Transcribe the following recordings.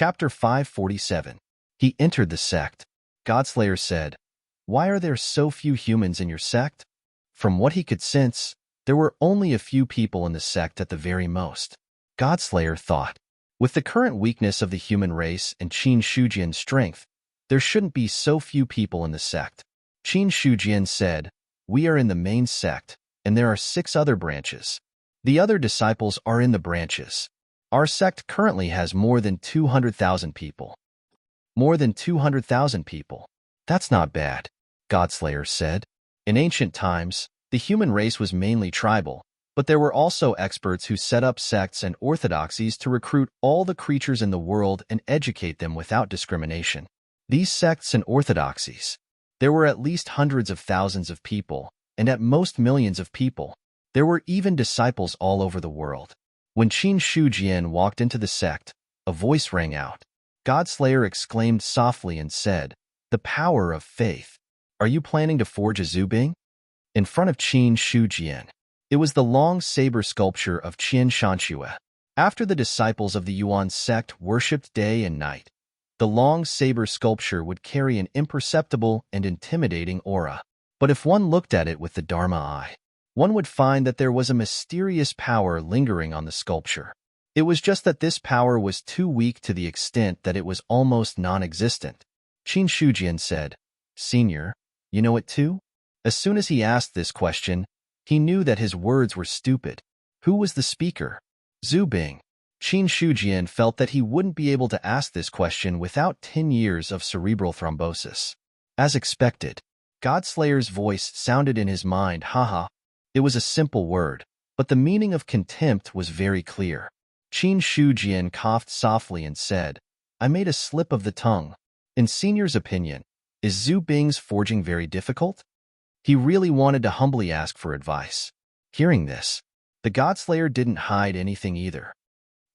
Chapter 547. He entered the sect. Godslayer said, "Why are there so few humans in your sect?" From what he could sense, there were only a few people in the sect at the very most. Godslayer thought, with the current weakness of the human race and Qin Shujian's strength, there shouldn't be so few people in the sect. Qin Shujian said, "We are in the main sect, and there are 6 other branches. The other disciples are in the branches. Our sect currently has more than 200,000 people." More than 200,000 people. That's not bad, Godslayer said. In ancient times, the human race was mainly tribal, but there were also experts who set up sects and orthodoxies to recruit all the creatures in the world and educate them without discrimination. These sects and orthodoxies, there were at least hundreds of thousands of people, and at most millions of people. There were even disciples all over the world. When Qin Shujian walked into the sect, a voice rang out. Godslayer exclaimed softly and said, "The power of faith. Are you planning to forge a Zubing?" In front of Qin Shujian, it was the long saber sculpture of Qian Shanxue. After the disciples of the Yuan sect worshipped day and night, the long saber sculpture would carry an imperceptible and intimidating aura. But if one looked at it with the Dharma eye, one would find that there was a mysterious power lingering on the sculpture. It was just that this power was too weak to the extent that it was almost non-existent. Qin Shujian said, "Senior, you know it too?" As soon as he asked this question, he knew that his words were stupid. Who was the speaker? Zubing. Qin Shujian felt that he wouldn't be able to ask this question without 10 years of cerebral thrombosis. As expected, Godslayer's voice sounded in his mind, haha. It was a simple word, but the meaning of contempt was very clear. Qin Shujian coughed softly and said, "I made a slip of the tongue. In Senior's opinion, is Zubing's forging very difficult?" He really wanted to humbly ask for advice. Hearing this, the Godslayer didn't hide anything either.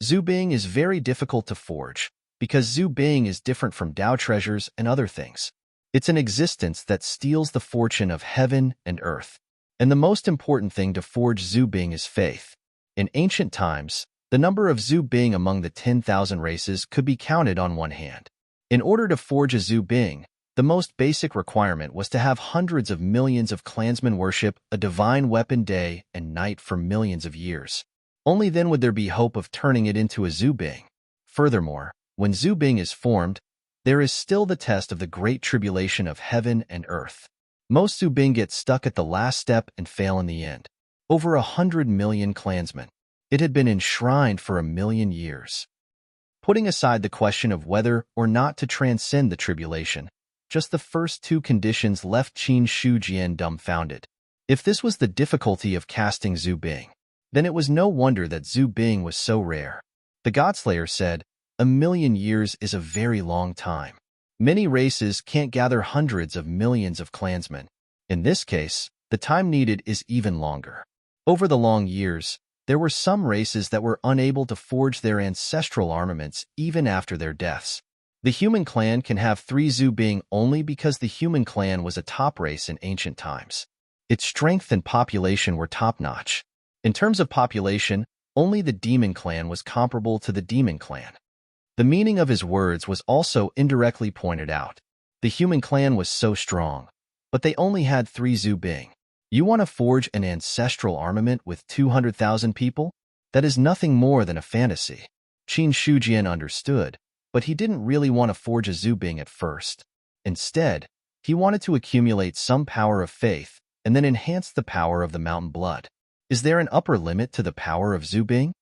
Zubing is very difficult to forge, because Zubing is different from Dao treasures and other things. It's an existence that steals the fortune of heaven and earth. And the most important thing to forge Zubing is faith. In ancient times, the number of Zubing among the 10,000 races could be counted on one hand. In order to forge a Zubing, the most basic requirement was to have hundreds of millions of clansmen worship a divine weapon day and night for millions of years. Only then would there be hope of turning it into a Zubing. Furthermore, when Zubing is formed, there is still the test of the great tribulation of heaven and earth. Most Zubing get stuck at the last step and fail in the end. Over 100 million clansmen. It had been enshrined for 1,000,000 years. Putting aside the question of whether or not to transcend the tribulation, just the first 2 conditions left Qin Shujian dumbfounded. If this was the difficulty of casting Zubing, then it was no wonder that Zubing was so rare. The Godslayer said, 1,000,000 years is a very long time. Many races can't gather hundreds of millions of clansmen. In this case, the time needed is even longer. Over the long years, there were some races that were unable to forge their ancestral armaments even after their deaths. The human clan can have 3 Zubing only because the human clan was a top race in ancient times. Its strength and population were top-notch. In terms of population, only the demon clan was comparable to the demon clan. The meaning of his words was also indirectly pointed out. The human clan was so strong, but they only had 3 Zubing. You want to forge an ancestral armament with 200,000 people? That is nothing more than a fantasy. Qin Shujian understood, but he didn't really want to forge a Zubing at first. Instead, he wanted to accumulate some power of faith and then enhance the power of the mountain blood. Is there an upper limit to the power of Zubing?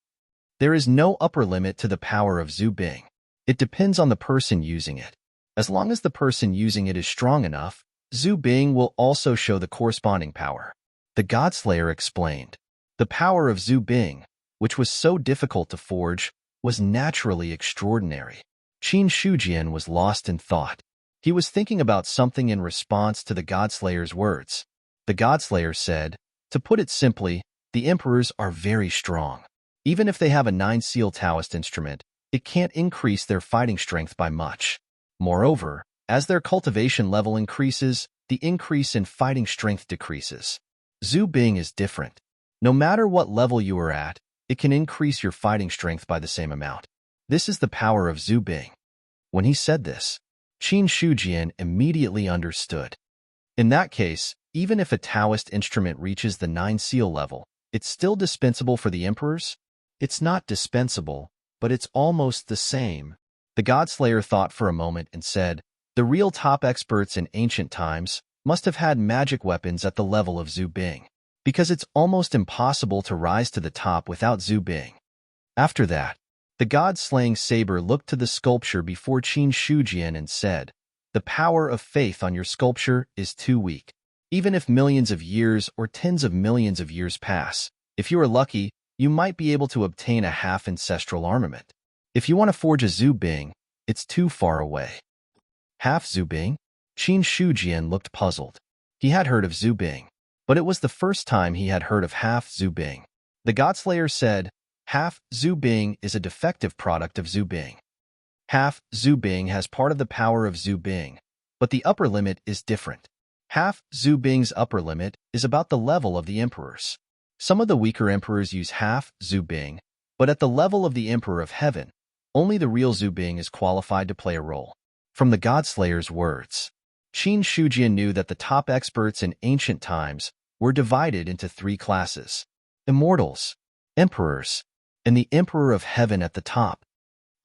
There is no upper limit to the power of Zubing. It depends on the person using it. As long as the person using it is strong enough, Zubing will also show the corresponding power. The Godslayer explained. The power of Zubing, which was so difficult to forge, was naturally extraordinary. Qin Shujian was lost in thought. He was thinking about something in response to the Godslayer's words. The Godslayer said, "To put it simply, the emperors are very strong. Even if they have a 9-seal Taoist instrument, it can't increase their fighting strength by much. Moreover, as their cultivation level increases, the increase in fighting strength decreases. Zubing is different. No matter what level you are at, it can increase your fighting strength by the same amount. This is the power of Zubing. When he said this, Qin Shujian immediately understood. In that case, even if a Taoist instrument reaches the 9-seal level, it's still dispensable for the emperors? It's not dispensable, but it's almost the same. The Godslayer thought for a moment and said, the real top experts in ancient times must have had magic weapons at the level of Zubing, because it's almost impossible to rise to the top without Zubing. After that, the god-slaying saber looked to the sculpture before Qin Shujian and said, the power of faith on your sculpture is too weak. Even if millions of years or tens of millions of years pass, if you are lucky, you might be able to obtain a half-ancestral armament. If you want to forge a Zubing, it's too far away. Half Zubing? Qin Shujian looked puzzled. He had heard of Zubing, but it was the first time he had heard of half Zubing. The Godslayer said, half Zubing is a defective product of Zubing. Half Zubing has part of the power of Zubing, but the upper limit is different. Half Zubing's upper limit is about the level of the emperors. Some of the weaker emperors use half Zubing, but at the level of the Emperor of Heaven, only the real Zubing is qualified to play a role. From the Godslayer's words, Qin Shujian knew that the top experts in ancient times were divided into 3 classes: immortals, emperors, and the Emperor of Heaven at the top.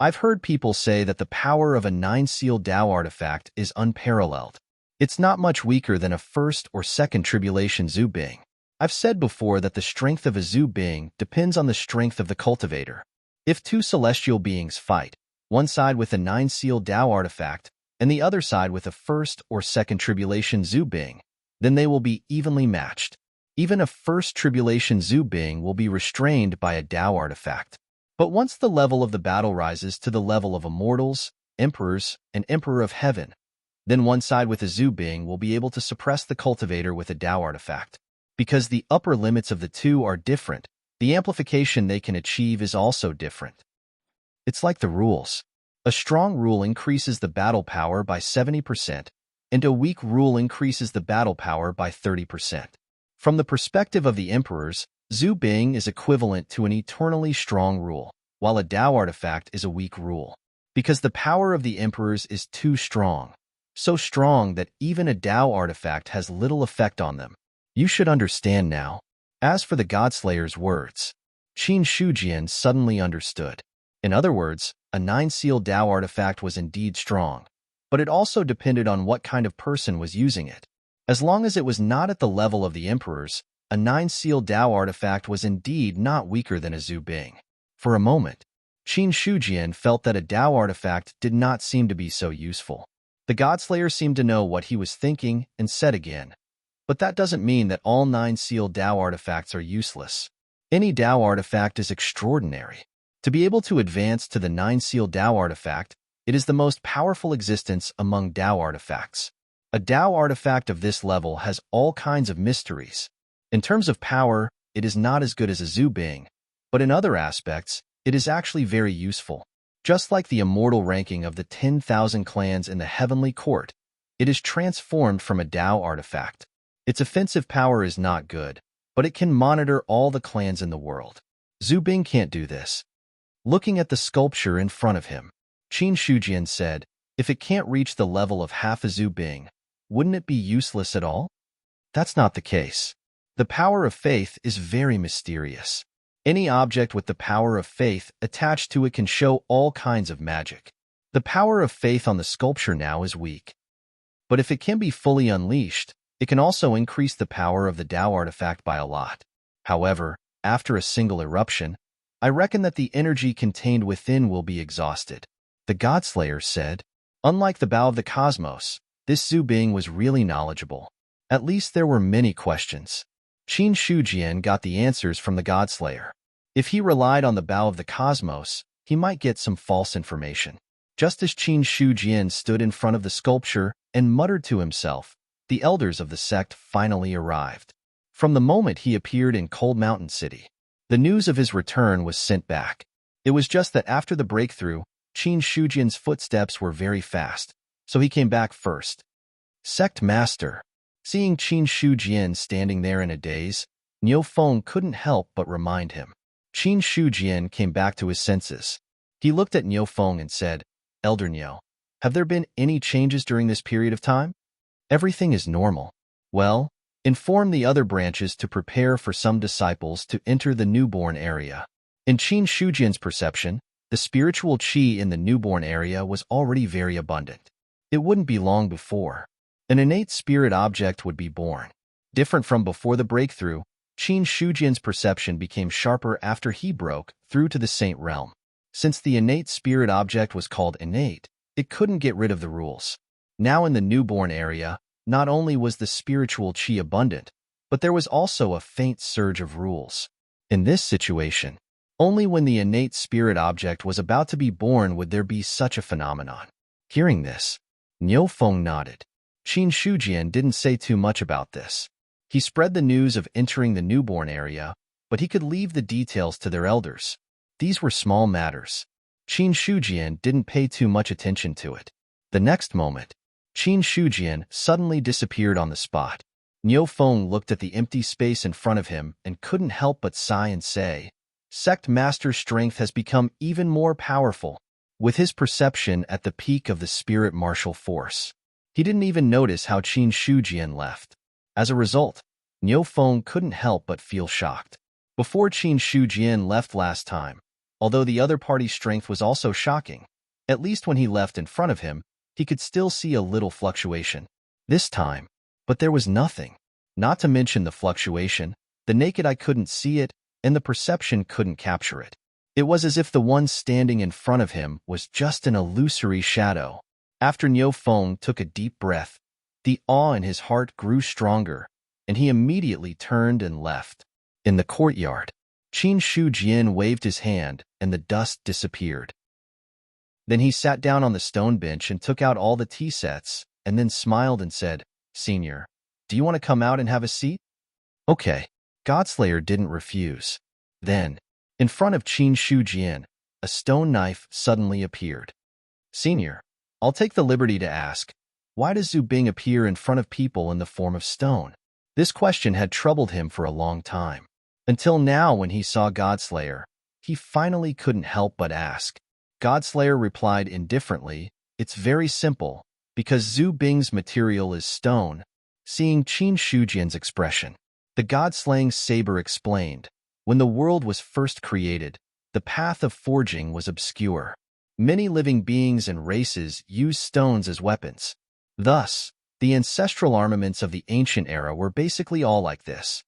I've heard people say that the power of a 9-seal Tao artifact is unparalleled. It's not much weaker than a first or second tribulation Zubing. I've said before that the strength of a Zubing depends on the strength of the cultivator. If 2 celestial beings fight, one side with a 9-seal Tao artifact and the other side with a first or second tribulation Zubing, then they will be evenly matched. Even a first tribulation Zubing will be restrained by a Tao artifact. But once the level of the battle rises to the level of immortals, emperors, and Emperor of Heaven, then one side with a Zubing will be able to suppress the cultivator with a Tao artifact. Because the upper limits of the 2 are different, the amplification they can achieve is also different. It's like the rules. A strong rule increases the battle power by 70%, and a weak rule increases the battle power by 30%. From the perspective of the emperors, Zubing is equivalent to an eternally strong rule, while a Tao artifact is a weak rule. Because the power of the emperors is too strong, so strong that even a Tao artifact has little effect on them. You should understand now. As for the Godslayer's words, Qin Shujian suddenly understood. In other words, a 9-seal Tao artifact was indeed strong, but it also depended on what kind of person was using it. As long as it was not at the level of the emperors, a 9-seal Tao artifact was indeed not weaker than a Zubing. For a moment, Qin Shujian felt that a Tao artifact did not seem to be so useful. The Godslayer seemed to know what he was thinking and said again, but that doesn't mean that all 9-seal Tao artifacts are useless. Any Tao artifact is extraordinary. To be able to advance to the 9-seal Tao artifact, it is the most powerful existence among Tao artifacts. A Tao artifact of this level has all kinds of mysteries. In terms of power, it is not as good as a Zubing, but in other aspects, it is actually very useful. Just like the immortal ranking of the 10,000 clans in the Heavenly Court, it is transformed from a Tao artifact. Its offensive power is not good, but it can monitor all the clans in the world. Zubing can't do this. Looking at the sculpture in front of him, Qin Shujian said, if it can't reach the level of half a Zubing, wouldn't it be useless at all? That's not the case. The power of faith is very mysterious. Any object with the power of faith attached to it can show all kinds of magic. The power of faith on the sculpture now is weak. But if it can be fully unleashed, it can also increase the power of the Tao artifact by a lot. However, after a single eruption, I reckon that the energy contained within will be exhausted. The Godslayer said, unlike the Bow of the Cosmos, this Zubing was really knowledgeable. At least there were many questions. Qin Shujian got the answers from the Godslayer. If he relied on the Bow of the Cosmos, he might get some false information. Just as Qin Shujian stood in front of the sculpture and muttered to himself, the elders of the sect finally arrived. From the moment he appeared in Cold Mountain City, the news of his return was sent back. It was just that after the breakthrough, Qin Shujian's footsteps were very fast, so he came back first. Sect Master. Seeing Qin Shujian standing there in a daze, Niu Feng couldn't help but remind him. Qin Shujian came back to his senses. He looked at Niu Feng and said, Elder Niu, have there been any changes during this period of time? Everything is normal. Well, inform the other branches to prepare for some disciples to enter the newborn area. In Qin Shujian's perception, the spiritual qi in the newborn area was already very abundant. It wouldn't be long before an innate spirit object would be born. Different from before the breakthrough, Qin Shujian's perception became sharper after he broke through to the saint realm. Since the innate spirit object was called innate, it couldn't get rid of the rules. Now in the newborn area, not only was the spiritual qi abundant, but there was also a faint surge of rules. In this situation, only when the innate spirit object was about to be born would there be such a phenomenon. Hearing this, Niu Feng nodded. Qin Shujian didn't say too much about this. He spread the news of entering the newborn area, but he could leave the details to their elders. These were small matters. Qin Shujian didn't pay too much attention to it. The next moment, Qin Shujian suddenly disappeared on the spot. Niu Feng looked at the empty space in front of him and couldn't help but sigh and say, Sect Master's strength has become even more powerful. With his perception at the peak of the spirit martial force, he didn't even notice how Qin Shujian left. As a result, Niu Feng couldn't help but feel shocked. Before Qin Shujian left last time, although the other party's strength was also shocking, at least when he left in front of him, he could still see a little fluctuation. This time, but there was nothing. Not to mention the fluctuation, the naked eye couldn't see it, and the perception couldn't capture it. It was as if the one standing in front of him was just an illusory shadow. After Niu Feng took a deep breath, the awe in his heart grew stronger, and he immediately turned and left. In the courtyard, Qin Shujian waved his hand, and the dust disappeared. Then he sat down on the stone bench and took out all the tea sets, and then smiled and said, Senior, do you want to come out and have a seat? Okay. Godslayer didn't refuse. Then, in front of Qin Shujian, a stone knife suddenly appeared. Senior, I'll take the liberty to ask, why does Zhu Bing appear in front of people in the form of stone? This question had troubled him for a long time. Until now, when he saw Godslayer, he finally couldn't help but ask. Godslayer replied indifferently, It's very simple, because Zhu Bing's material is stone. Seeing Qin Shujian's expression, the god-slaying saber explained, when the world was first created, the path of forging was obscure. Many living beings and races used stones as weapons. Thus, the ancestral armaments of the ancient era were basically all like this.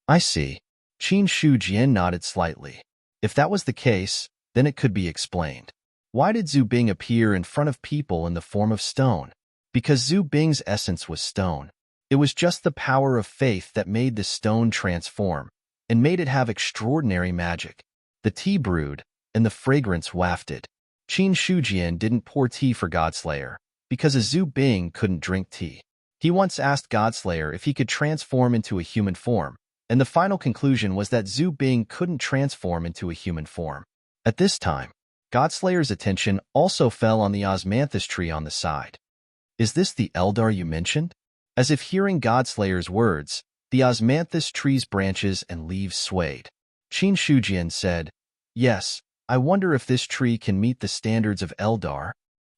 I see. Qin Shujian nodded slightly. If that was the case, then it could be explained. Why did Zhu Bing appear in front of people in the form of stone? Because Zhu Bing's essence was stone. It was just the power of faith that made the stone transform, and made it have extraordinary magic. The tea brewed, and the fragrance wafted. Qin Shujian didn't pour tea for Godslayer, because a Zhu Bing couldn't drink tea. He once asked Godslayer if he could transform into a human form, and the final conclusion was that Zhu Bing couldn't transform into a human form. At this time, Godslayer's attention also fell on the osmanthus tree on the side. Is this the Eldar you mentioned? As if hearing Godslayer's words, the osmanthus tree's branches and leaves swayed. Qin Shujian said, Yes, I wonder if this tree can meet the standards of Eldar.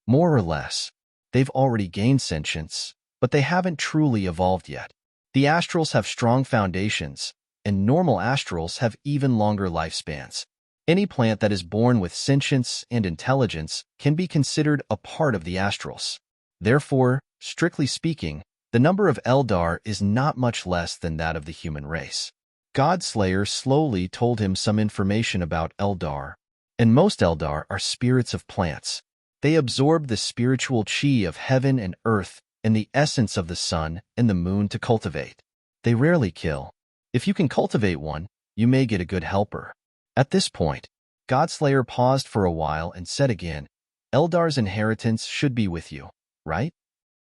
More or less. They've already gained sentience, but they haven't truly evolved yet. The astrals have strong foundations, and normal astrals have even longer lifespans. Any plant that is born with sentience and intelligence can be considered a part of the astrals. Therefore, strictly speaking, the number of Eldar is not much less than that of the human race. Godslayer slowly told him some information about Eldar, and most Eldar are spirits of plants. They absorb the spiritual qi of heaven and earth and the essence of the sun and the moon to cultivate. They rarely kill. If you can cultivate one, you may get a good helper. At this point, Godslayer paused for a while and said again, Eldar's inheritance should be with you, right?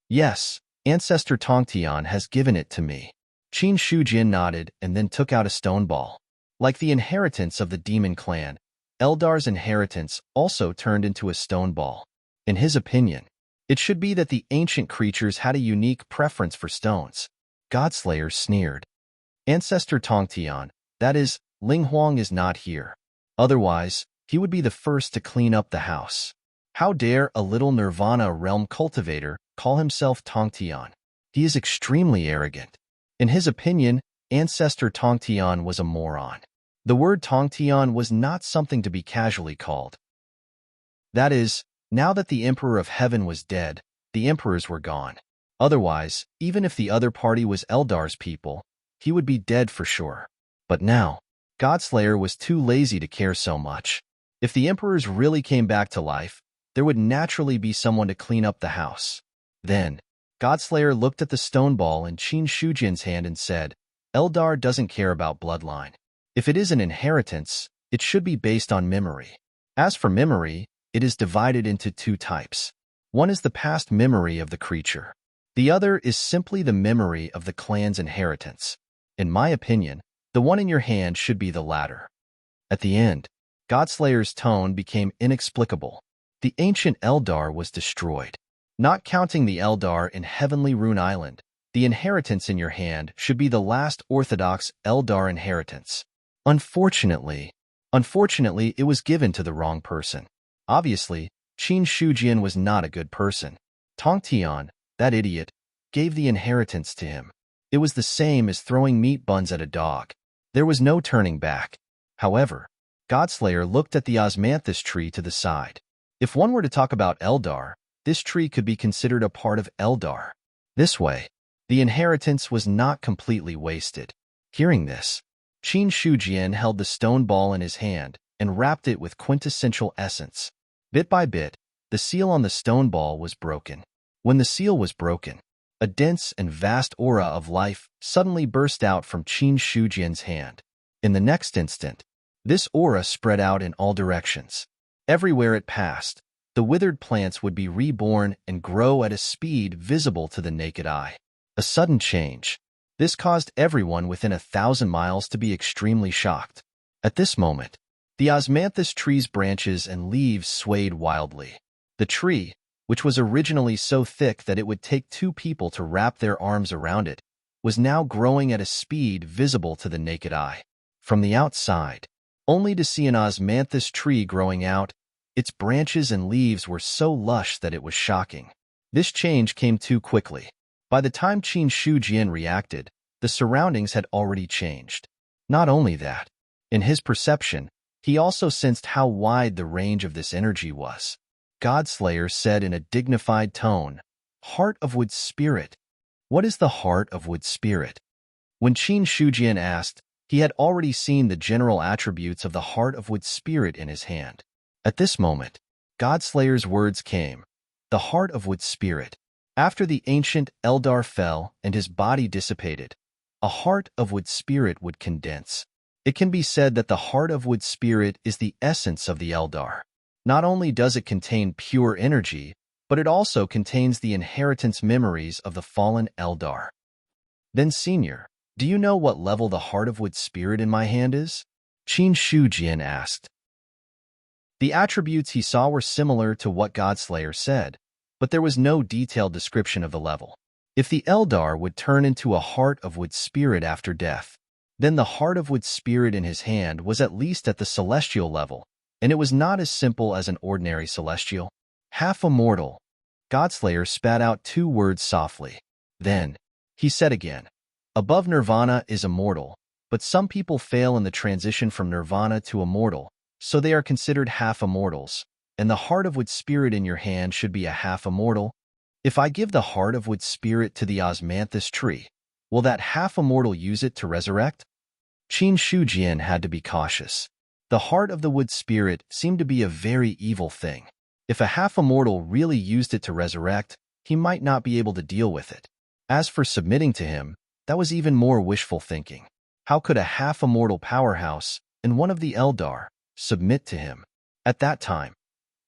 Yes, Ancestor Tongtian has given it to me. Qin Shujian nodded and then took out a stone ball. Like the inheritance of the demon clan, Eldar's inheritance also turned into a stone ball. In his opinion, it should be that the ancient creatures had a unique preference for stones. Godslayer sneered. Ancestor Tongtian, that is, Ling Huang is not here. Otherwise, he would be the first to clean up the house. How dare a little Nirvana realm cultivator call himself Tongtian? He is extremely arrogant. In his opinion, Ancestor Tongtian was a moron. The word Tongtian was not something to be casually called. That is, now that the Emperor of Heaven was dead, the emperors were gone. Otherwise, even if the other party was Eldar's people, he would be dead for sure. But now, Godslayer was too lazy to care so much. If the emperors really came back to life, there would naturally be someone to clean up the house. Then, Godslayer looked at the stone ball in Qin Shujin's hand and said, Eldar doesn't care about bloodline. If it is an inheritance, it should be based on memory. As for memory, it is divided into two types. One is the past memory of the creature. The other is simply the memory of the clan's inheritance. In my opinion, the one in your hand should be the latter. At the end, Godslayer's tone became inexplicable. The ancient Eldar was destroyed. Not counting the Eldar in Heavenly Rune Island, the inheritance in your hand should be the last orthodox Eldar inheritance. Unfortunately, it was given to the wrong person. Obviously, Qin Shujin was not a good person. Tongtian, that idiot, gave the inheritance to him. It was the same as throwing meat buns at a dog. There was no turning back. However, Godslayer looked at the osmanthus tree to the side. If one were to talk about Eldar, this tree could be considered a part of Eldar. This way, the inheritance was not completely wasted. Hearing this, Qin Shujin held the stone ball in his hand and wrapped it with quintessential essence. Bit by bit, the seal on the stone ball was broken. When the seal was broken, a dense and vast aura of life suddenly burst out from Qin Shujin's hand. In the next instant, this aura spread out in all directions. Everywhere it passed, the withered plants would be reborn and grow at a speed visible to the naked eye. A sudden change. This caused everyone within 1,000 miles to be extremely shocked. At this moment, the osmanthus tree's branches and leaves swayed wildly. The tree, which was originally so thick that it would take 2 people to wrap their arms around it, was now growing at a speed visible to the naked eye. From the outside, only to see an osmanthus tree growing out, its branches and leaves were so lush that it was shocking. This change came too quickly. By the time Qin Shujin reacted, the surroundings had already changed. Not only that, in his perception, he also sensed how wide the range of this energy was. Godslayer said in a dignified tone, Heart of Wood Spirit. What is the Heart of Wood Spirit? When Qin Shujin asked, he had already seen the general attributes of the Heart of Wood Spirit in his hand. At this moment, Godslayer's words came, the Heart of Wood Spirit. After the ancient Eldar fell and his body dissipated, a Heart of Wood Spirit would condense. It can be said that the Heart of Wood Spirit is the essence of the Eldar. Not only does it contain pure energy, but it also contains the inheritance memories of the fallen Eldar. Then, Senior, do you know what level the Heart of Wood Spirit in my hand is? Qin Shujin asked. The attributes he saw were similar to what Godslayer said, but there was no detailed description of the level. If the Eldar would turn into a Heart of Wood Spirit after death, then the Heart of Wood Spirit in his hand was at least at the celestial level, and it was not as simple as an ordinary celestial. Half immortal. Godslayer spat out 2 words softly. Then, he said again, Above Nirvana is immortal, but some people fail in the transition from Nirvana to immortal, so they are considered half immortals, and the Heart of Wood Spirit in your hand should be a half immortal. If I give the Heart of Wood Spirit to the osmanthus tree, will that half immortal use it to resurrect? Qin Shujin had to be cautious. The Heart of the Wood Spirit seemed to be a very evil thing. If a half immortal really used it to resurrect, he might not be able to deal with it. As for submitting to him, that was even more wishful thinking. How could a half immortal powerhouse and one of the Eldar submit to him? At that time,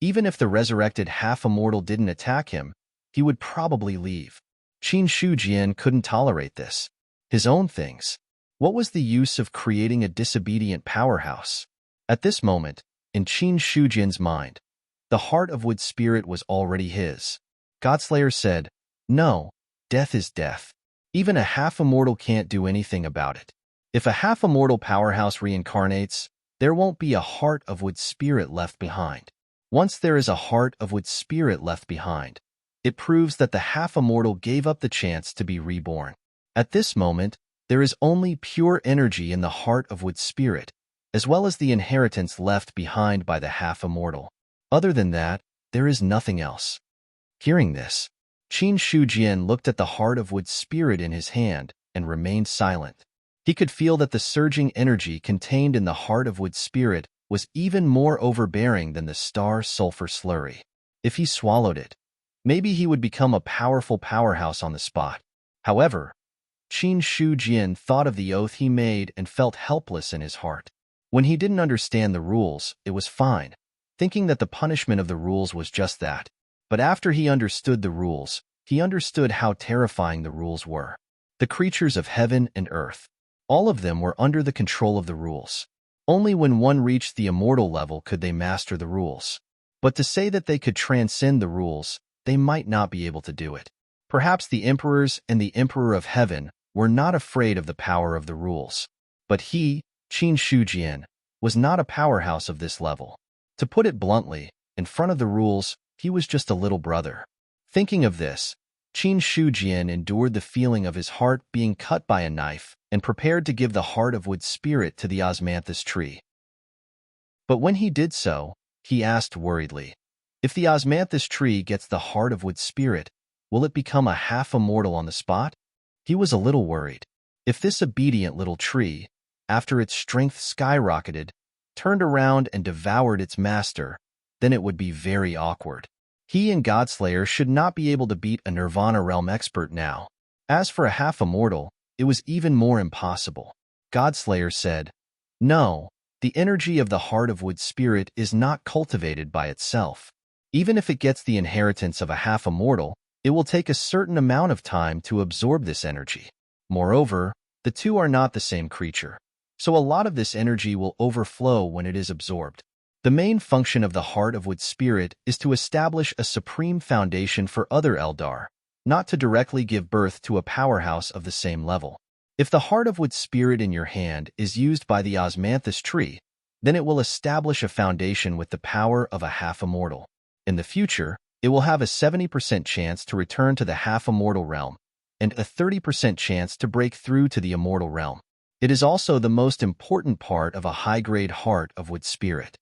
even if the resurrected half immortal didn't attack him, he would probably leave. Qin Shujin couldn't tolerate this. His own things. What was the use of creating a disobedient powerhouse? At this moment, in Qin Shujin's mind, the Heart of Wood Spirit was already his. Godslayer said, No, death is death. Even a half-immortal can't do anything about it. If a half-immortal powerhouse reincarnates, there won't be a heart of wood spirit left behind. Once there is a heart of wood spirit left behind, it proves that the half-immortal gave up the chance to be reborn. At this moment, there is only pure energy in the heart of wood spirit, as well as the inheritance left behind by the half-immortal. Other than that, there is nothing else. Hearing this, Qin Shujian looked at the heart of wood spirit in his hand and remained silent. He could feel that the surging energy contained in the heart of wood spirit was even more overbearing than the star sulfur slurry. If he swallowed it, maybe he would become a powerful powerhouse on the spot. However, Qin Shujian thought of the oath he made and felt helpless in his heart. When he didn't understand the rules, it was fine, thinking that the punishment of the rules was just that. But after he understood the rules, he understood how terrifying the rules were. The creatures of heaven and earth, all of them were under the control of the rules. Only when one reached the immortal level could they master the rules. But to say that they could transcend the rules, they might not be able to do it. Perhaps the emperors and the Emperor of Heaven were not afraid of the power of the rules. But he, Qin Shujian, was not a powerhouse of this level. To put it bluntly, in front of the rules, he was just a little brother. Thinking of this, Qin Shujian endured the feeling of his heart being cut by a knife and prepared to give the heart of wood spirit to the osmanthus tree. But when he did so, he asked worriedly, if the osmanthus tree gets the heart of wood spirit, will it become a half-immortal on the spot? He was a little worried. If this obedient little tree, after its strength skyrocketed, turned around and devoured its master, then it would be very awkward. He and Godslayer should not be able to beat a Nirvana realm expert now. As for a half-immortal, it was even more impossible. Godslayer said, "No, the energy of the heart of wood spirit is not cultivated by itself. Even if it gets the inheritance of a half-immortal, it will take a certain amount of time to absorb this energy. Moreover, the two are not the same creature, so a lot of this energy will overflow when it is absorbed. The main function of the heart of wood spirit is to establish a supreme foundation for other Eldar, not to directly give birth to a powerhouse of the same level. If the heart of wood spirit in your hand is used by the osmanthus tree, then it will establish a foundation with the power of a half-immortal. In the future, it will have a 70% chance to return to the half-immortal realm, and a 30% chance to break through to the immortal realm. It is also the most important part of a high-grade heart of wood spirit.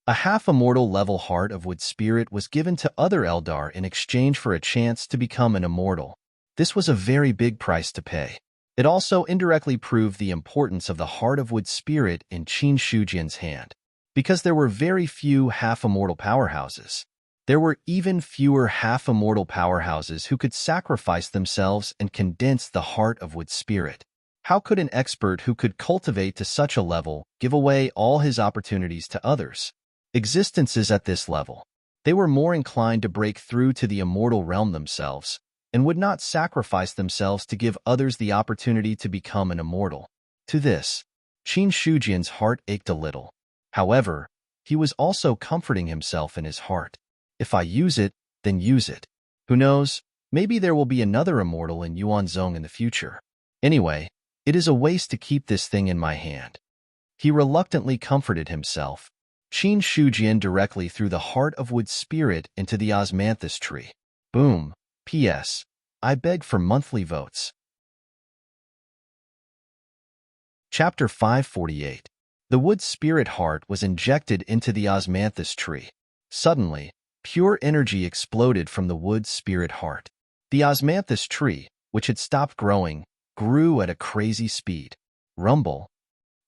A half-immortal level heart of wood spirit was given to other Eldar in exchange for a chance to become an immortal. This was a very big price to pay. It also indirectly proved the importance of the heart of wood spirit in Qin Shujian's hand. Because there were very few half-immortal powerhouses, there were even fewer half-immortal powerhouses who could sacrifice themselves and condense the heart of wood spirit. How could an expert who could cultivate to such a level give away all his opportunities to others? Existences at this level, they were more inclined to break through to the immortal realm themselves, and would not sacrifice themselves to give others the opportunity to become an immortal. To this, Qin Shujian's heart ached a little. However, he was also comforting himself in his heart. If I use it, then use it. Who knows, maybe there will be another immortal in Yuanzhong in the future. Anyway, it is a waste to keep this thing in my hand. He reluctantly comforted himself. Qin Shujian directly threw the heart of wood spirit into the osmanthus tree. Boom. P.S. I beg for monthly votes. Chapter 548. The wood spirit heart was injected into the osmanthus tree. Suddenly, pure energy exploded from the wood spirit heart. The osmanthus tree, which had stopped growing, grew at a crazy speed. Rumble.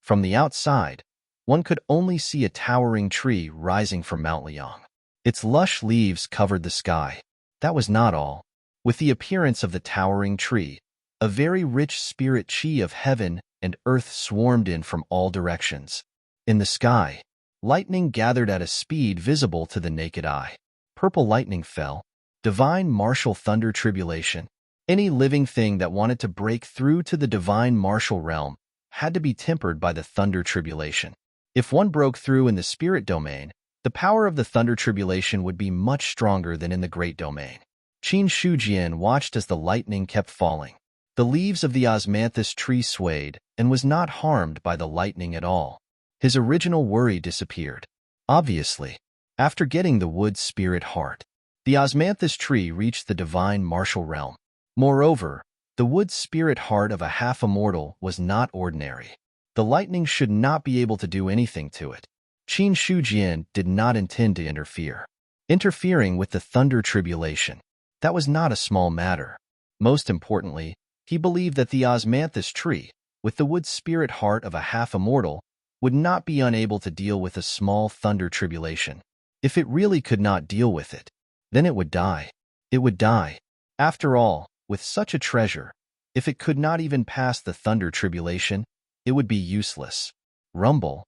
From the outside, one could only see a towering tree rising from Mount Liang. Its lush leaves covered the sky. That was not all. With the appearance of the towering tree, a very rich spirit chi of heaven and earth swarmed in from all directions. In the sky, lightning gathered at a speed visible to the naked eye. Purple lightning fell. Divine martial thunder tribulation. Any living thing that wanted to break through to the divine martial realm had to be tempered by the thunder tribulation. If one broke through in the spirit domain, the power of the thunder tribulation would be much stronger than in the great domain. Qin Shujian watched as the lightning kept falling. The leaves of the osmanthus tree swayed and was not harmed by the lightning at all. His original worry disappeared. Obviously, after getting the wood spirit heart, the osmanthus tree reached the divine martial realm. Moreover, the wood spirit heart of a half-immortal was not ordinary. The lightning should not be able to do anything to it. Qin Shujian did not intend to interfere. Interfering with the thunder tribulation, that was not a small matter. Most importantly, he believed that the osmanthus tree, with the wood spirit heart of a half-immortal, would not be unable to deal with a small thunder tribulation. If it really could not deal with it, then it would die. It would die. After all, with such a treasure, if it could not even pass the thunder tribulation, it would be useless. Rumble.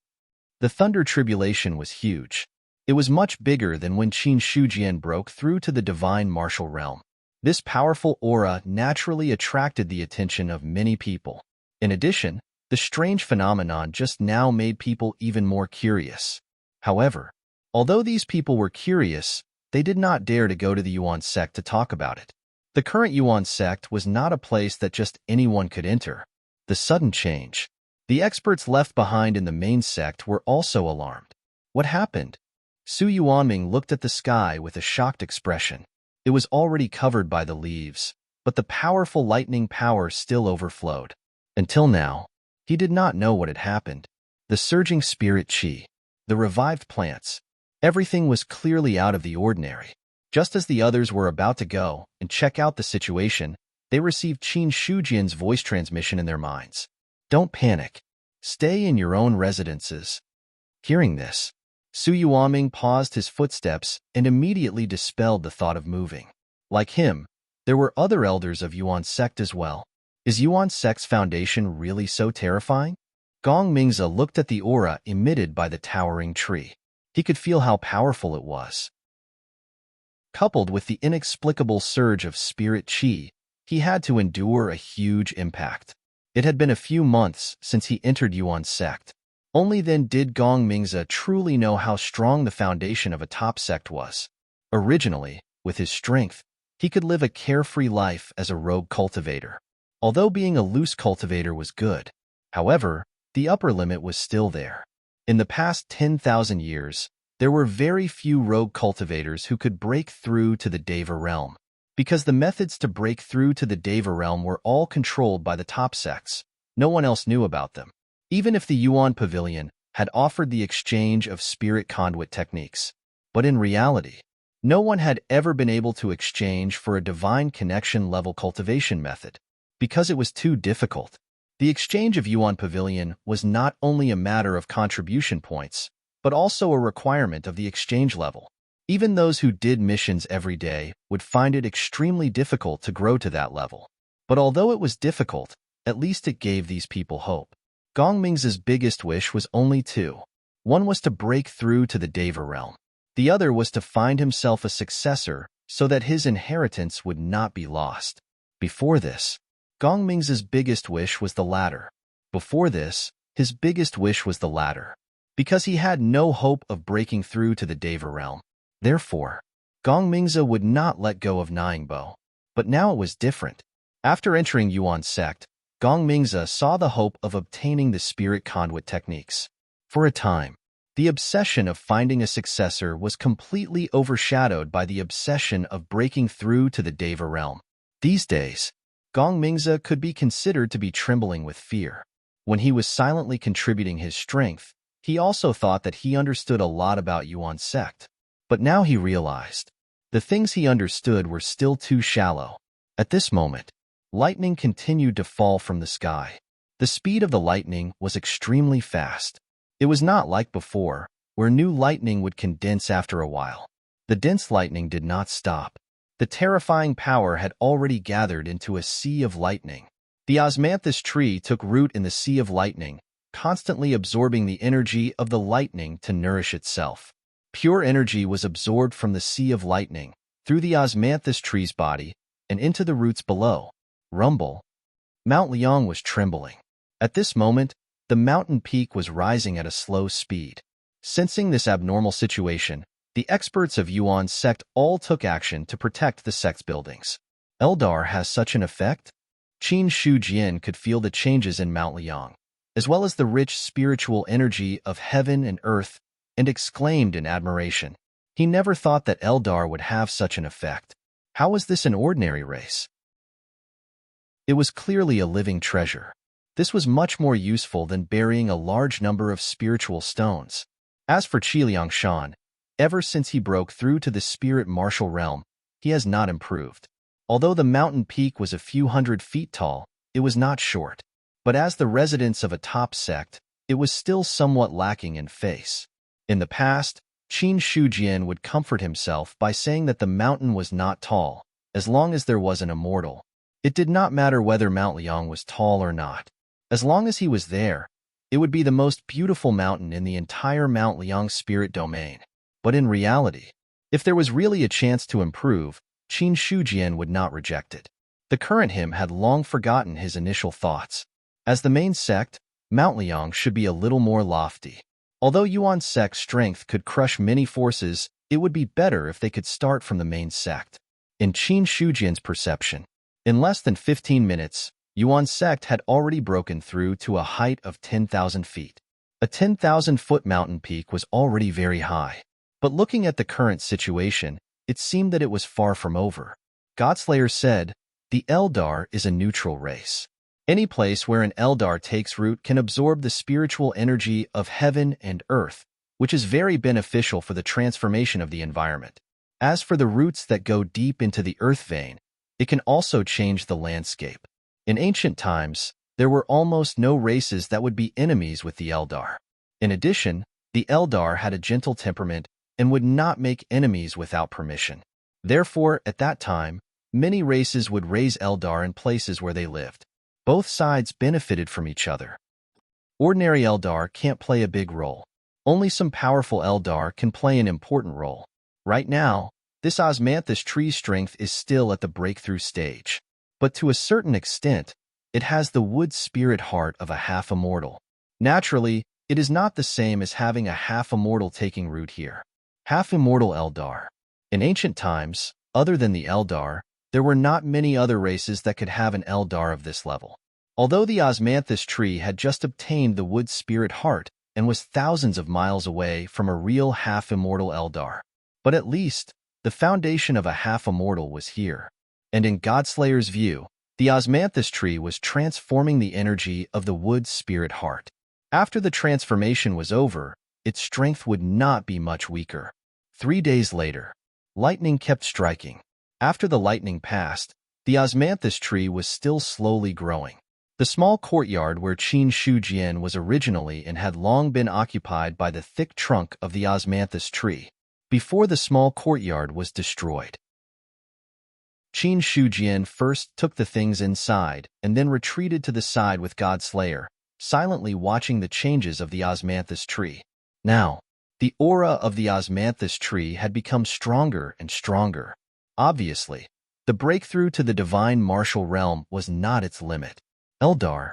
The thunder tribulation was huge. It was much bigger than when Qin Shujian broke through to the divine martial realm. This powerful aura naturally attracted the attention of many people. In addition, the strange phenomenon just now made people even more curious. However, although these people were curious, they did not dare to go to the Yuan sect to talk about it. The current Yuan sect was not a place that just anyone could enter. The sudden change. The experts left behind in the main sect were also alarmed. What happened? Su Yuanming looked at the sky with a shocked expression. It was already covered by the leaves, but the powerful lightning power still overflowed. Until now, he did not know what had happened. The surging spirit qi, the revived plants, everything was clearly out of the ordinary. Just as the others were about to go and check out the situation, they received Qin Shujian's voice transmission in their minds. Don't panic. Stay in your own residences. Hearing this, Su Yuanming paused his footsteps and immediately dispelled the thought of moving. Like him, there were other elders of Yuan sect as well. Is Yuan sect's foundation really so terrifying? Gong Mingze looked at the aura emitted by the towering tree. He could feel how powerful it was. Coupled with the inexplicable surge of spirit qi, he had to endure a huge impact. It had been a few months since he entered Yuan sect. Only then did Gong Mingze truly know how strong the foundation of a top sect was. Originally, with his strength, he could live a carefree life as a rogue cultivator. Although being a loose cultivator was good, however, the upper limit was still there. In the past 10,000 years, there were very few rogue cultivators who could break through to the Deva realm. Because the methods to break through to the Deva realm were all controlled by the top sects, no one else knew about them. Even if the Yuan Pavilion had offered the exchange of spirit conduit techniques. But in reality, no one had ever been able to exchange for a divine connection level cultivation method. Because it was too difficult. The exchange of Yuan Pavilion was not only a matter of contribution points, but also a requirement of the exchange level. Even those who did missions every day would find it extremely difficult to grow to that level. But although it was difficult, at least it gave these people hope. Gong Mingze's biggest wish was only two. One was to break through to the Deva realm. The other was to find himself a successor so that his inheritance would not be lost. Before this, Gong Mingze's biggest wish was the latter. Before this, his biggest wish was the latter. Because he had no hope of breaking through to the Deva realm. Therefore, Gong Mingze would not let go of Ningbo. But now it was different. After entering Yuan sect, Gong Mingze saw the hope of obtaining the spirit conduit techniques. For a time, the obsession of finding a successor was completely overshadowed by the obsession of breaking through to the Deva realm. These days, Gong Mingze could be considered to be trembling with fear. When he was silently contributing his strength, he also thought that he understood a lot about Yuan sect. But now he realized, the things he understood were still too shallow. At this moment, lightning continued to fall from the sky. The speed of the lightning was extremely fast. It was not like before, where new lightning would condense after a while. The dense lightning did not stop. The terrifying power had already gathered into a sea of lightning. The osmanthus tree took root in the sea of lightning, constantly absorbing the energy of the lightning to nourish itself. Pure energy was absorbed from the sea of lightning, through the osmanthus tree's body, and into the roots below. Rumble. Mount Liang was trembling. At this moment, the mountain peak was rising at a slow speed. Sensing this abnormal situation, the experts of Yuan sect all took action to protect the sect's buildings. Eldar has such an effect? Qin Shujian could feel the changes in Mount Liang. as well as the rich spiritual energy of heaven and earth, and exclaimed in admiration. He never thought that Eldar would have such an effect. How was this an ordinary race? It was clearly a living treasure. This was much more useful than burying a large number of spiritual stones. As for Qiliangshan, ever since he broke through to the spirit martial realm, he has not improved. Although the mountain peak was a few hundred feet tall, it was not short. But as the residents of a top sect, it was still somewhat lacking in face. In the past, Qin Shujian would comfort himself by saying that the mountain was not tall, as long as there was an immortal. It did not matter whether Mount Liang was tall or not. As long as he was there, it would be the most beautiful mountain in the entire Mount Liang spirit domain. But in reality, if there was really a chance to improve, Qin Shujian would not reject it. The current him had long forgotten his initial thoughts. As the main sect, Mount Liang should be a little more lofty. Although Yuan sect's strength could crush many forces, it would be better if they could start from the main sect. In Qin Shujian's perception, in less than 15 minutes, Yuan sect had already broken through to a height of 10,000 feet. A 10,000-foot mountain peak was already very high. But looking at the current situation, it seemed that it was far from over. Godslayer said, "The Eldar is a neutral race. Any place where an Eldar takes root can absorb the spiritual energy of heaven and earth, which is very beneficial for the transformation of the environment. As for the roots that go deep into the earth vein, it can also change the landscape. In ancient times, there were almost no races that would be enemies with the Eldar. In addition, the Eldar had a gentle temperament and would not make enemies without permission. Therefore, at that time, many races would raise Eldar in places where they lived. Both sides benefited from each other. Ordinary Eldar can't play a big role. Only some powerful Eldar can play an important role. Right now, this osmanthus tree's strength is still at the breakthrough stage. But to a certain extent, it has the wood spirit heart of a half-immortal. Naturally, it is not the same as having a half-immortal taking root here. Half-immortal Eldar. In ancient times, other than the Eldar, there were not many other races that could have an Eldar of this level. Although the osmanthus tree had just obtained the wood spirit heart and was thousands of miles away from a real half-immortal Eldar, but at least, the foundation of a half-immortal was here. And in Godslayer's view, the osmanthus tree was transforming the energy of the wood spirit heart. After the transformation was over, its strength would not be much weaker. 3 days later, lightning kept striking. After the lightning passed, the osmanthus tree was still slowly growing. The small courtyard where Qin Shujian was originally and had long been occupied by the thick trunk of the osmanthus tree, before the small courtyard was destroyed. Qin Shujian first took the things inside and then retreated to the side with Godslayer, silently watching the changes of the osmanthus tree. Now, the aura of the osmanthus tree had become stronger and stronger. Obviously, the breakthrough to the divine martial realm was not its limit. Eldar.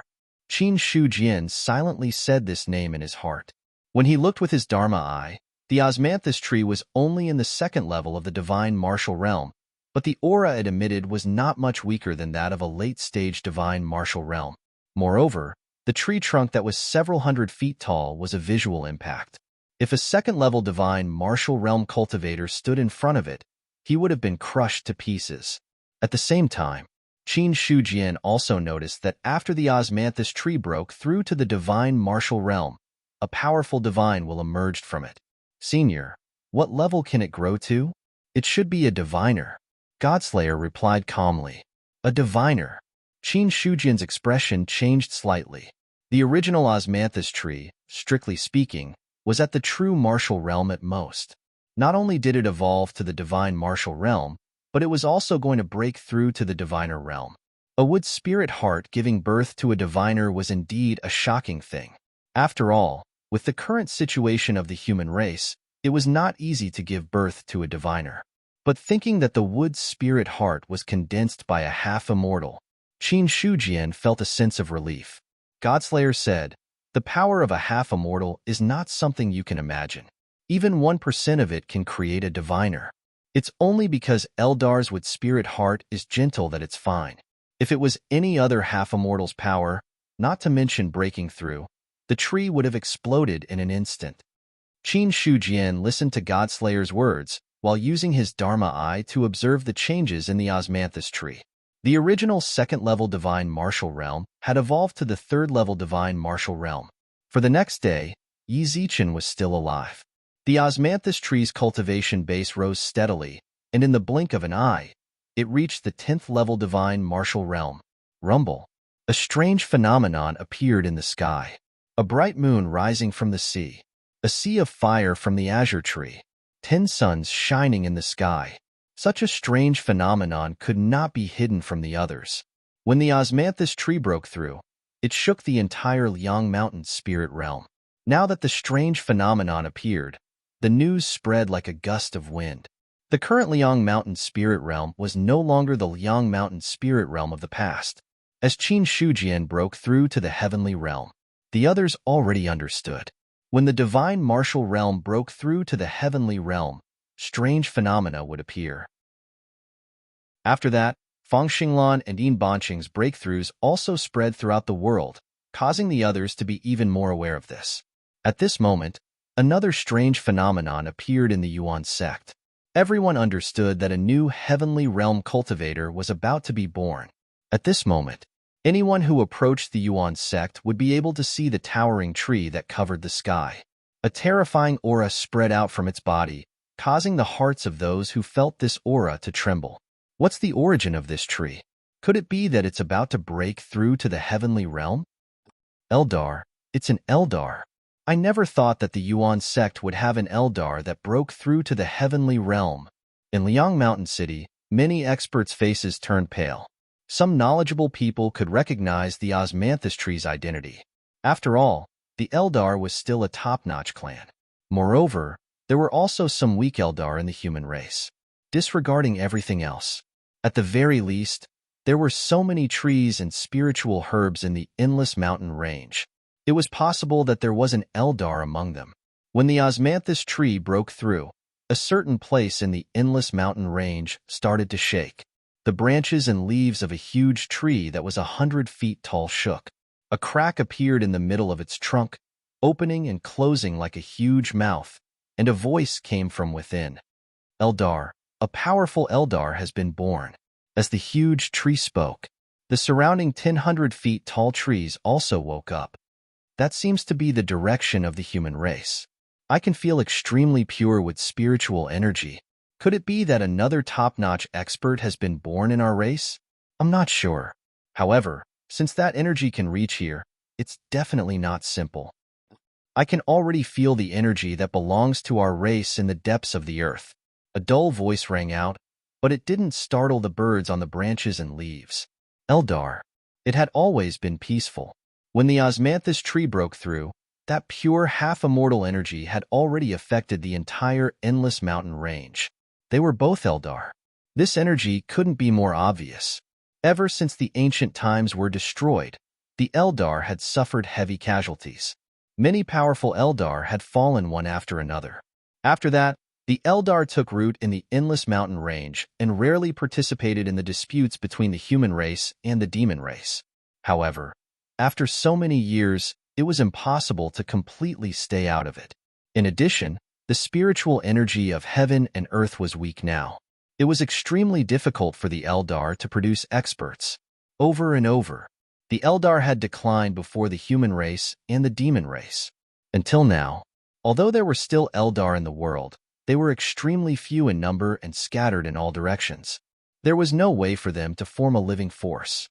Qin Shujian silently said this name in his heart. When he looked with his Dharma eye, the osmanthus tree was only in the second level of the divine martial realm, but the aura it emitted was not much weaker than that of a late-stage divine martial realm. Moreover, the tree trunk that was several hundred feet tall was a visual impact. If a second-level divine martial realm cultivator stood in front of it, he would have been crushed to pieces. At the same time, Qin Shujian also noticed that after the osmanthus tree broke through to the divine martial realm, a powerful divine will emerge from it. Senior, what level can it grow to? It should be a diviner. Godslayer replied calmly. A diviner. Qin Shujian's expression changed slightly. The original osmanthus tree, strictly speaking, was at the true martial realm at most. Not only did it evolve to the divine martial realm, but it was also going to break through to the diviner realm. A wood spirit heart giving birth to a diviner was indeed a shocking thing. After all, with the current situation of the human race, it was not easy to give birth to a diviner. But thinking that the wood spirit heart was condensed by a half-immortal, Qin Shujian felt a sense of relief. Godslayer said, "The power of a half-immortal is not something you can imagine. Even 1% of it can create a diviner. It's only because Eldar's wood spirit heart is gentle that it's fine. If it was any other half-immortal's power, not to mention breaking through, the tree would have exploded in an instant. Qin Shujian listened to Godslayer's words while using his Dharma eye to observe the changes in the osmanthus tree. The original second-level divine martial realm had evolved to the third-level divine martial realm. For the next day, Yi Zichen was still alive. The osmanthus tree's cultivation base rose steadily, and in the blink of an eye, it reached the 10th-level divine martial realm. Rumble. A strange phenomenon appeared in the sky. A bright moon rising from the sea. A sea of fire from the azure tree. 10 suns shining in the sky. Such a strange phenomenon could not be hidden from the others. When the osmanthus tree broke through, it shook the entire Liang Mountain spirit realm. Now that the strange phenomenon appeared, the news spread like a gust of wind. The current Liang Mountain spirit realm was no longer the Liang Mountain spirit realm of the past. As Qin Shujian broke through to the heavenly realm, the others already understood. When the divine martial realm broke through to the heavenly realm, strange phenomena would appear. After that, Fang Xinglan and Yin Banqing's breakthroughs also spread throughout the world, causing the others to be even more aware of this. At this moment, another strange phenomenon appeared in the Yuan sect. Everyone understood that a new heavenly realm cultivator was about to be born. At this moment, anyone who approached the Yuan sect would be able to see the towering tree that covered the sky. A terrifying aura spread out from its body, causing the hearts of those who felt this aura to tremble. What's the origin of this tree? Could it be that it's about to break through to the heavenly realm? Eldar. It's an Eldar. I never thought that the Yuan sect would have an Eldar that broke through to the heavenly realm. In Liang Mountain City, many experts' faces turned pale. Some knowledgeable people could recognize the osmanthus tree's identity. After all, the Eldar was still a top-notch clan. Moreover, there were also some weak Eldar in the human race. Disregarding everything else, at the very least, there were so many trees and spiritual herbs in the endless mountain range. It was possible that there was an Eldar among them. When the osmanthus tree broke through, a certain place in the endless mountain range started to shake. The branches and leaves of a huge tree that was 100 feet tall shook. A crack appeared in the middle of its trunk, opening and closing like a huge mouth, and a voice came from within. Eldar, a powerful Eldar has been born. As the huge tree spoke, the surrounding 100 feet tall trees also woke up. That seems to be the direction of the human race. I can feel extremely pure with spiritual energy. Could it be that another top-notch expert has been born in our race? I'm not sure. However, since that energy can reach here, it's definitely not simple. I can already feel the energy that belongs to our race in the depths of the earth. A dull voice rang out, but it didn't startle the birds on the branches and leaves. Eldar. It had always been peaceful. When the osmanthus tree broke through, that pure half-immortal energy had already affected the entire endless mountain range. They were both Eldar. This energy couldn't be more obvious. Ever since the ancient times were destroyed, the Eldar had suffered heavy casualties. Many powerful Eldar had fallen one after another. After that, the Eldar took root in the endless mountain range and rarely participated in the disputes between the human race and the demon race. However, after so many years, it was impossible to completely stay out of it. In addition, the spiritual energy of heaven and earth was weak now. It was extremely difficult for the Eldar to produce experts. Over and over, the Eldar had declined before the human race and the demon race. Until now, although there were still Eldar in the world, they were extremely few in number and scattered in all directions. There was no way for them to form a living force.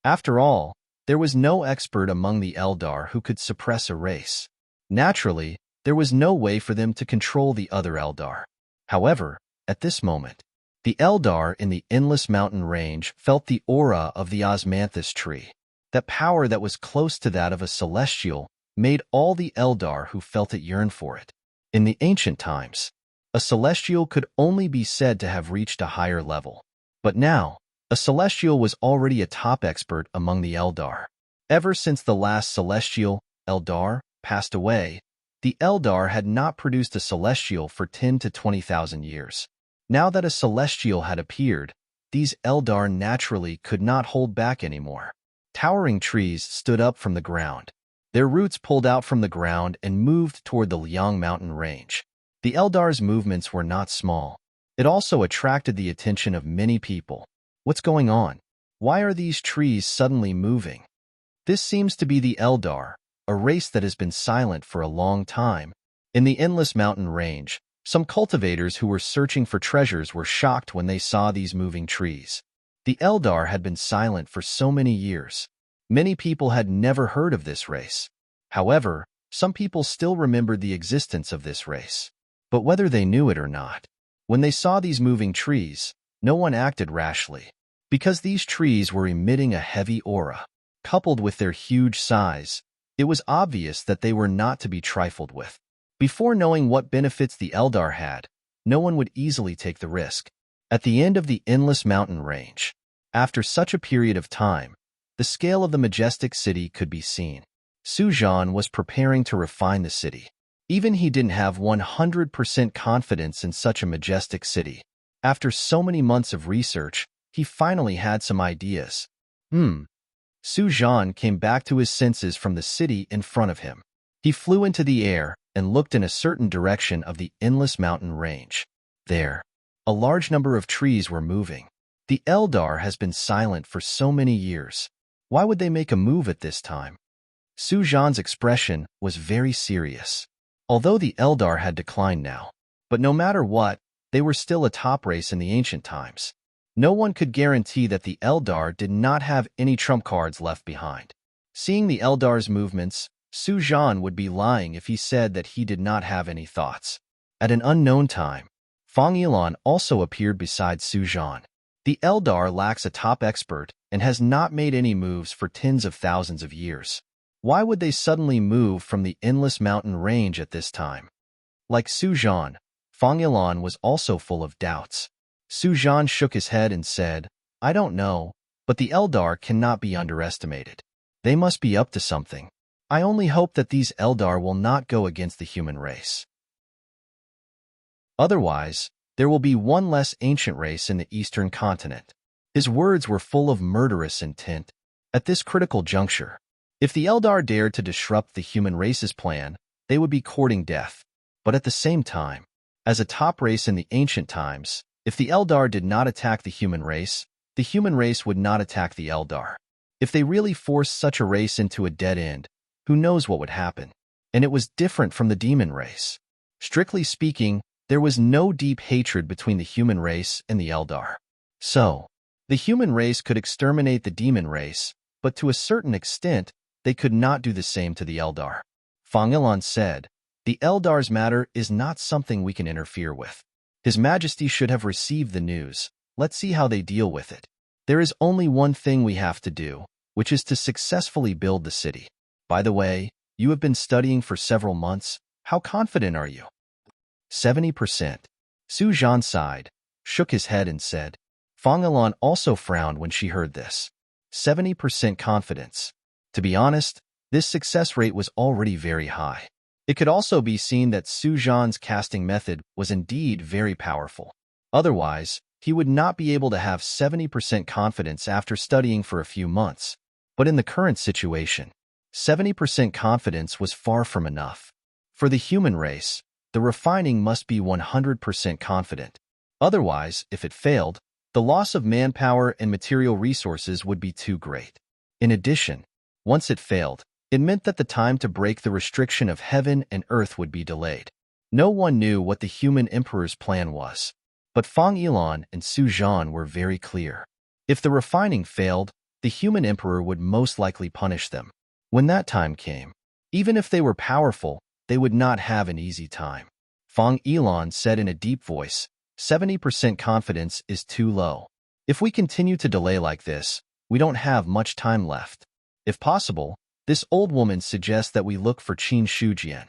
After all, there was no expert among the Eldar who could suppress a race. Naturally, there was no way for them to control the other Eldar. However, at this moment, the Eldar in the endless mountain range felt the aura of the osmanthus tree. That power that was close to that of a celestial made all the Eldar who felt it yearn for it. In the ancient times, a celestial could only be said to have reached a higher level. But now, a celestial was already a top expert among the Eldar. Ever since the last celestial, Eldar, passed away, the Eldar had not produced a celestial for 10 to 20,000 years. Now that a celestial had appeared, these Eldar naturally could not hold back anymore. Towering trees stood up from the ground. Their roots pulled out from the ground and moved toward the Liang mountain range. The Eldar's movements were not small. It also attracted the attention of many people. What's going on? Why are these trees suddenly moving? This seems to be the Eldar, a race that has been silent for a long time. In the endless mountain range, some cultivators who were searching for treasures were shocked when they saw these moving trees. The Eldar had been silent for so many years. Many people had never heard of this race. However, some people still remembered the existence of this race. But whether they knew it or not, when they saw these moving trees, no one acted rashly. Because these trees were emitting a heavy aura, coupled with their huge size, it was obvious that they were not to be trifled with. Before knowing what benefits the Eldar had, no one would easily take the risk. At the end of the endless mountain range, after such a period of time, the scale of the majestic city could be seen. Sujan was preparing to refine the city. Even he didn't have 100% confidence in such a majestic city. After so many months of research, he finally had some ideas. Sujan came back to his senses from the city in front of him. He flew into the air and looked in a certain direction of the endless mountain range. There, a large number of trees were moving. The Eldar has been silent for so many years. Why would they make a move at this time? Sujan's expression was very serious. Although the Eldar had declined now, but no matter what, they were still a top race in the ancient times. No one could guarantee that the Eldar did not have any trump cards left behind. Seeing the Eldar's movements, Sujan would be lying if he said that he did not have any thoughts. At an unknown time, Fang Yilan also appeared beside Sujan. The Eldar lacks a top expert and has not made any moves for tens of thousands of years. Why would they suddenly move from the endless mountain range at this time? Like Sujan, Fang Yilan was also full of doubts. Sujan shook his head and said, "I don't know, but the Eldar cannot be underestimated. They must be up to something. I only hope that these Eldar will not go against the human race. Otherwise, there will be one less ancient race in the eastern continent." His words were full of murderous intent. At this critical juncture, if the Eldar dared to disrupt the human race's plan, they would be courting death. But at the same time, as a top race in the ancient times, if the Eldar did not attack the human race would not attack the Eldar. If they really forced such a race into a dead end, who knows what would happen? And it was different from the demon race. Strictly speaking, there was no deep hatred between the human race and the Eldar. So, the human race could exterminate the demon race, but to a certain extent, they could not do the same to the Eldar. Fang Yilan said, "The Eldar's matter is not something we can interfere with. His Majesty should have received the news. Let's see how they deal with it. There is only one thing we have to do, which is to successfully build the city. By the way, you have been studying for several months. How confident are you?" 70%. Sujan sighed, shook his head and said. Fang Yilan also frowned when she heard this. 70% confidence. To be honest, this success rate was already very high. It could also be seen that Sujan's casting method was indeed very powerful. Otherwise, he would not be able to have 70% confidence after studying for a few months. But in the current situation, 70% confidence was far from enough. For the human race, the refining must be 100% confident. Otherwise, if it failed, the loss of manpower and material resources would be too great. In addition, once it failed, it meant that the time to break the restriction of heaven and earth would be delayed. No one knew what the human emperor's plan was. But Fang Yilan and Sujan were very clear. If the refining failed, the human emperor would most likely punish them. When that time came, even if they were powerful, they would not have an easy time. Fang Yilan said in a deep voice, 70% confidence is too low. If we continue to delay like this, we don't have much time left. If possible, this old woman suggests that we look for Qin Shujian.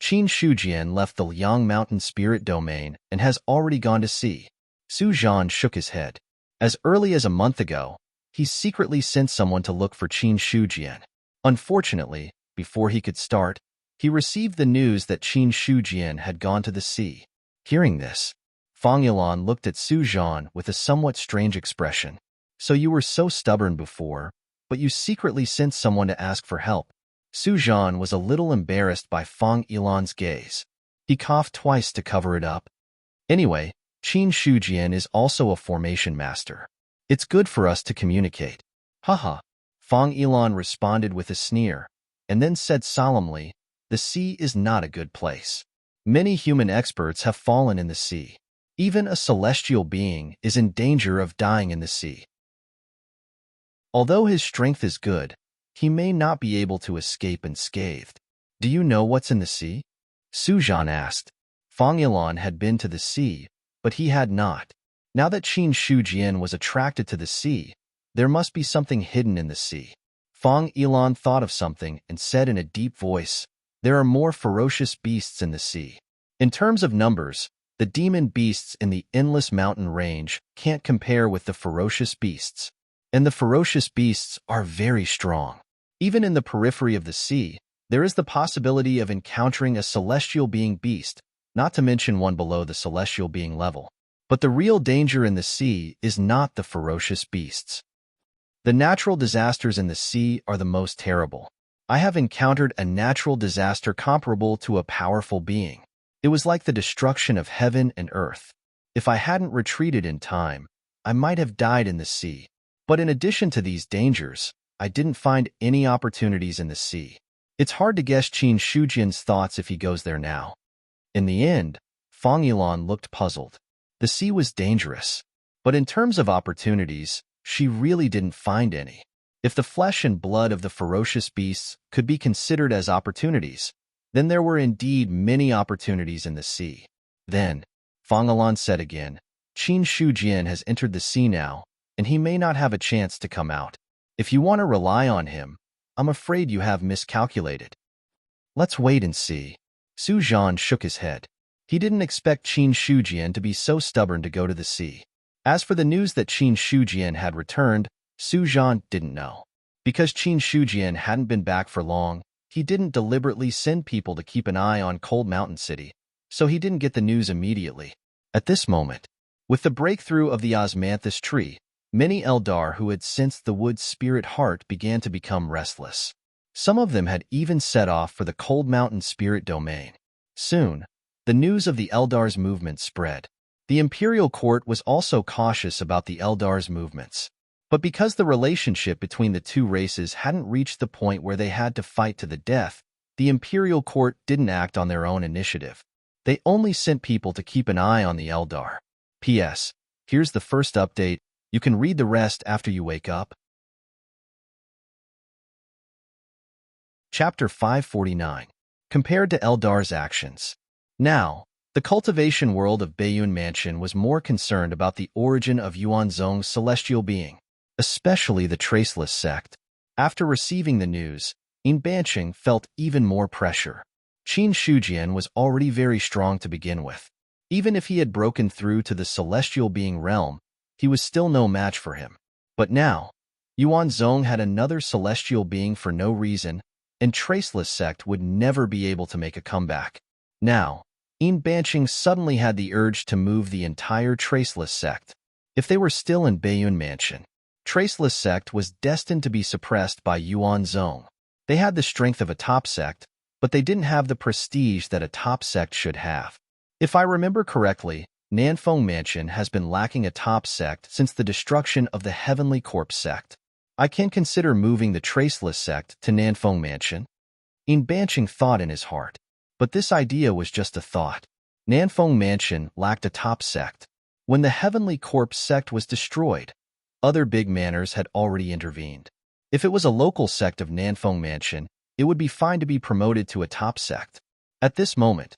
Qin Shujian left the Liang Mountain Spirit Domain and has already gone to sea. Sujan shook his head. As early as a month ago, he secretly sent someone to look for Qin Shujian. Unfortunately, before he could start, he received the news that Qin Shujian had gone to the sea. Hearing this, Fang Yilan looked at Sujan with a somewhat strange expression. "So you were so stubborn before, but you secretly sent someone to ask for help. Su Zhan was a little embarrassed by Fang Ilan's gaze. He coughed twice to cover it up. Anyway, Qin Shujian is also a formation master. It's good for us to communicate. Haha. Fang Ilan responded with a sneer, and then said solemnly, the sea is not a good place. Many human experts have fallen in the sea. Even a celestial being is in danger of dying in the sea. Although his strength is good, he may not be able to escape unscathed. Do you know what's in the sea? Su Zhan asked. Fang Ilan had been to the sea, but he had not. Now that Qin Shujian was attracted to the sea, there must be something hidden in the sea. Fang Ilan thought of something and said in a deep voice, there are more ferocious beasts in the sea. In terms of numbers, the demon beasts in the endless mountain range can't compare with the ferocious beasts. And the ferocious beasts are very strong. Even in the periphery of the sea, there is the possibility of encountering a celestial being beast, not to mention one below the celestial being level. But the real danger in the sea is not the ferocious beasts. The natural disasters in the sea are the most terrible. I have encountered a natural disaster comparable to a powerful being. It was like the destruction of heaven and earth. If I hadn't retreated in time, I might have died in the sea. But in addition to these dangers, I didn't find any opportunities in the sea. It's hard to guess Qin Shujian's thoughts if he goes there now. In the end, Fang Ilan looked puzzled. The sea was dangerous. But in terms of opportunities, she really didn't find any. If the flesh and blood of the ferocious beasts could be considered as opportunities, then there were indeed many opportunities in the sea. Then, Fang Ilan said again, Qin Shujian has entered the sea now, and he may not have a chance to come out. If you want to rely on him, I'm afraid you have miscalculated. Let's wait and see. Su Zhan shook his head. He didn't expect Qin Shujian to be so stubborn to go to the sea. As for the news that Qin Shujian had returned, Su Zhan didn't know. Because Qin Shujian hadn't been back for long, he didn't deliberately send people to keep an eye on Cold Mountain City, so he didn't get the news immediately. At this moment, with the breakthrough of the osmanthus tree, many Eldar who had sensed the wood's spirit heart began to become restless. Some of them had even set off for the Cold Mountain spirit domain. Soon, the news of the Eldar's movement spread. The Imperial Court was also cautious about the Eldar's movements. But because the relationship between the two races hadn't reached the point where they had to fight to the death, the Imperial Court didn't act on their own initiative. They only sent people to keep an eye on the Eldar. P.S. Here's the first update. You can read the rest after you wake up. Chapter 549. Compared to Eldar's actions. Now, the cultivation world of Baiyun Mansion was more concerned about the origin of Yuanzong's celestial being, especially the Traceless sect. After receiving the news, Yin Banqing felt even more pressure. Qin Shujian was already very strong to begin with. Even if he had broken through to the celestial being realm, he was still no match for him. But now, Yuanzong had another celestial being for no reason, and Traceless sect would never be able to make a comeback. Now, Yin Banqing suddenly had the urge to move the entire Traceless sect. If they were still in Baiyun Mansion, Traceless sect was destined to be suppressed by Yuanzong. They had the strength of a top sect, but they didn't have the prestige that a top sect should have. If I remember correctly, Nanfeng Mansion has been lacking a top sect since the destruction of the Heavenly Corpse sect. I can consider moving the Traceless sect to Nanfeng Mansion. Yin Banqing thought in his heart. But this idea was just a thought. Nanfeng Mansion lacked a top sect. When the Heavenly Corpse sect was destroyed, other big manors had already intervened. If it was a local sect of Nanfeng Mansion, it would be fine to be promoted to a top sect. At this moment,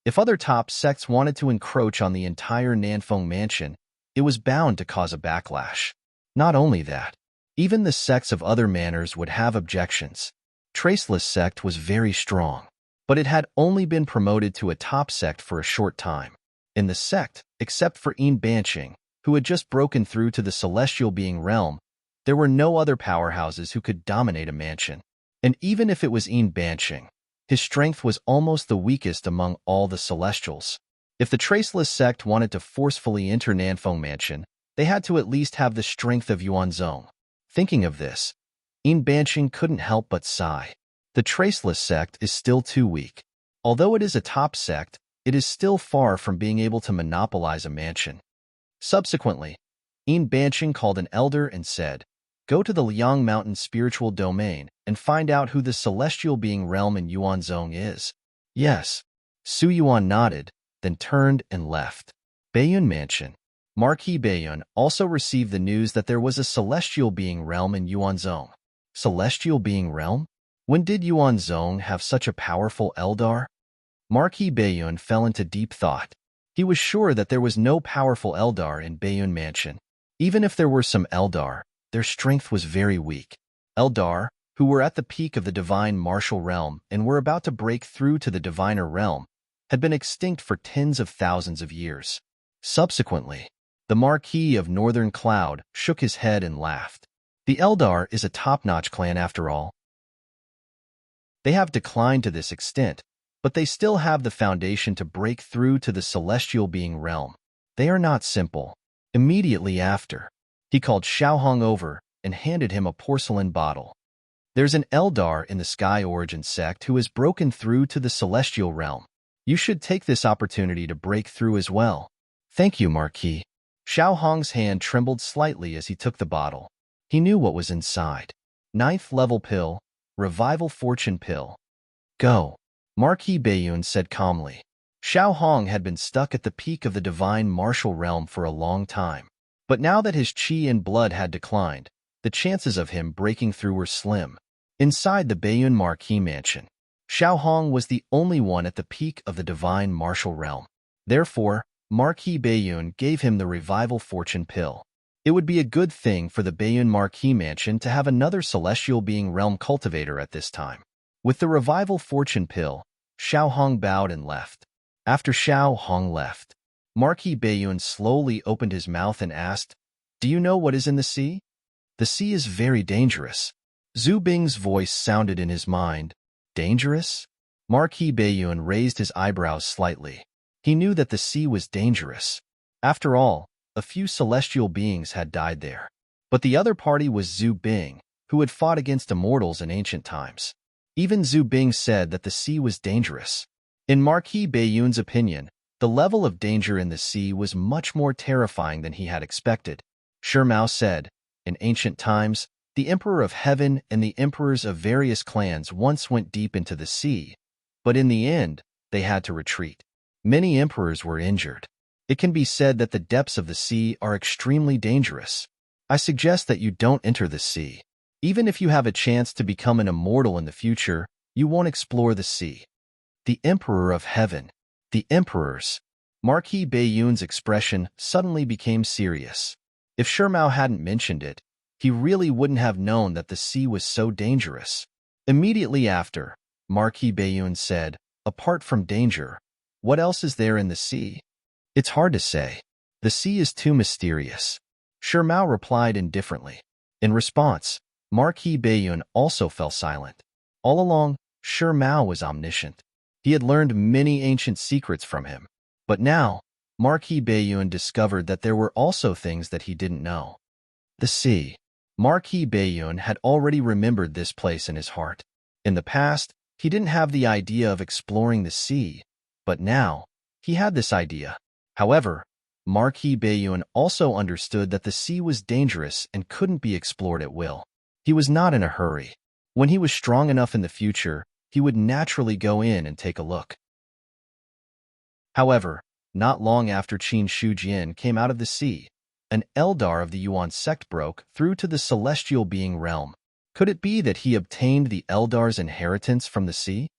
if other top sects wanted to encroach on the entire Nanfeng Mansion, it was bound to cause a backlash. Not only that, even the sects of other manors would have objections. Traceless sect was very strong, but it had only been promoted to a top sect for a short time. In the sect, except for Yin Banqing, who had just broken through to the celestial being realm, there were no other powerhouses who could dominate a mansion. And even if it was Yin Banqing, his strength was almost the weakest among all the Celestials. If the Traceless sect wanted to forcefully enter Nanfeng Mansion, they had to at least have the strength of Yuanzong. Thinking of this, Yin Banqing couldn't help but sigh. The Traceless sect is still too weak. Although it is a top sect, it is still far from being able to monopolize a mansion. Subsequently, Bansheng called an elder and said, "Go to the Liang Mountain spiritual domain and find out who the celestial being realm in Yuanzhong is." Yes. Su Yuan nodded, then turned and left. Baiyun Mansion. Marquis Baiyun also received the news that there was a celestial being realm in Yuanzhong. Celestial being realm? When did Yuanzhong have such a powerful Eldar? Marquis Baiyun fell into deep thought. He was sure that there was no powerful Eldar in Baiyun Mansion. Even if there were some Eldar, their strength was very weak. Eldar, who were at the peak of the divine martial realm and were about to break through to the diviner realm, had been extinct for tens of thousands of years. Subsequently, the Marquis of Northern Cloud shook his head and laughed. The Eldar is a top-notch clan after all. They have declined to this extent, but they still have the foundation to break through to the celestial being realm. They are not simple. Immediately after, he called Xiaohong over and handed him a porcelain bottle. There's an Eldar in the Sky Origin sect who has broken through to the celestial realm. You should take this opportunity to break through as well. Thank you, Marquis. Xiaohong's hand trembled slightly as he took the bottle. He knew what was inside. 9th level pill, revival fortune pill. Go. Marquis Baiyun said calmly. Xiaohong had been stuck at the peak of the divine martial realm for a long time. But now that his qi and blood had declined, the chances of him breaking through were slim. Inside the Baiyun Marquis mansion, Xiaohong was the only one at the peak of the divine martial realm. Therefore, Marquis Baiyun gave him the revival fortune pill. It would be a good thing for the Baiyun Marquis mansion to have another celestial being realm cultivator at this time. With the revival fortune pill, Xiaohong bowed and left. After Xiaohong left, Marquis Baiyun slowly opened his mouth and asked, "Do you know what is in the sea?" "The sea is very dangerous." Zhu Bing's voice sounded in his mind. Dangerous? Marquis Baiyun raised his eyebrows slightly. He knew that the sea was dangerous. After all, a few celestial beings had died there. But the other party was Zhu Bing, who had fought against immortals in ancient times. Even Zhu Bing said that the sea was dangerous. In Marquis Baiyun's opinion, the level of danger in the sea was much more terrifying than he had expected. Shimao said, "In ancient times, the Emperor of Heaven and the emperors of various clans once went deep into the sea, but in the end, they had to retreat. Many emperors were injured. It can be said that the depths of the sea are extremely dangerous. I suggest that you don't enter the sea. Even if you have a chance to become an immortal in the future, you won't explore the sea." The Emperor of Heaven. The emperors. Marquis Baiyun's expression suddenly became serious. If Shimao hadn't mentioned it, he really wouldn't have known that the sea was so dangerous. Immediately after, Marquis Baiyun said, "Apart from danger, what else is there in the sea?" "It's hard to say. The sea is too mysterious." Shimao replied indifferently. In response, Marquis Baiyun also fell silent. All along, Shimao was omniscient. He had learned many ancient secrets from him. But now, Marquis Baiyun discovered that there were also things that he didn't know. The sea. Marquis Baiyun had already remembered this place in his heart. In the past, he didn't have the idea of exploring the sea, but now, he had this idea. However, Marquis Baiyun also understood that the sea was dangerous and couldn't be explored at will. He was not in a hurry. When he was strong enough in the future, he would naturally go in and take a look. However, not long after Qin Shujian came out of the sea, an Eldar of the Yuan sect broke through to the celestial being realm. Could it be that he obtained the Eldar's inheritance from the sea?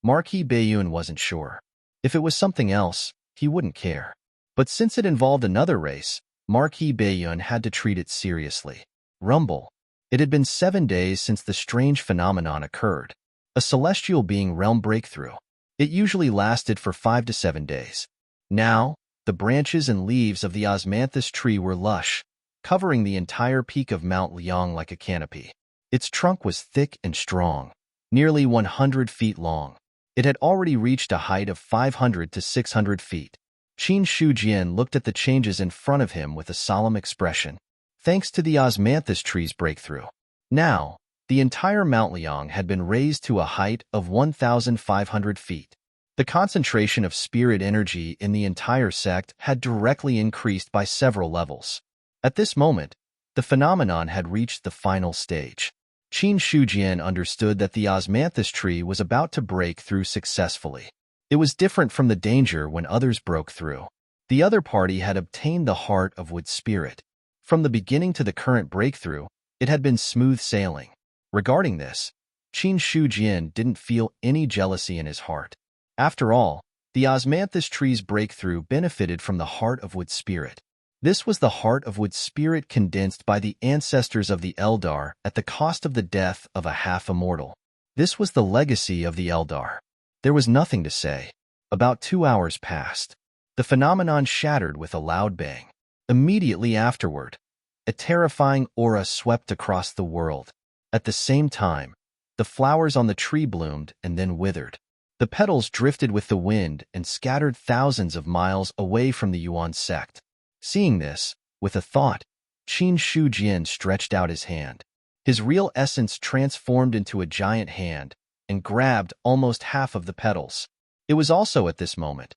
Marquis Baiyun wasn't sure. If it was something else, he wouldn't care. But since it involved another race, Marquis Baiyun had to treat it seriously. Rumble. It had been 7 days since the strange phenomenon occurred. A celestial being realm breakthrough. It usually lasted for 5 to 7 days. Now, the branches and leaves of the osmanthus tree were lush, covering the entire peak of Mount Liang like a canopy. Its trunk was thick and strong, nearly 100 feet long. It had already reached a height of 500 to 600 feet. Qin Shujian looked at the changes in front of him with a solemn expression. Thanks to the osmanthus tree's breakthrough, now, The entire Mount Liang had been raised to a height of 1,500 feet. The concentration of spirit energy in the entire sect had directly increased by several levels. At this moment, the phenomenon had reached the final stage. Qin Shujian understood that the osmanthus tree was about to break through successfully. It was different from the danger when others broke through. The other party had obtained the heart of wood spirit. From the beginning to the current breakthrough, it had been smooth sailing. Regarding this, Qin Shujian didn't feel any jealousy in his heart. After all, the osmanthus tree's breakthrough benefited from the heart of wood spirit. This was the heart of wood spirit condensed by the ancestors of the Eldar at the cost of the death of a half-immortal. This was the legacy of the Eldar. There was nothing to say. About 2 hours passed. The phenomenon shattered with a loud bang. Immediately afterward, a terrifying aura swept across the world. At the same time, the flowers on the tree bloomed and then withered. The petals drifted with the wind and scattered thousands of miles away from the Yuan sect. Seeing this, with a thought, Qin Shujian stretched out his hand. His real essence transformed into a giant hand and grabbed almost half of the petals. It was also at this moment.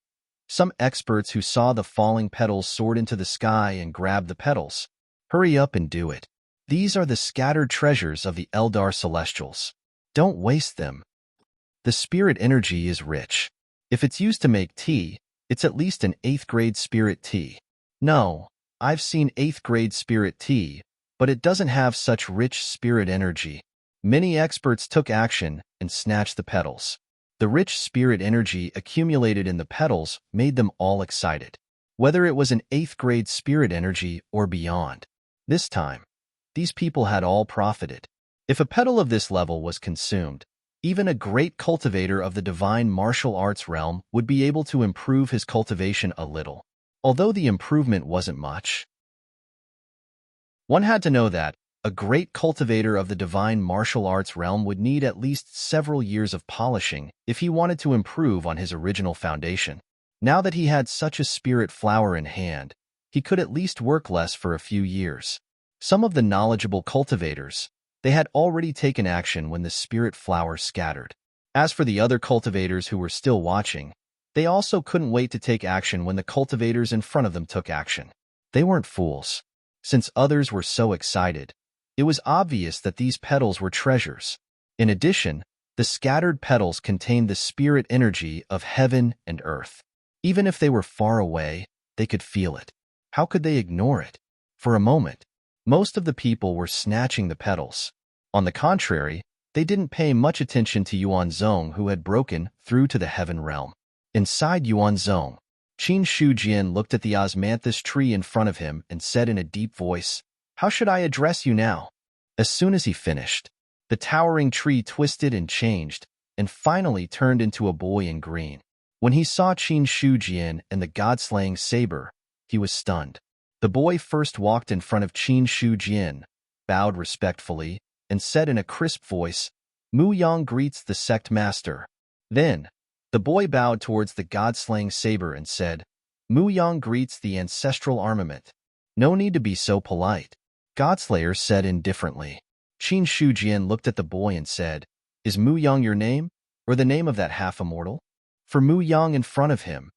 Some experts who saw the falling petals soared into the sky and grabbed the petals. Hurry up and do it. These are the scattered treasures of the Eldar Celestials. Don't waste them. The spirit energy is rich. If it's used to make tea, it's at least an 8th grade spirit tea. No, I've seen 8th grade spirit tea, but it doesn't have such rich spirit energy. Many experts took action and snatched the petals. The rich spirit energy accumulated in the petals made them all excited, whether it was an 8th grade spirit energy or beyond. This time, these people had all profited. If a petal of this level was consumed, even a great cultivator of the divine martial arts realm would be able to improve his cultivation a little, although the improvement wasn't much. One had to know that a great cultivator of the divine martial arts realm would need at least several years of polishing if he wanted to improve on his original foundation. Now that he had such a spirit flower in hand, he could at least work less for a few years. Some of the knowledgeable cultivators, they had already taken action when the spirit flower scattered. As for the other cultivators who were still watching, they also couldn't wait to take action when the cultivators in front of them took action. They weren't fools. Since others were so excited, it was obvious that these petals were treasures. In addition, the scattered petals contained the spirit energy of heaven and earth. Even if they were far away, they could feel it. How could they ignore it? For a moment, most of the people were snatching the petals. On the contrary, they didn't pay much attention to Yuanzong, who had broken through to the heaven realm. Inside Yuanzong, Qin Shujian looked at the osmanthus tree in front of him and said in a deep voice, "How should I address you now?" As soon as he finished, the towering tree twisted and changed, and finally turned into a boy in green. When he saw Qin Shujian and the god-slaying saber, he was stunned. The boy first walked in front of Qin Shujian, bowed respectfully, and said in a crisp voice, "Mu Yang greets the sect master." Then, the boy bowed towards the god-slaying saber and said, "Mu Yang greets the ancestral armament." "No need to be so polite," Godslayer said indifferently. Qin Shujian looked at the boy and said, "Is Mu Yang your name, or the name of that half-immortal?" For Mu Yang in front of him,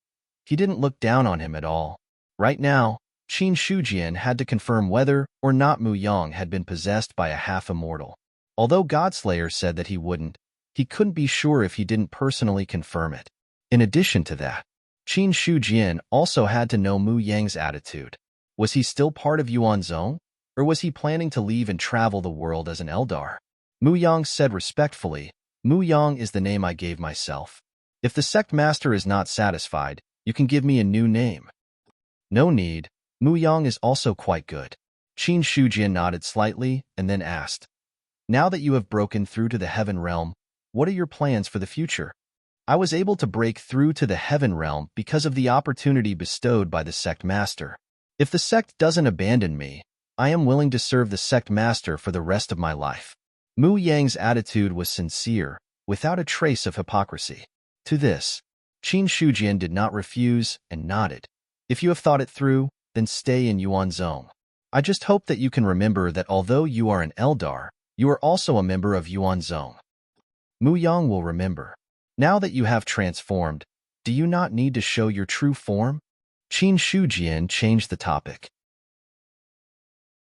he didn't look down on him at all. Right now, Qin Shujian had to confirm whether or not Mu Yang had been possessed by a half-immortal. Although Godslayer said that he wouldn't, he couldn't be sure if he didn't personally confirm it. In addition to that, Qin Shujian also had to know Mu Yang's attitude. Was he still part of Yuanzong, or was he planning to leave and travel the world as an Eldar? Mu Yang said respectfully, "Mu Yang is the name I gave myself. If the sect master is not satisfied, you can give me a new name." "No need. Mu Yang is also quite good." Qin Shujian nodded slightly and then asked, "Now that you have broken through to the heaven realm, what are your plans for the future?" "I was able to break through to the heaven realm because of the opportunity bestowed by the sect master. If the sect doesn't abandon me, I am willing to serve the sect master for the rest of my life." Mu Yang's attitude was sincere, without a trace of hypocrisy. To this, Qin Shujian did not refuse and nodded. "If you have thought it through, then stay in Yuanzong. I just hope that you can remember that although you are an Eldar, You are also a member of Yuanzong. Mu Yang will remember. Now that you have transformed, do you not need to show your true form? Qin Shujian changed the topic.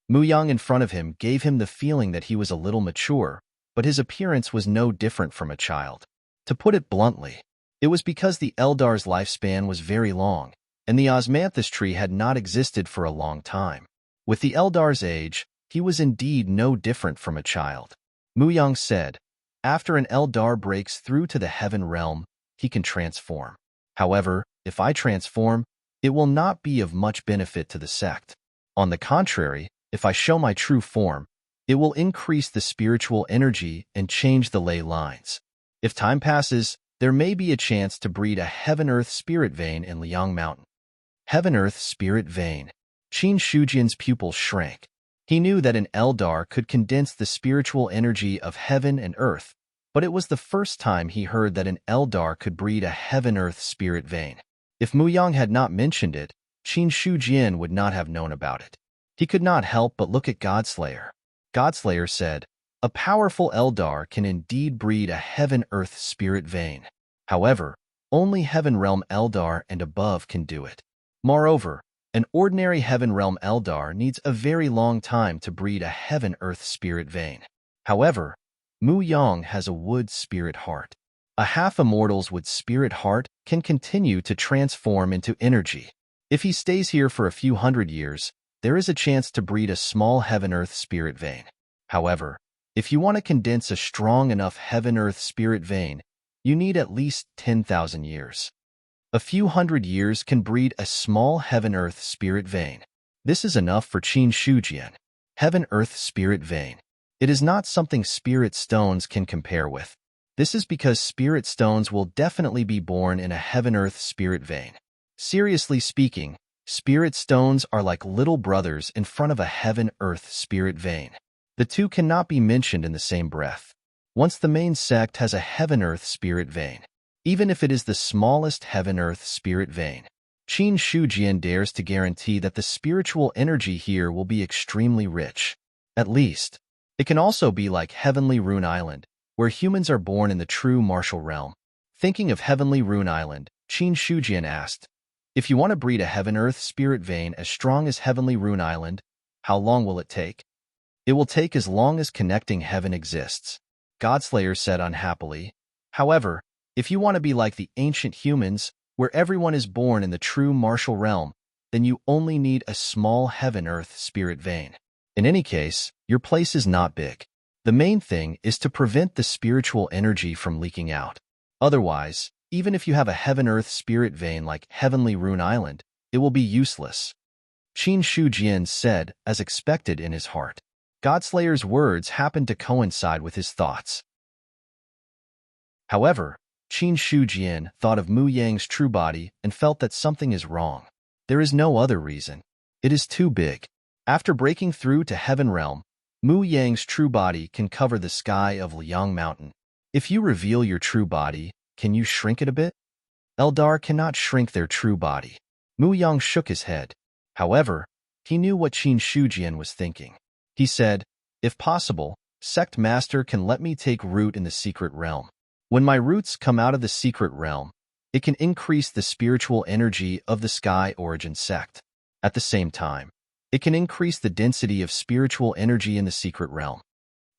Mu Yang in front of him gave him the feeling that he was a little mature, but his appearance was no different from a child. To put it bluntly, it was because the Eldar's lifespan was very long, and the osmanthus tree had not existed for a long time. With the Eldar's age, he was indeed no different from a child. Mu Yang said, after an Eldar breaks through to the heaven realm, he can transform. However, if I transform, it will not be of much benefit to the sect. On the contrary, if I show my true form, it will increase the spiritual energy and change the ley lines. If time passes, there may be a chance to breed a heaven-earth spirit vein in Liang Mountain. Heaven-earth spirit vein. Qin Shujian's pupils shrank. He knew that an Eldar could condense the spiritual energy of heaven and earth, but it was the first time he heard that an Eldar could breed a heaven-earth spirit vein. If Mu Yang had not mentioned it, Qin Shujian would not have known about it. He could not help but look at Godslayer. Godslayer said, a powerful Eldar can indeed breed a heaven-earth spirit vein. However, only Heaven Realm Eldar and above can do it. Moreover, an ordinary Heaven Realm Eldar needs a very long time to breed a Heaven-Earth spirit vein. However, Mu Yang has a wood spirit heart. A half-immortal's wood spirit heart can continue to transform into energy. If he stays here for a few hundred years, there is a chance to breed a small Heaven-Earth spirit vein. However, if you want to condense a strong enough Heaven-Earth spirit vein, you need at least 10,000 years. A few hundred years can breed a small Heaven-Earth spirit vein. This is enough for Qin Shujian. Heaven-Earth spirit vein. It is not something spirit stones can compare with. This is because spirit stones will definitely be born in a Heaven-Earth spirit vein. Seriously speaking, spirit stones are like little brothers in front of a Heaven-Earth spirit vein. The two cannot be mentioned in the same breath. Once the main sect has a Heaven-Earth spirit vein, even if it is the smallest Heaven-Earth spirit vein, Qin Shujian dares to guarantee that the spiritual energy here will be extremely rich. At least, it can also be like Heavenly Rune Island, where humans are born in the true martial realm. Thinking of Heavenly Rune Island, Qin Shujian asked, if you want to breed a Heaven-Earth spirit vein as strong as Heavenly Rune Island, how long will it take? It will take as long as connecting heaven exists. Godslayer said unhappily. However, if you want to be like the ancient humans, where everyone is born in the true martial realm, then you only need a small Heaven-Earth spirit vein. In any case, your place is not big. The main thing is to prevent the spiritual energy from leaking out. Otherwise, even if you have a Heaven-Earth spirit vein like Heavenly Rune Island, it will be useless. Qin Shujian said, as expected in his heart. Godslayer's words happened to coincide with his thoughts. However, Qin Shujian thought of Mu Yang's true body and felt that something is wrong. There is no other reason. It is too big. After breaking through to Heaven Realm, Mu Yang's true body can cover the sky of Liang Mountain. If you reveal your true body, can you shrink it a bit? Eldar cannot shrink their true body. Mu Yang shook his head. However, he knew what Qin Shujian was thinking. He said, if possible, Sect Master can let me take root in the secret realm. When my roots come out of the secret realm, it can increase the spiritual energy of the Sky Origin sect. At the same time, it can increase the density of spiritual energy in the secret realm.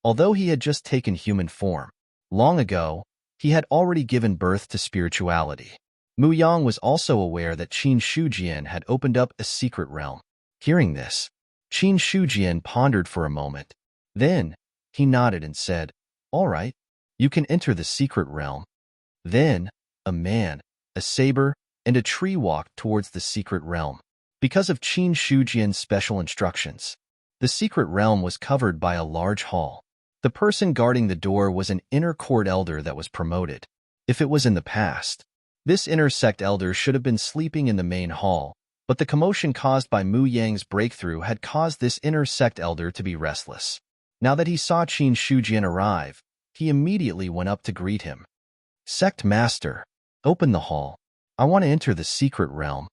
Although he had just taken human form, long ago, he had already given birth to spirituality. Mu Yang was also aware that Qin Shujian had opened up a secret realm. Hearing this, Qin Shujian pondered for a moment. Then, he nodded and said, all right, you can enter the secret realm. Then, a man, a saber, and a tree walked towards the secret realm. Because of Qin Shujian's special instructions, the secret realm was covered by a large hall. The person guarding the door was an inner court elder that was promoted. If it was in the past, this inner sect elder should have been sleeping in the main hall, but the commotion caused by Mu Yang's breakthrough had caused this inner sect elder to be restless. Now that he saw Qin Shujian arrive, he immediately went up to greet him. Sect Master, open the hall. I want to enter the secret realm.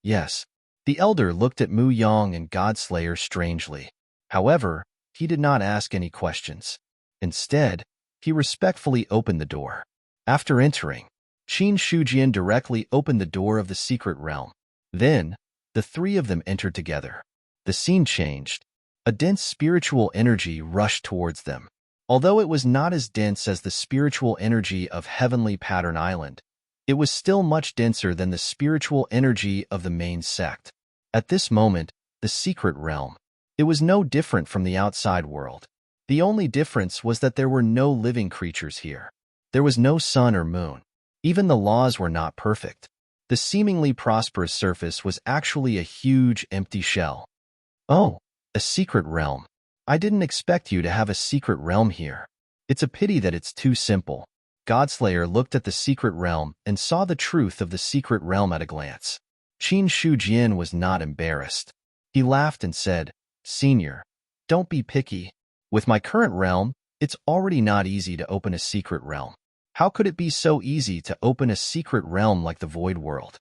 Yes. The elder looked at Mu Yang and Godslayer strangely. However, he did not ask any questions. Instead, he respectfully opened the door. After entering, Qin Shujian directly opened the door of the secret realm. Then, the three of them entered together. The scene changed. A dense spiritual energy rushed towards them. Although it was not as dense as the spiritual energy of Heavenly Pattern Island, it was still much denser than the spiritual energy of the main sect. At this moment, the secret realm. It was no different from the outside world. The only difference was that there were no living creatures here. There was no sun or moon. Even the laws were not perfect. The seemingly prosperous surface was actually a huge, empty shell. Oh, a secret realm. I didn't expect you to have a secret realm here. It's a pity that it's too simple. Godslayer looked at the secret realm and saw the truth of the secret realm at a glance. Qin Shujian was not embarrassed. He laughed and said, "Senior, don't be picky. With my current realm, it's already not easy to open a secret realm. How could it be so easy to open a secret realm like the Void World?"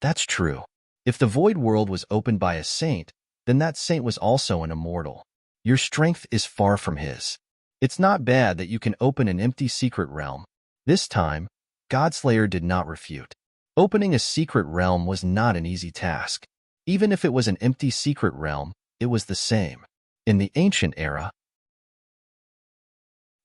That's true. If the Void World was opened by a saint, then that saint was also an immortal. Your strength is far from his. It's not bad that you can open an empty secret realm. This time, Godslayer did not refute. Opening a secret realm was not an easy task. Even if it was an empty secret realm, it was the same. In the ancient era,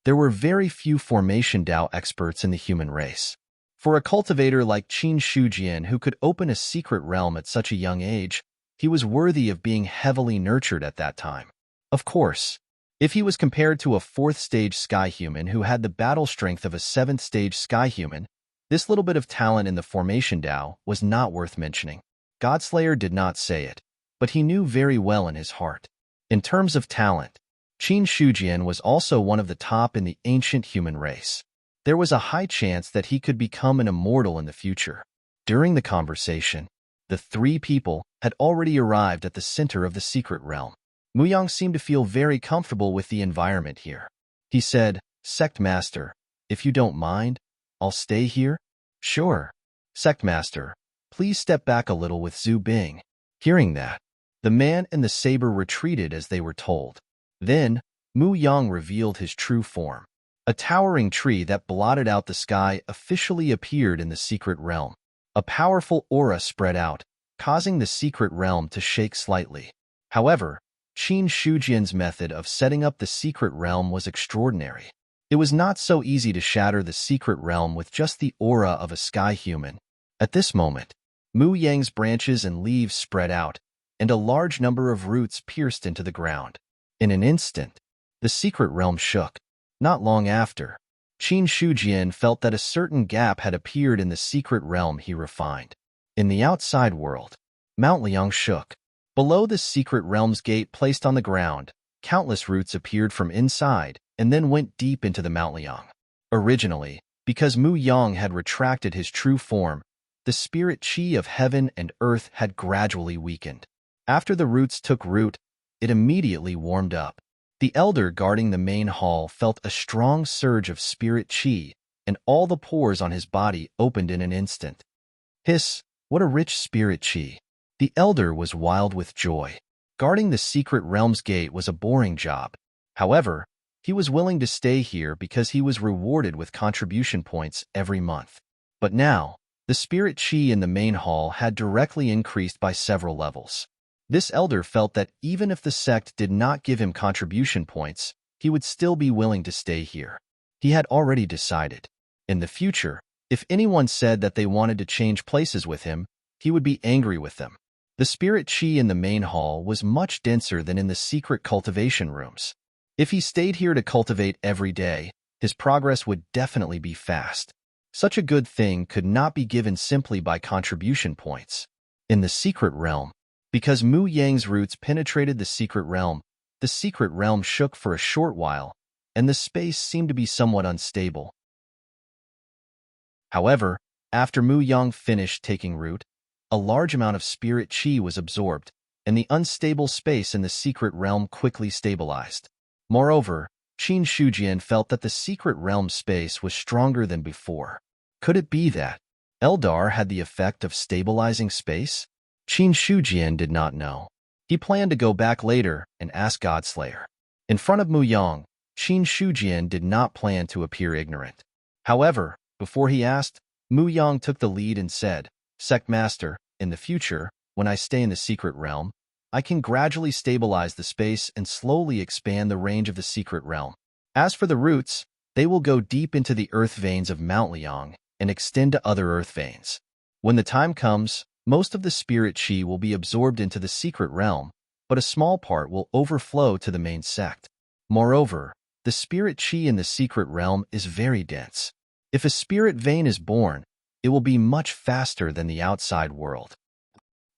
there were very few formation Dao experts in the human race. For a cultivator like Qin Shujian who could open a secret realm at such a young age, he was worthy of being heavily nurtured at that time. Of course, if he was compared to a 4th-stage sky human who had the battle strength of a 7th-stage sky human, this little bit of talent in the formation Dao was not worth mentioning. Godslayer did not say it, but he knew very well in his heart. In terms of talent, Qin Shujian was also one of the top in the ancient human race. There was a high chance that he could become an immortal in the future. During the conversation, the three people had already arrived at the center of the secret realm. Muyang seemed to feel very comfortable with the environment here. He said, "Sect Master, if you don't mind, I'll stay here?" "Sure. Sect Master, please step back a little with Zhu Bing." Hearing that, the man and the saber retreated as they were told. Then, Mu Yang revealed his true form. A towering tree that blotted out the sky officially appeared in the secret realm. A powerful aura spread out, causing the secret realm to shake slightly. However, Qin Shujian's method of setting up the secret realm was extraordinary. It was not so easy to shatter the secret realm with just the aura of a sky human. At this moment, Mu Yang's branches and leaves spread out, and a large number of roots pierced into the ground. In an instant, the secret realm shook. Not long after, Qin Shujian felt that a certain gap had appeared in the secret realm he refined. In the outside world, Mount Liang shook. Below the secret realm's gate placed on the ground, countless roots appeared from inside and then went deep into the Mount Liang. Originally, because Mu Yang had retracted his true form, the spirit qi of heaven and earth had gradually weakened. After the roots took root, it immediately warmed up. The elder guarding the main hall felt a strong surge of spirit qi, and all the pores on his body opened in an instant. Hiss, what a rich spirit qi. The elder was wild with joy. Guarding the secret realm's gate was a boring job. However, he was willing to stay here because he was rewarded with contribution points every month. But now, the spirit qi in the main hall had directly increased by several levels. This elder felt that even if the sect did not give him contribution points, he would still be willing to stay here. He had already decided. In the future, if anyone said that they wanted to change places with him, he would be angry with them. The spirit qi in the main hall was much denser than in the secret cultivation rooms. If he stayed here to cultivate every day, his progress would definitely be fast. Such a good thing could not be given simply by contribution points. In the secret realm, because Mu Yang's roots penetrated the secret realm shook for a short while, and the space seemed to be somewhat unstable. However, after Mu Yang finished taking root, a large amount of spirit qi was absorbed, and the unstable space in the secret realm quickly stabilized. Moreover, Qin Shujian felt that the secret realm space was stronger than before. Could it be that Eldar had the effect of stabilizing space? Qin Shujian did not know. He planned to go back later and ask Godslayer. In front of Mu Yang, Qin Shujian did not plan to appear ignorant. However, before he asked, Mu Yang took the lead and said, Sect Master, in the future, when I stay in the secret realm, I can gradually stabilize the space and slowly expand the range of the secret realm. As for the roots, they will go deep into the earth veins of Mount Liang and extend to other earth veins. When the time comes, most of the spirit qi will be absorbed into the secret realm, but a small part will overflow to the main sect. Moreover, the spirit qi in the secret realm is very dense. If a spirit vein is born, it will be much faster than the outside world.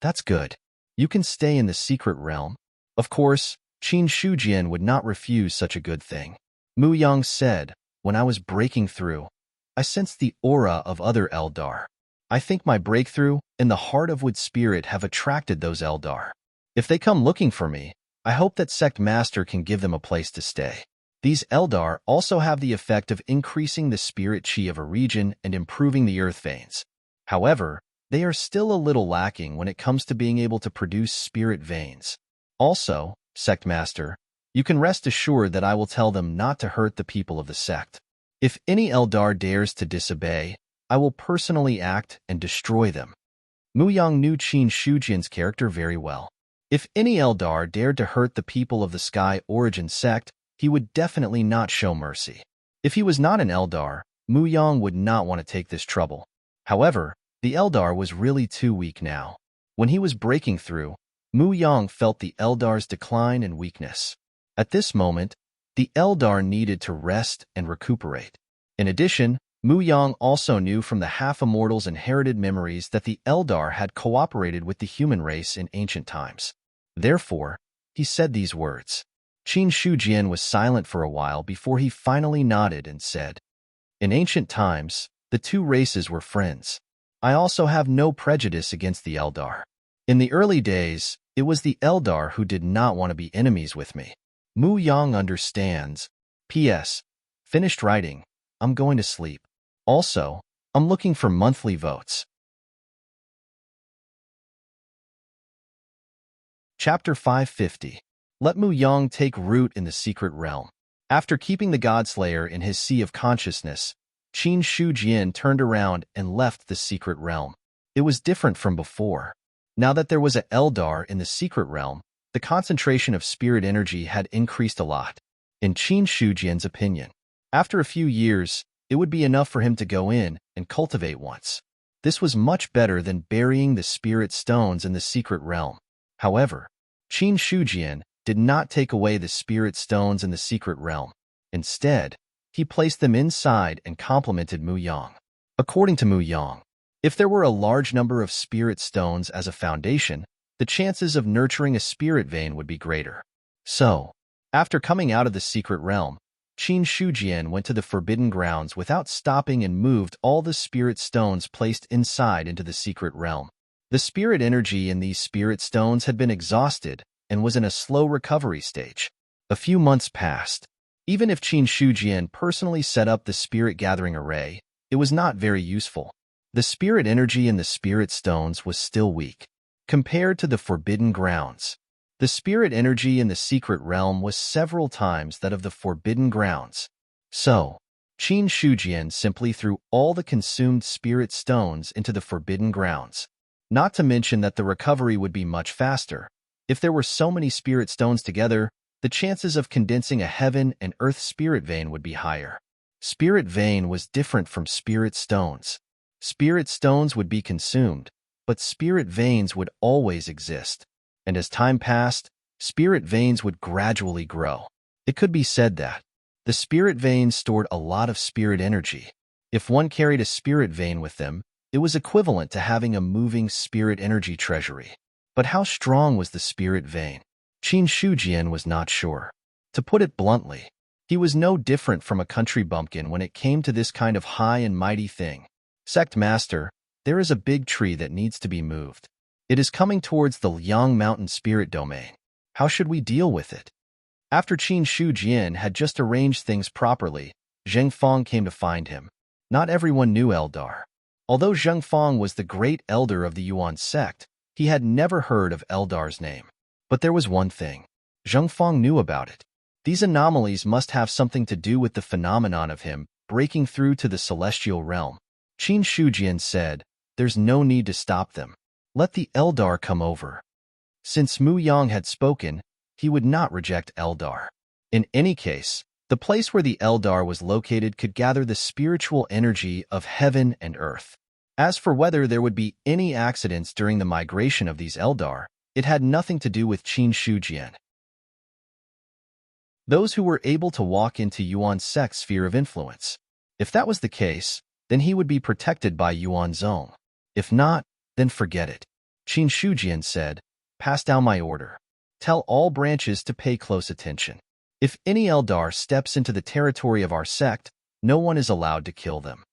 That's good. You can stay in the secret realm. Of course, Qin Shujian would not refuse such a good thing. Mu Yang said, when I was breaking through, I sensed the aura of other Eldar. I think my breakthrough and the heart of wood spirit have attracted those Eldar. If they come looking for me, I hope that Sect Master can give them a place to stay. These Eldar also have the effect of increasing the spirit qi of a region and improving the earth veins. However, they are still a little lacking when it comes to being able to produce spirit veins. Also, Sect Master, you can rest assured that I will tell them not to hurt the people of the sect. If any Eldar dares to disobey, I will personally act and destroy them. Mu Yang knew Qin Shujian's character very well. If any Eldar dared to hurt the people of the Sky Origin sect, he would definitely not show mercy. If he was not an Eldar, Mu Yang would not want to take this trouble. However, the Eldar was really too weak now. When he was breaking through, Mu Yang felt the Eldar's decline and weakness. At this moment, the Eldar needed to rest and recuperate. In addition, Mu Yang also knew from the half-immortals' inherited memories that the Eldar had cooperated with the human race in ancient times. Therefore, he said these words. Qin Shujian was silent for a while before he finally nodded and said, in ancient times, the two races were friends. I also have no prejudice against the Eldar. In the early days, it was the Eldar who did not want to be enemies with me. Mu Yang understands. P.S. Finished writing. I'm going to sleep. Also, I'm looking for monthly votes. Chapter 550. Let Mu Yang take root in the secret realm. After keeping the Godslayer in his sea of consciousness, Qin Shujian turned around and left the secret realm. It was different from before. Now that there was an Eldar in the secret realm, the concentration of spirit energy had increased a lot. In Qin Shujian's opinion, after a few years, it would be enough for him to go in and cultivate once. This was much better than burying the spirit stones in the secret realm. However, Qin Shujian did not take away the spirit stones in the secret realm. Instead, he placed them inside and complimented Mu Yang. According to Mu Yang, if there were a large number of spirit stones as a foundation, the chances of nurturing a spirit vein would be greater. So, after coming out of the secret realm, Qin Shujian went to the forbidden grounds without stopping and moved all the spirit stones placed inside into the secret realm. The spirit energy in these spirit stones had been exhausted and was in a slow recovery stage. A few months passed. Even if Qin Shujian personally set up the spirit gathering array, it was not very useful. The spirit energy in the spirit stones was still weak. Compared to the forbidden grounds, the spirit energy in the secret realm was several times that of the forbidden grounds. So, Qin Shujian simply threw all the consumed spirit stones into the forbidden grounds. Not to mention that the recovery would be much faster. If there were so many spirit stones together, the chances of condensing a heaven and earth spirit vein would be higher. Spirit vein was different from spirit stones. Spirit stones would be consumed, but spirit veins would always exist. And as time passed, spirit veins would gradually grow. It could be said that the spirit veins stored a lot of spirit energy. If one carried a spirit vein with them, it was equivalent to having a moving spirit energy treasury. But how strong was the spirit vein? Qin Shujian was not sure. To put it bluntly, he was no different from a country bumpkin when it came to this kind of high and mighty thing. Sect Master, there is a big tree that needs to be moved. It is coming towards the Liang Mountain Spirit Domain. How should we deal with it? After Qin Shujian had just arranged things properly, Zheng Fang came to find him. Not everyone knew Eldar. Although Zheng Fang was the great elder of the Yuan sect, he had never heard of Eldar's name. But there was one thing. Zheng Fang knew about it. These anomalies must have something to do with the phenomenon of him breaking through to the celestial realm. Qin Shujian said, "There's no need to stop them. Let the Eldar come over." Since Mu Yang had spoken, he would not reject Eldar. In any case, the place where the Eldar was located could gather the spiritual energy of heaven and earth. As for whether there would be any accidents during the migration of these Eldar, it had nothing to do with Qin Shujian. Those who were able to walk into Yuan's sect's sphere of influence. If that was the case, then he would be protected by Yuan's own. If not, then forget it. Qin Shujian said, "Pass down my order. Tell all branches to pay close attention. If any Eldar steps into the territory of our sect, no one is allowed to kill them."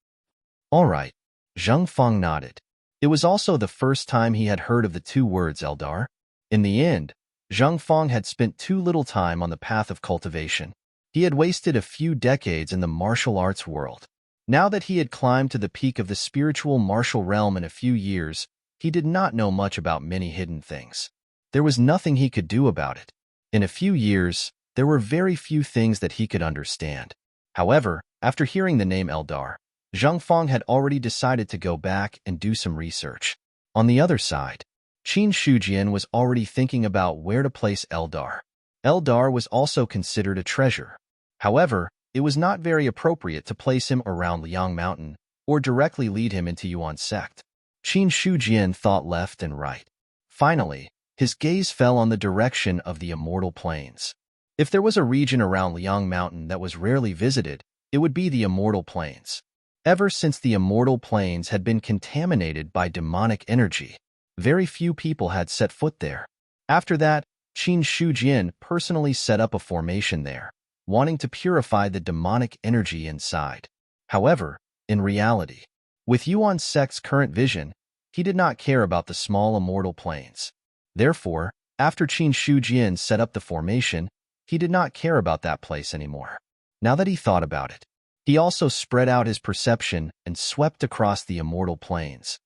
All right. Zheng Feng nodded. It was also the first time he had heard of the two words Eldar. In the end, Zheng Feng had spent too little time on the path of cultivation. He had wasted a few decades in the martial arts world. Now that he had climbed to the peak of the spiritual martial realm in a few years, he did not know much about many hidden things. There was nothing he could do about it. In a few years, there were very few things that he could understand. However, after hearing the name Eldar, Zheng Feng had already decided to go back and do some research. On the other side, Qin Shujian was already thinking about where to place Eldar. Eldar was also considered a treasure. However, it was not very appropriate to place him around Liang Mountain or directly lead him into Yuan's sect. Qin Shujian thought left and right. Finally, his gaze fell on the direction of the Immortal Plains. If there was a region around Liang Mountain that was rarely visited, it would be the Immortal Plains. Ever since the Immortal Plains had been contaminated by demonic energy, very few people had set foot there. After that, Qin Shujian personally set up a formation there, wanting to purify the demonic energy inside. However, in reality, with Yuan's sect's current vision, he did not care about the small Immortal Plains. Therefore, after Qin Shujian set up the formation, he did not care about that place anymore. Now that he thought about it, he also spread out his perception and swept across the Immortal Plains.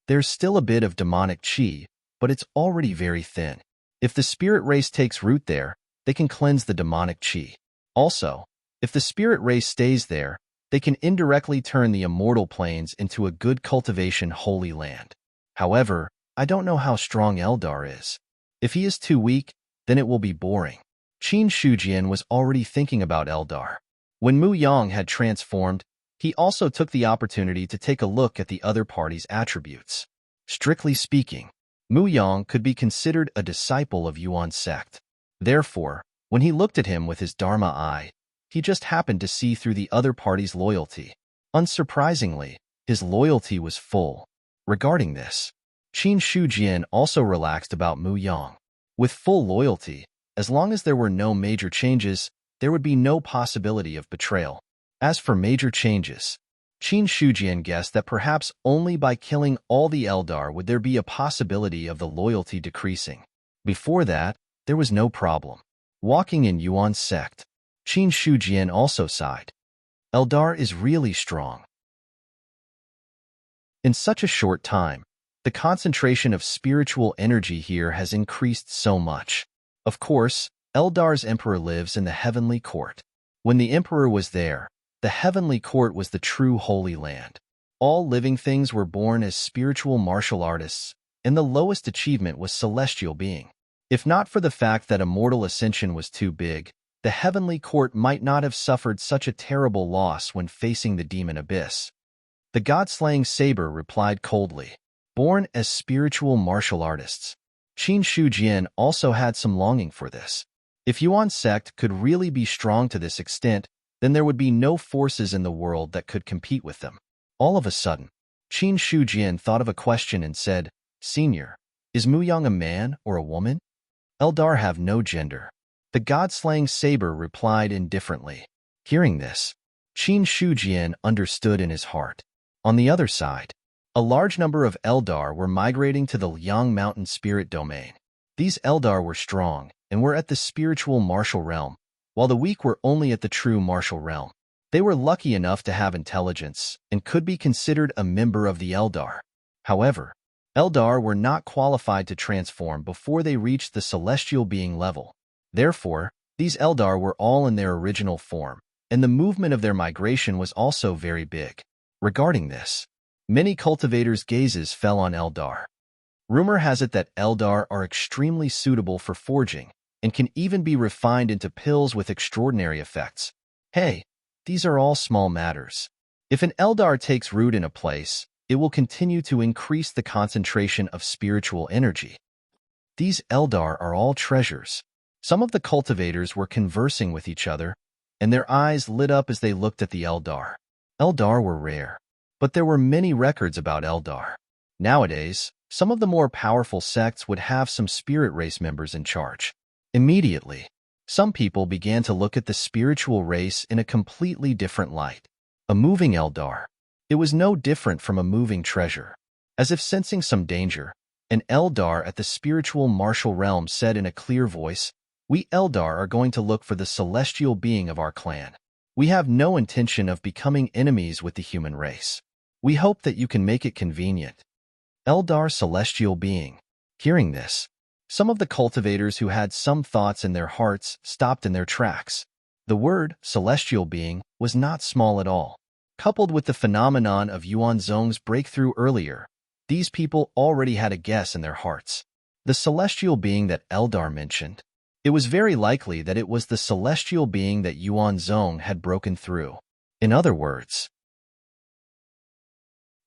There's still a bit of demonic chi, but it's already very thin. If the spirit race takes root there, they can cleanse the demonic chi. Also, if the spirit race stays there, they can indirectly turn the Immortal Plains into a good cultivation holy land. However, I don't know how strong Eldar is. If he is too weak, then it will be boring. Qin Shujian was already thinking about Eldar. When Mu Yang had transformed, he also took the opportunity to take a look at the other party's attributes. Strictly speaking, Mu Yang could be considered a disciple of Yuan's sect. Therefore, when he looked at him with his Dharma eye, he just happened to see through the other party's loyalty. Unsurprisingly, his loyalty was full. Regarding this, Qin Shujian also relaxed about Mu Yang. With full loyalty, as long as there were no major changes, there would be no possibility of betrayal. As for major changes, Qin Shujian guessed that perhaps only by killing all the Eldar would there be a possibility of the loyalty decreasing. Before that, there was no problem. Walking in Yuan's sect, Qin Shujian also sighed. Eldar is really strong. In such a short time, the concentration of spiritual energy here has increased so much. Of course, Eldar's emperor lives in the heavenly court. When the emperor was there, the heavenly court was the true holy land. All living things were born as spiritual martial artists, and the lowest achievement was celestial being. If not for the fact that immortal ascension was too big, the heavenly court might not have suffered such a terrible loss when facing the demon abyss. The god-slaying saber replied coldly, "Born as spiritual martial artists." Qin Shujian also had some longing for this. If Yuan's sect could really be strong to this extent, then there would be no forces in the world that could compete with them. All of a sudden, Qin Shujian thought of a question and said, "Senior, is Mu Yang a man or a woman?" Eldar have no gender. The god-slaying saber replied indifferently. Hearing this, Qin Shujian understood in his heart. On the other side, a large number of Eldar were migrating to the Liang Mountain spirit domain. These Eldar were strong and were at the spiritual martial realm, while the weak were only at the true martial realm. They were lucky enough to have intelligence and could be considered a member of the Eldar. However, Eldar were not qualified to transform before they reached the celestial being level. Therefore, These Eldar were all in their original form, and the movement of their migration was also very big. Regarding this, many cultivators' gazes fell on Eldar. Rumor has it that Eldar are extremely suitable for forging and can even be refined into pills with extraordinary effects. Hey, these are all small matters. If an Eldar takes root in a place, it will continue to increase the concentration of spiritual energy. These Eldar are all treasures. Some of the cultivators were conversing with each other, and their eyes lit up as they looked at the Eldar. Eldar were rare, but there were many records about Eldar. Nowadays, some of the more powerful sects would have some spirit race members in charge. Immediately, some people began to look at the spiritual race in a completely different light. A moving Eldar. It was no different from a moving treasure. As if sensing some danger, an Eldar at the spiritual martial realm said in a clear voice, "We Eldar are going to look for the celestial being of our clan. We have no intention of becoming enemies with the human race. We hope that you can make it convenient." Eldar celestial being. Hearing this, some of the cultivators who had some thoughts in their hearts stopped in their tracks. The word celestial being was not small at all. Coupled with the phenomenon of Yuanzong's breakthrough earlier, these people already had a guess in their hearts. The celestial being that Eldar mentioned. It was very likely that it was the celestial being that Yuanzong had broken through. In other words,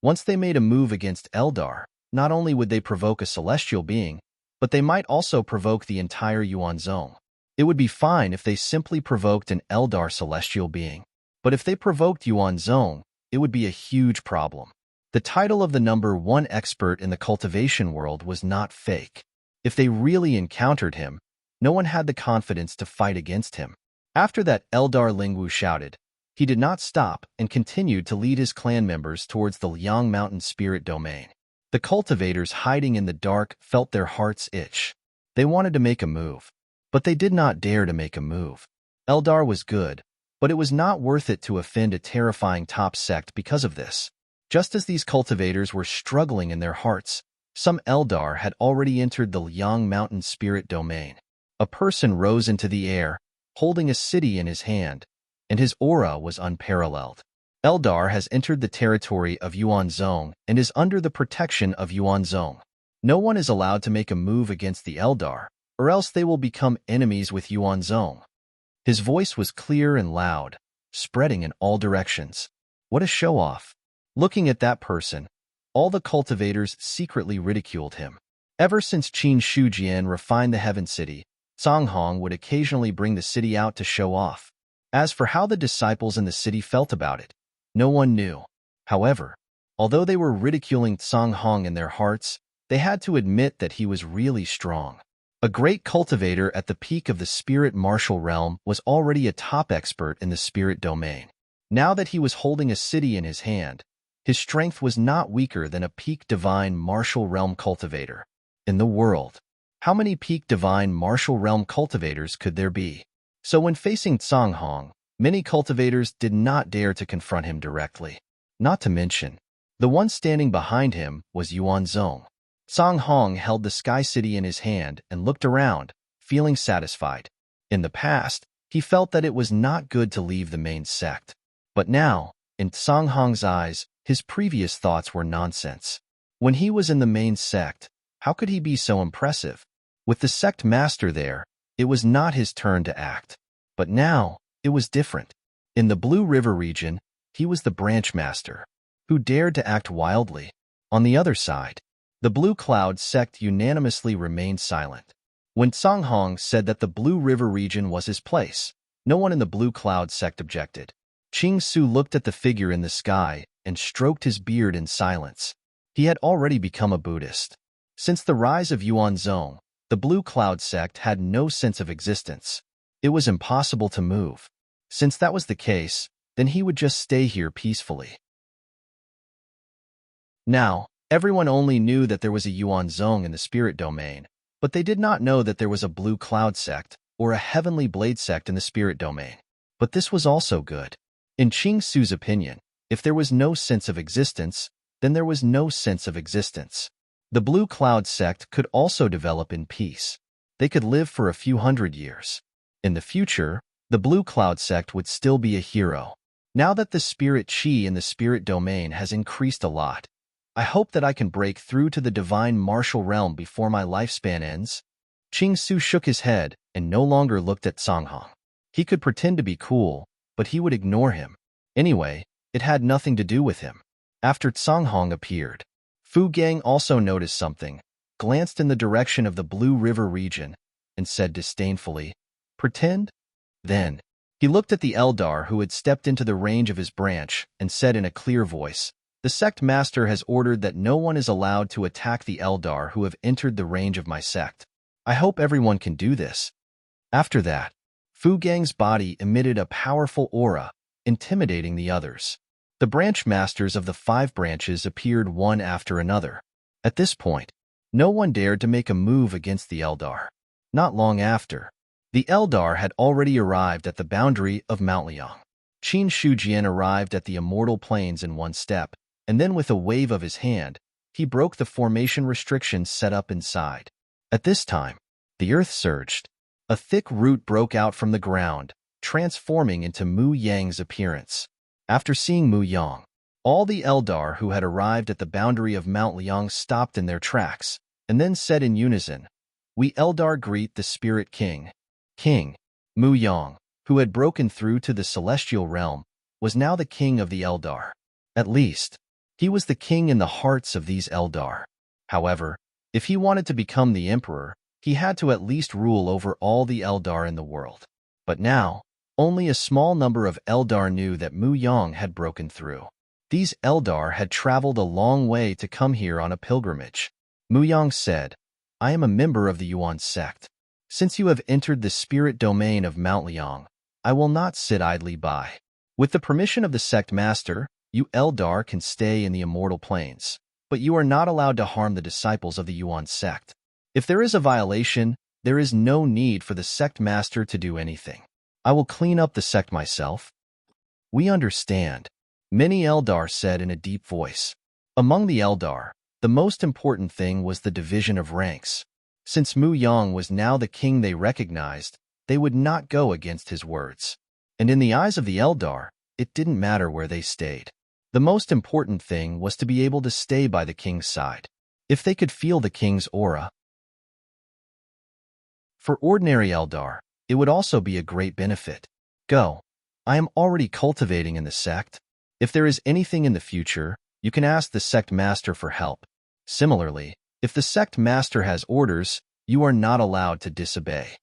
once they made a move against Eldar, not only would they provoke a celestial being, but they might also provoke the entire Yuanzong. It would be fine if they simply provoked an Eldar celestial being, but if they provoked Yuanzong, it would be a huge problem. The title of the #1 expert in the cultivation world was not fake. If they really encountered him, no one had the confidence to fight against him. After that, Eldar Lingwu shouted. He did not stop and continued to lead his clan members towards the Liang Mountain spirit domain. The cultivators hiding in the dark felt their hearts itch. They wanted to make a move, but they did not dare to make a move. Eldar was good, but it was not worth it to offend a terrifying top sect because of this. Just as these cultivators were struggling in their hearts, some Eldar had already entered the Liang Mountain spirit domain. A person rose into the air, holding a city in his hand, and his aura was unparalleled. Eldar has entered the territory of Yuanzong and is under the protection of Yuanzong. No one is allowed to make a move against the Eldar, or else they will become enemies with Yuanzong. His voice was clear and loud, spreading in all directions. What a show-off. Looking at that person, all the cultivators secretly ridiculed him. Ever since Qin Shujian refined the Heaven City, Songhong would occasionally bring the city out to show off. As for how the disciples in the city felt about it, no one knew. However, although they were ridiculing Songhong in their hearts, they had to admit that he was really strong. A great cultivator at the peak of the spirit martial realm was already a top expert in the spirit domain. Now that he was holding a city in his hand, his strength was not weaker than a peak divine martial realm cultivator. In the world, how many peak divine martial realm cultivators could there be? So when facing Songhong, many cultivators did not dare to confront him directly. Not to mention, the one standing behind him was Yuanzong. Songhong held the Sky City in his hand and looked around, feeling satisfied. In the past, he felt that it was not good to leave the main sect. But now, in Songhong's eyes, his previous thoughts were nonsense. When he was in the main sect, how could he be so impressive? With the sect master there, it was not his turn to act. But now, it was different. In the Blue River region, he was the branch master, who dared to act wildly. On the other side, the Blue Cloud sect unanimously remained silent. When Songhong said that the Blue River region was his place, no one in the Blue Cloud sect objected. Qing Su looked at the figure in the sky and stroked his beard in silence. He had already become a Buddhist. Since the rise of Yuanzong, the Blue Cloud sect had no sense of existence. It was impossible to move. Since that was the case, then he would just stay here peacefully. Now, everyone only knew that there was a Yuanzong in the spirit domain, but they did not know that there was a Blue Cloud sect or a Heavenly Blade sect in the spirit domain. But this was also good. In Qing Su's opinion, if there was no sense of existence, then there was no sense of existence. The Blue Cloud sect could also develop in peace. They could live for a few hundred years. In the future, the Blue Cloud sect would still be a hero. Now that the spirit chi in the spirit domain has increased a lot, I hope that I can break through to the divine martial realm before my lifespan ends. Ching Su shook his head and no longer looked at Songhong. He could pretend to be cool, but he would ignore him. Anyway, it had nothing to do with him. After Songhong appeared, Fu Gang also noticed something, glanced in the direction of the Blue River region, and said disdainfully, "Pretend?" Then, he looked at the Eldar who had stepped into the range of his branch and said in a clear voice, "The sect master has ordered that no one is allowed to attack the Eldar who have entered the range of my sect. I hope everyone can do this." After that, Fu Gang's body emitted a powerful aura, intimidating the others. The branch masters of the 5 branches appeared one after another. At this point, no one dared to make a move against the Eldar. Not long after, the Eldar had already arrived at the boundary of Mount Liang. Qin Shujian arrived at the immortal plains in one step, and then with a wave of his hand, he broke the formation restrictions set up inside. At this time, the earth surged. A thick root broke out from the ground, transforming into Mu Yang's appearance. After seeing Mu Yang, all the Eldar who had arrived at the boundary of Mount Liang stopped in their tracks, and then said in unison, "We Eldar greet the Spirit King." King Mu Yang, who had broken through to the celestial realm, was now the king of the Eldar. At least, he was the king in the hearts of these Eldar. However, if he wanted to become the emperor, he had to at least rule over all the Eldar in the world. But now, only a small number of Eldar knew that Mu Yang had broken through. These Eldar had traveled a long way to come here on a pilgrimage. Mu Yang said, "I am a member of the Yuan sect. Since you have entered the spirit domain of Mount Liang, I will not sit idly by. With the permission of the sect master, you Eldar can stay in the immortal plains, but you are not allowed to harm the disciples of the Yuan sect. If there is a violation, there is no need for the sect master to do anything. I will clean up the sect myself." "We understand," many Eldar said in a deep voice. Among the Eldar, the most important thing was the division of ranks. Since Mu Yang was now the king they recognized, they would not go against his words. And in the eyes of the Eldar, it didn't matter where they stayed. The most important thing was to be able to stay by the king's side. If they could feel the king's aura. For ordinary Eldar, it would also be a great benefit. Go. I am already cultivating in the sect. If there is anything in the future, you can ask the sect master for help. Similarly, if the sect master has orders, you are not allowed to disobey.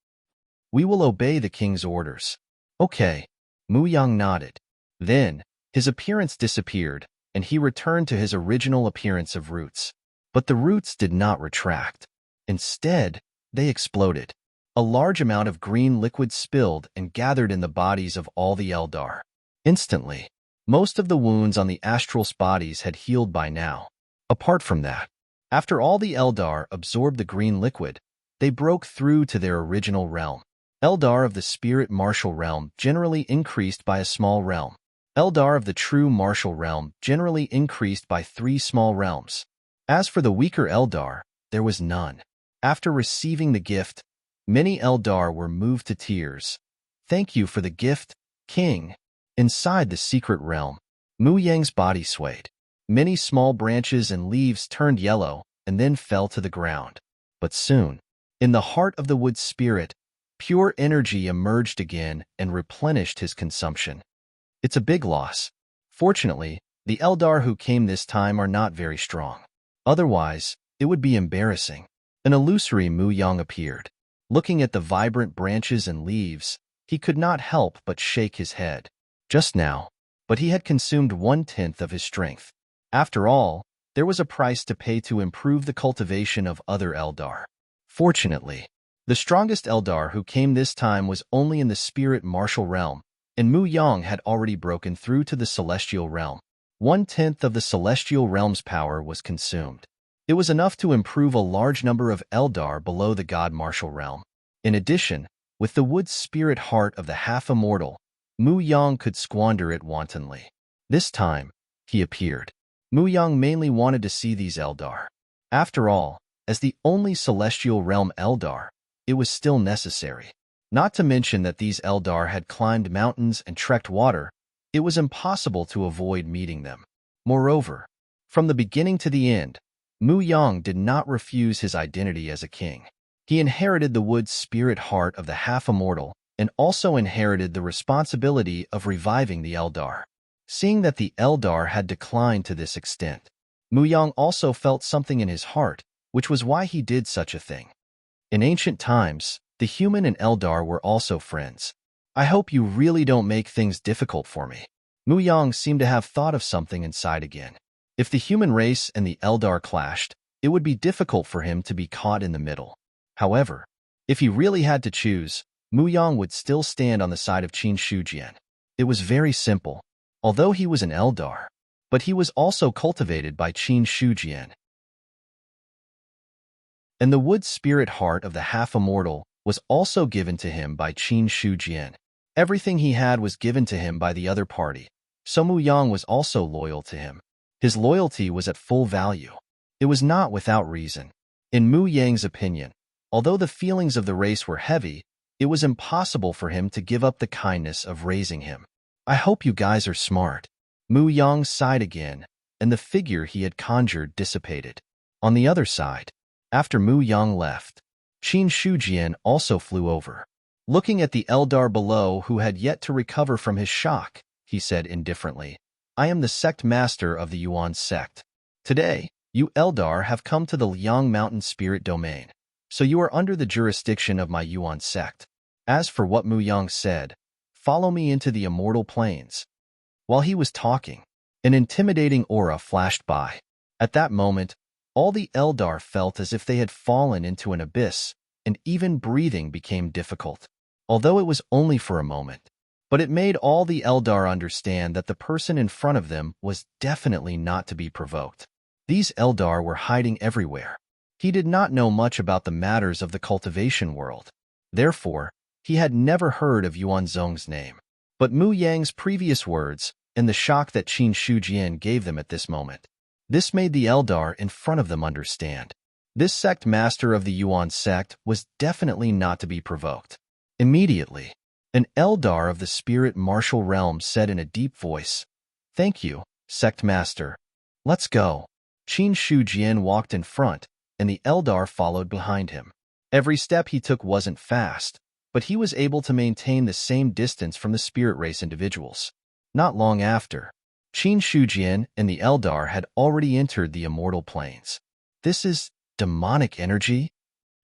We will obey the king's orders. Okay. Mu Yang nodded. Then, his appearance disappeared, and he returned to his original appearance of roots. But the roots did not retract. Instead, they exploded. A large amount of green liquid spilled and gathered in the bodies of all the Eldar. Instantly, most of the wounds on the astral's bodies had healed by now. Apart from that, after all the Eldar absorbed the green liquid, they broke through to their original realm. Eldar of the spirit martial realm generally increased by a small realm. Eldar of the true martial realm generally increased by 3 small realms. As for the weaker Eldar, there was none. After receiving the gift, many Eldar were moved to tears. "Thank you for the gift, King." Inside the secret realm, Mu Yang's body swayed. Many small branches and leaves turned yellow and then fell to the ground. But soon, in the heart of the wood spirit, pure energy emerged again and replenished his consumption. It's a big loss. Fortunately, the Eldar who came this time are not very strong. Otherwise, it would be embarrassing. An illusory Mu Yang appeared. Looking at the vibrant branches and leaves, he could not help but shake his head. Just now, but he had consumed 1/10 of his strength. After all, there was a price to pay to improve the cultivation of other Eldar. Fortunately, the strongest Eldar who came this time was only in the spirit martial realm, and Mu Yang had already broken through to the celestial realm. 1/10 of the celestial realm's power was consumed. It was enough to improve a large number of Eldar below the god martial realm. In addition, with the wood spirit heart of the half-immortal, Mu Yang could squander it wantonly. This time, he appeared. Mu Yang mainly wanted to see these Eldar. After all, as the only celestial realm Eldar, it was still necessary. Not to mention that these Eldar had climbed mountains and trekked water, it was impossible to avoid meeting them. Moreover, from the beginning to the end, Mu Yang did not refuse his identity as a king. He inherited the wood's spirit heart of the half-immortal and also inherited the responsibility of reviving the Eldar. Seeing that the Eldar had declined to this extent, Mu Yang also felt something in his heart, which was why he did such a thing. In ancient times, the human and Eldar were also friends. I hope you really don't make things difficult for me. Mu Yang seemed to have thought of something inside again. If the human race and the Eldar clashed, it would be difficult for him to be caught in the middle. However, if he really had to choose, Mu Yang would still stand on the side of Qin Shujian. It was very simple. Although he was an Eldar, but he was also cultivated by Qin Shujian. And the wood spirit heart of the half-immortal was also given to him by Qin Shujian. Everything he had was given to him by the other party, so Mu Yang was also loyal to him. His loyalty was at full value. It was not without reason. In Mu Yang's opinion, although the feelings of the race were heavy, it was impossible for him to give up the kindness of raising him. I hope you guys are smart. Mu Yang sighed again, and the figure he had conjured dissipated. On the other side, after Mu Yang left, Qin Shujian also flew over. Looking at the Eldar below who had yet to recover from his shock, he said indifferently, I am the sect master of the Yuan sect. Today, you Eldar have come to the Liang Mountain Spirit Domain, so you are under the jurisdiction of my Yuan sect. As for what Mu Yang said, follow me into the immortal plains. While he was talking, an intimidating aura flashed by. At that moment, all the Eldar felt as if they had fallen into an abyss, and even breathing became difficult. Although it was only for a moment, but it made all the Eldar understand that the person in front of them was definitely not to be provoked. These Eldar were hiding everywhere. He did not know much about the matters of the cultivation world. Therefore, he had never heard of Yuan Zhong's name. But Mu Yang's previous words and the shock that Qin Shujian gave them at this moment, this made the Eldar in front of them understand. This sect master of the Yuan sect was definitely not to be provoked. Immediately, an Eldar of the spirit martial realm said in a deep voice, Thank you, sect master. Let's go. Qin Shujian walked in front, and the Eldar followed behind him. Every step he took wasn't fast, but he was able to maintain the same distance from the spirit race individuals. Not long after, Qin Shujian and the Eldar had already entered the immortal plains. This is demonic energy?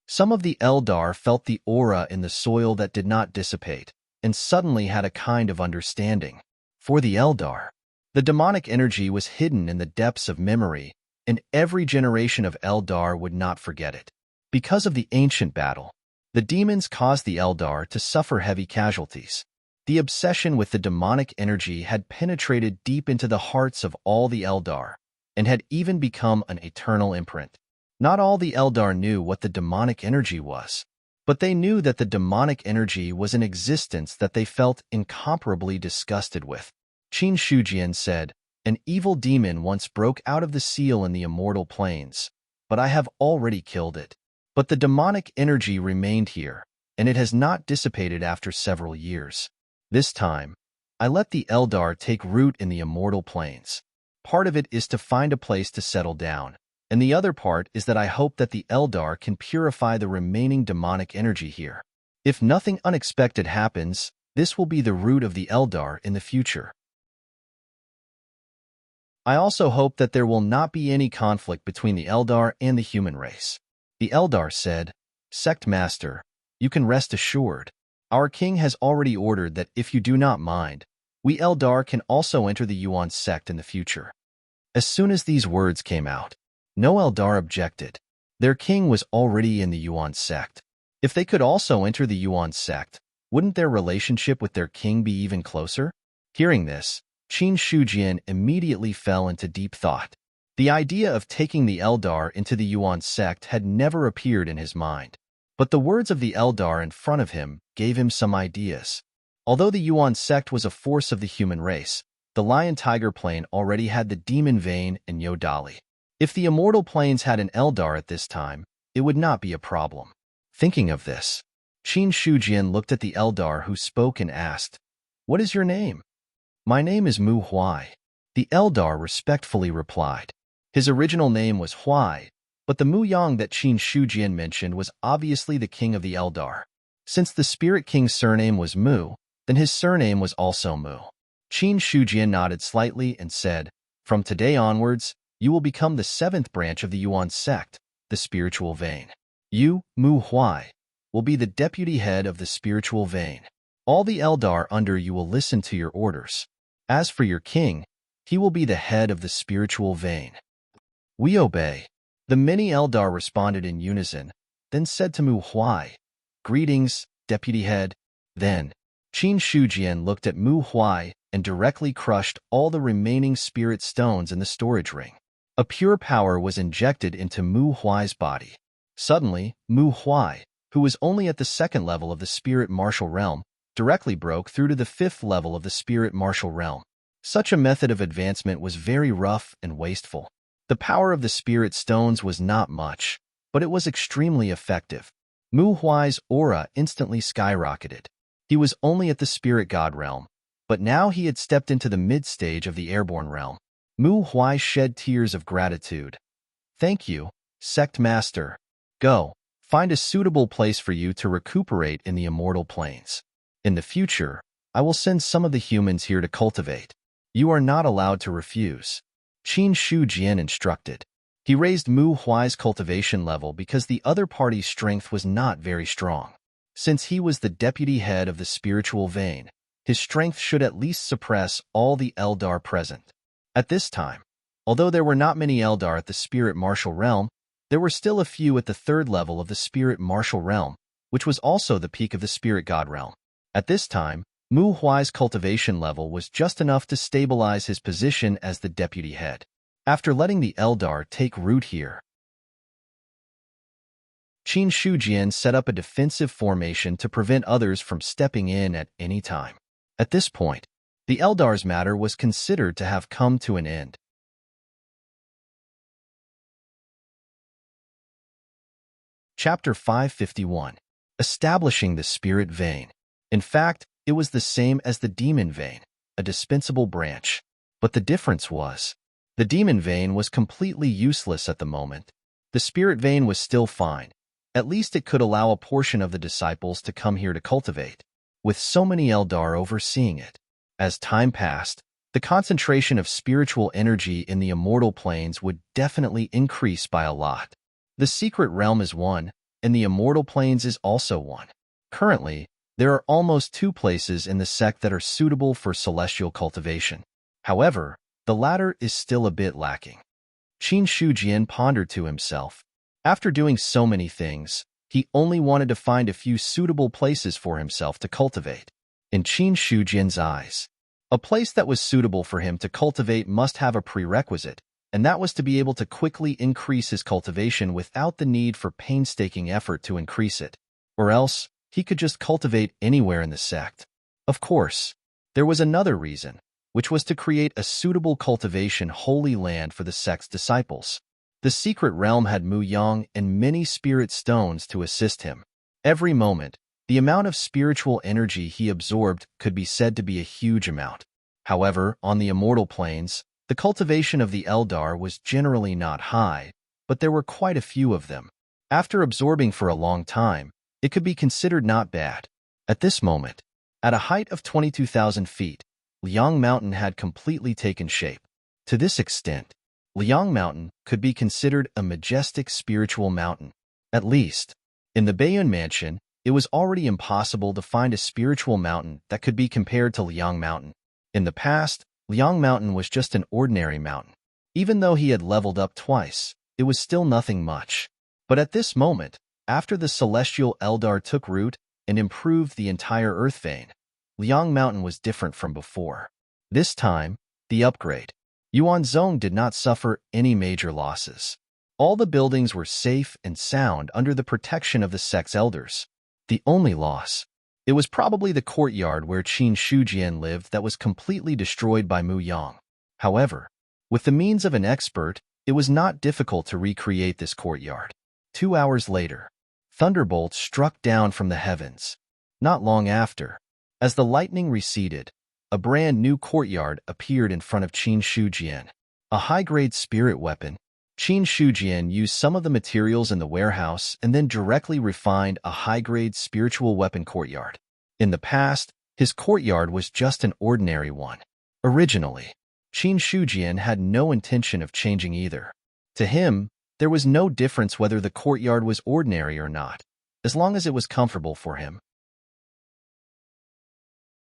Some of the Eldar felt the aura in the soil that did not dissipate, and suddenly had a kind of understanding. For the Eldar, the demonic energy was hidden in the depths of memory, and every generation of Eldar would not forget it. Because of the ancient battle, the demons caused the Eldar to suffer heavy casualties. The obsession with the demonic energy had penetrated deep into the hearts of all the Eldar, and had even become an eternal imprint. Not all the Eldar knew what the demonic energy was, but they knew that the demonic energy was an existence that they felt incomparably disgusted with. Qin Shujian said, An evil demon once broke out of the seal in the immortal plains, but I have already killed it. But the demonic energy remained here, and it has not dissipated after several years. This time, I let the Eldar take root in the immortal plains. Part of it is to find a place to settle down, and the other part is that I hope that the Eldar can purify the remaining demonic energy here. If nothing unexpected happens, this will be the root of the Eldar in the future. I also hope that there will not be any conflict between the Eldar and the human race. The Eldar said, Sect Master, you can rest assured. Our king has already ordered that if you do not mind, we Eldar can also enter the Yuan sect in the future. As soon as these words came out, no Eldar objected. Their king was already in the Yuan sect. If they could also enter the Yuan sect, wouldn't their relationship with their king be even closer? Hearing this, Qin Shujian immediately fell into deep thought. The idea of taking the Eldar into the Yuan sect had never appeared in his mind. But the words of the Eldar in front of him gave him some ideas. Although the Yuan sect was a force of the human race, the Lion-Tiger Plane already had the Demon Vein and Yodali. If the Immortal Plains had an Eldar at this time, it would not be a problem. Thinking of this, Qin Shujian looked at the Eldar who spoke and asked, "What is your name?" "My name is Mu Huai," the Eldar respectfully replied. His original name was Huai, but the Mu Yang that Qin Shujian mentioned was obviously the king of the Eldar. Since the Spirit King's surname was Mu, then his surname was also Mu. Qin Shujian nodded slightly and said, "From today onwards, you will become the 7th branch of the Yuan sect, the spiritual vein. You, Mu Huai, will be the deputy head of the spiritual vein. All the Eldar under you will listen to your orders. As for your king, he will be the head of the spiritual vein." "We obey." The many Eldar responded in unison, then said to Mu Huai, "Greetings, deputy head." Then, Qin Shujian looked at Mu Huai and directly crushed all the remaining spirit stones in the storage ring. A pure power was injected into Mu Huai's body. Suddenly, Mu Huai, who was only at the 2nd level of the spirit martial realm, directly broke through to the 5th level of the spirit martial realm. Such a method of advancement was very rough and wasteful. The power of the spirit stones was not much, but it was extremely effective. Mu Huai's aura instantly skyrocketed. He was only at the spirit god realm, but now he had stepped into the mid-stage of the airborne realm. Mu Huai shed tears of gratitude. "Thank you, sect master. Go, find a suitable place for you to recuperate in the immortal planes. In the future, I will send some of the humans here to cultivate. You are not allowed to refuse." Qin Shujian instructed. He raised Mu Huai's cultivation level because the other party's strength was not very strong. Since he was the deputy head of the spiritual vein, his strength should at least suppress all the Eldar present. At this time, although there were not many Eldar at the spirit martial realm, there were still a few at the 3rd level of the spirit martial realm, which was also the peak of the spirit god realm. At this time, Mu Huai's cultivation level was just enough to stabilize his position as the deputy head. After letting the Eldar take root here, Qin Shujian set up a defensive formation to prevent others from stepping in at any time. At this point, the Eldar's matter was considered to have come to an end. Chapter 551. Establishing the Spirit Vein. In fact, it was the same as the Demon Vein, a dispensable branch. But the difference was, the Demon Vein was completely useless at the moment. The Spirit Vein was still fine. At least it could allow a portion of the disciples to come here to cultivate, with so many Eldar overseeing it. As time passed, the concentration of spiritual energy in the immortal planes would definitely increase by a lot. The secret realm is one, and the immortal planes is also one. Currently, there are almost 2 places in the sect that are suitable for celestial cultivation. However, the latter is still a bit lacking. Qin Shujian pondered to himself. After doing so many things, he only wanted to find a few suitable places for himself to cultivate. In Qin Shujian's eyes, a place that was suitable for him to cultivate must have a prerequisite, and that was to be able to quickly increase his cultivation without the need for painstaking effort to increase it, or else he could just cultivate anywhere in the sect. Of course, there was another reason, which was to create a suitable cultivation holy land for the sect's disciples. The secret realm had Mu Yang and many spirit stones to assist him. Every moment, the amount of spiritual energy he absorbed could be said to be a huge amount. However, on the immortal planes, the cultivation of the Eldar was generally not high, but there were quite a few of them. After absorbing for a long time, it could be considered not bad. At this moment, at a height of 22,000 feet, Liang Mountain had completely taken shape. To this extent, Liang Mountain could be considered a majestic spiritual mountain. At least, in the Baiyun Mansion, it was already impossible to find a spiritual mountain that could be compared to Liang Mountain. In the past, Liang Mountain was just an ordinary mountain. Even though he had leveled up twice, it was still nothing much. But at this moment, after the celestial Eldar took root and improved the entire Earth vein, Liang Mountain was different from before. This time, the upgrade. Yuanzhong did not suffer any major losses. All the buildings were safe and sound under the protection of the sect's elders. The only loss, it was probably the courtyard where Qin Shujian lived that was completely destroyed by Mu Yang. However, with the means of an expert, it was not difficult to recreate this courtyard. 2 hours later, thunderbolt struck down from the heavens. Not long after, as the lightning receded, a brand new courtyard appeared in front of Qin Shujian. A high-grade spirit weapon, Qin Shujian used some of the materials in the warehouse and then directly refined a high-grade spiritual weapon courtyard. In the past, his courtyard was just an ordinary one. Originally, Qin Shujian had no intention of changing either. To him, there was no difference whether the courtyard was ordinary or not, as long as it was comfortable for him.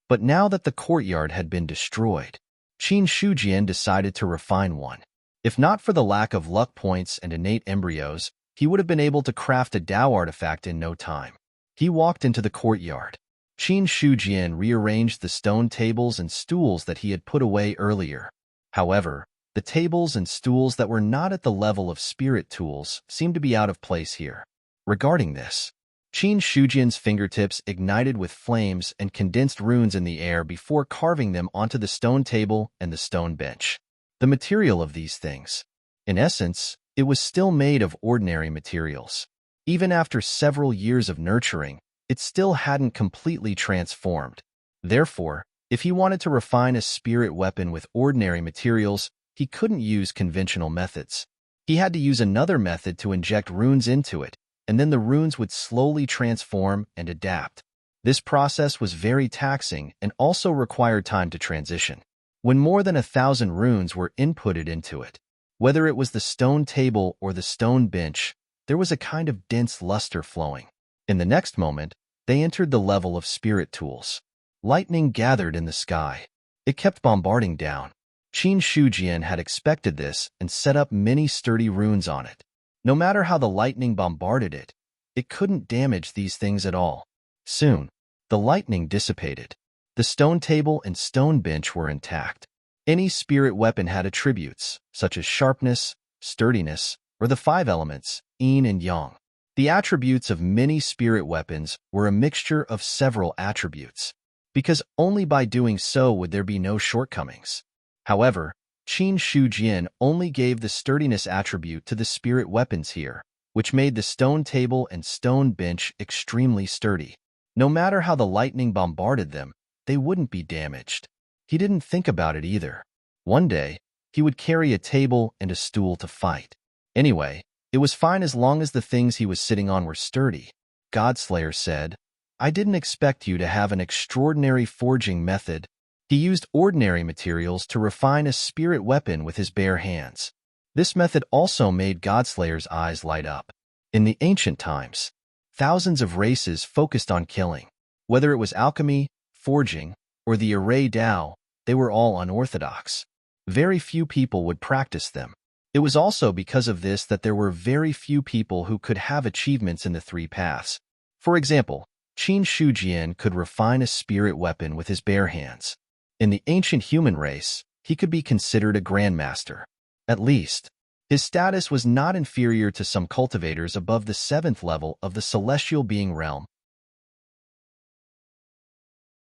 But now that the courtyard had been destroyed, Qin Shujian decided to refine one. If not for the lack of luck points and innate embryos, he would have been able to craft a Dao artifact in no time. He walked into the courtyard. Qin Shujian rearranged the stone tables and stools that he had put away earlier. However, the tables and stools that were not at the level of spirit tools seemed to be out of place here. Regarding this, Qin Shujian's fingertips ignited with flames and condensed runes in the air before carving them onto the stone table and the stone bench. The material of these things, in essence, it was still made of ordinary materials. Even after several years of nurturing, it still hadn't completely transformed. Therefore, if he wanted to refine a spirit weapon with ordinary materials, he couldn't use conventional methods. He had to use another method to inject runes into it, and then the runes would slowly transform and adapt. This process was very taxing and also required time to transition. When more than 1,000 runes were inputted into it, whether it was the stone table or the stone bench, there was a kind of dense luster flowing. In the next moment, they entered the level of spirit tools. Lightning gathered in the sky. It kept bombarding down. Qin Shujian had expected this and set up many sturdy runes on it. No matter how the lightning bombarded it, it couldn't damage these things at all. Soon, the lightning dissipated. The stone table and stone bench were intact. Any spirit weapon had attributes, such as sharpness, sturdiness, or the 5 elements, yin and yang. The attributes of many spirit weapons were a mixture of several attributes, because only by doing so would there be no shortcomings. However, Qin Shujian only gave the sturdiness attribute to the spirit weapons here, which made the stone table and stone bench extremely sturdy. No matter how the lightning bombarded them, they wouldn't be damaged. He didn't think about it either. One day, he would carry a table and a stool to fight. Anyway, it was fine as long as the things he was sitting on were sturdy. Godslayer said, "I didn't expect you to have an extraordinary forging method." He used ordinary materials to refine a spirit weapon with his bare hands. This method also made Godslayer's eyes light up. In the ancient times, thousands of races focused on killing. Whether it was alchemy, forging, or the array Dao, they were all unorthodox. Very few people would practice them. It was also because of this that there were very few people who could have achievements in the 3 paths. For example, Qin Shujian could refine a spirit weapon with his bare hands. In the ancient human race, he could be considered a grandmaster. At least, his status was not inferior to some cultivators above the 7th level of the celestial being realm.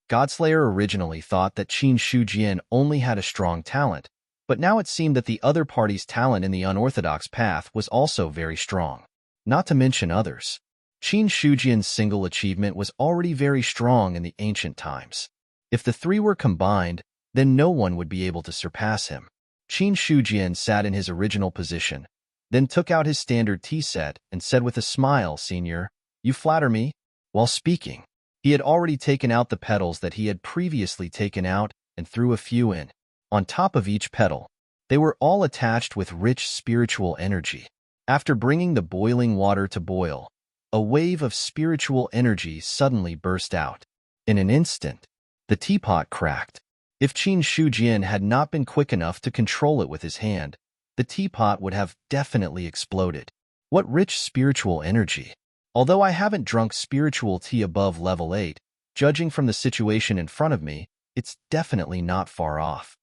Godslayer originally thought that Qin Shujian only had a strong talent, but now it seemed that the other party's talent in the unorthodox path was also very strong. Not to mention others. Qin Shujian's single achievement was already very strong in the ancient times. If the 3 were combined, then no one would be able to surpass him. Qin Shujian sat in his original position, then took out his standard tea set and said with a smile, "Senior, you flatter me." While speaking, he had already taken out the petals that he had previously taken out and threw a few in. On top of each petal, they were all attached with rich spiritual energy. After bringing the boiling water to boil, a wave of spiritual energy suddenly burst out. In an instant, the teapot cracked. If Qin Shujian had not been quick enough to control it with his hand, the teapot would have definitely exploded. What rich spiritual energy! Although I haven't drunk spiritual tea above level 8, judging from the situation in front of me, it's definitely not far off.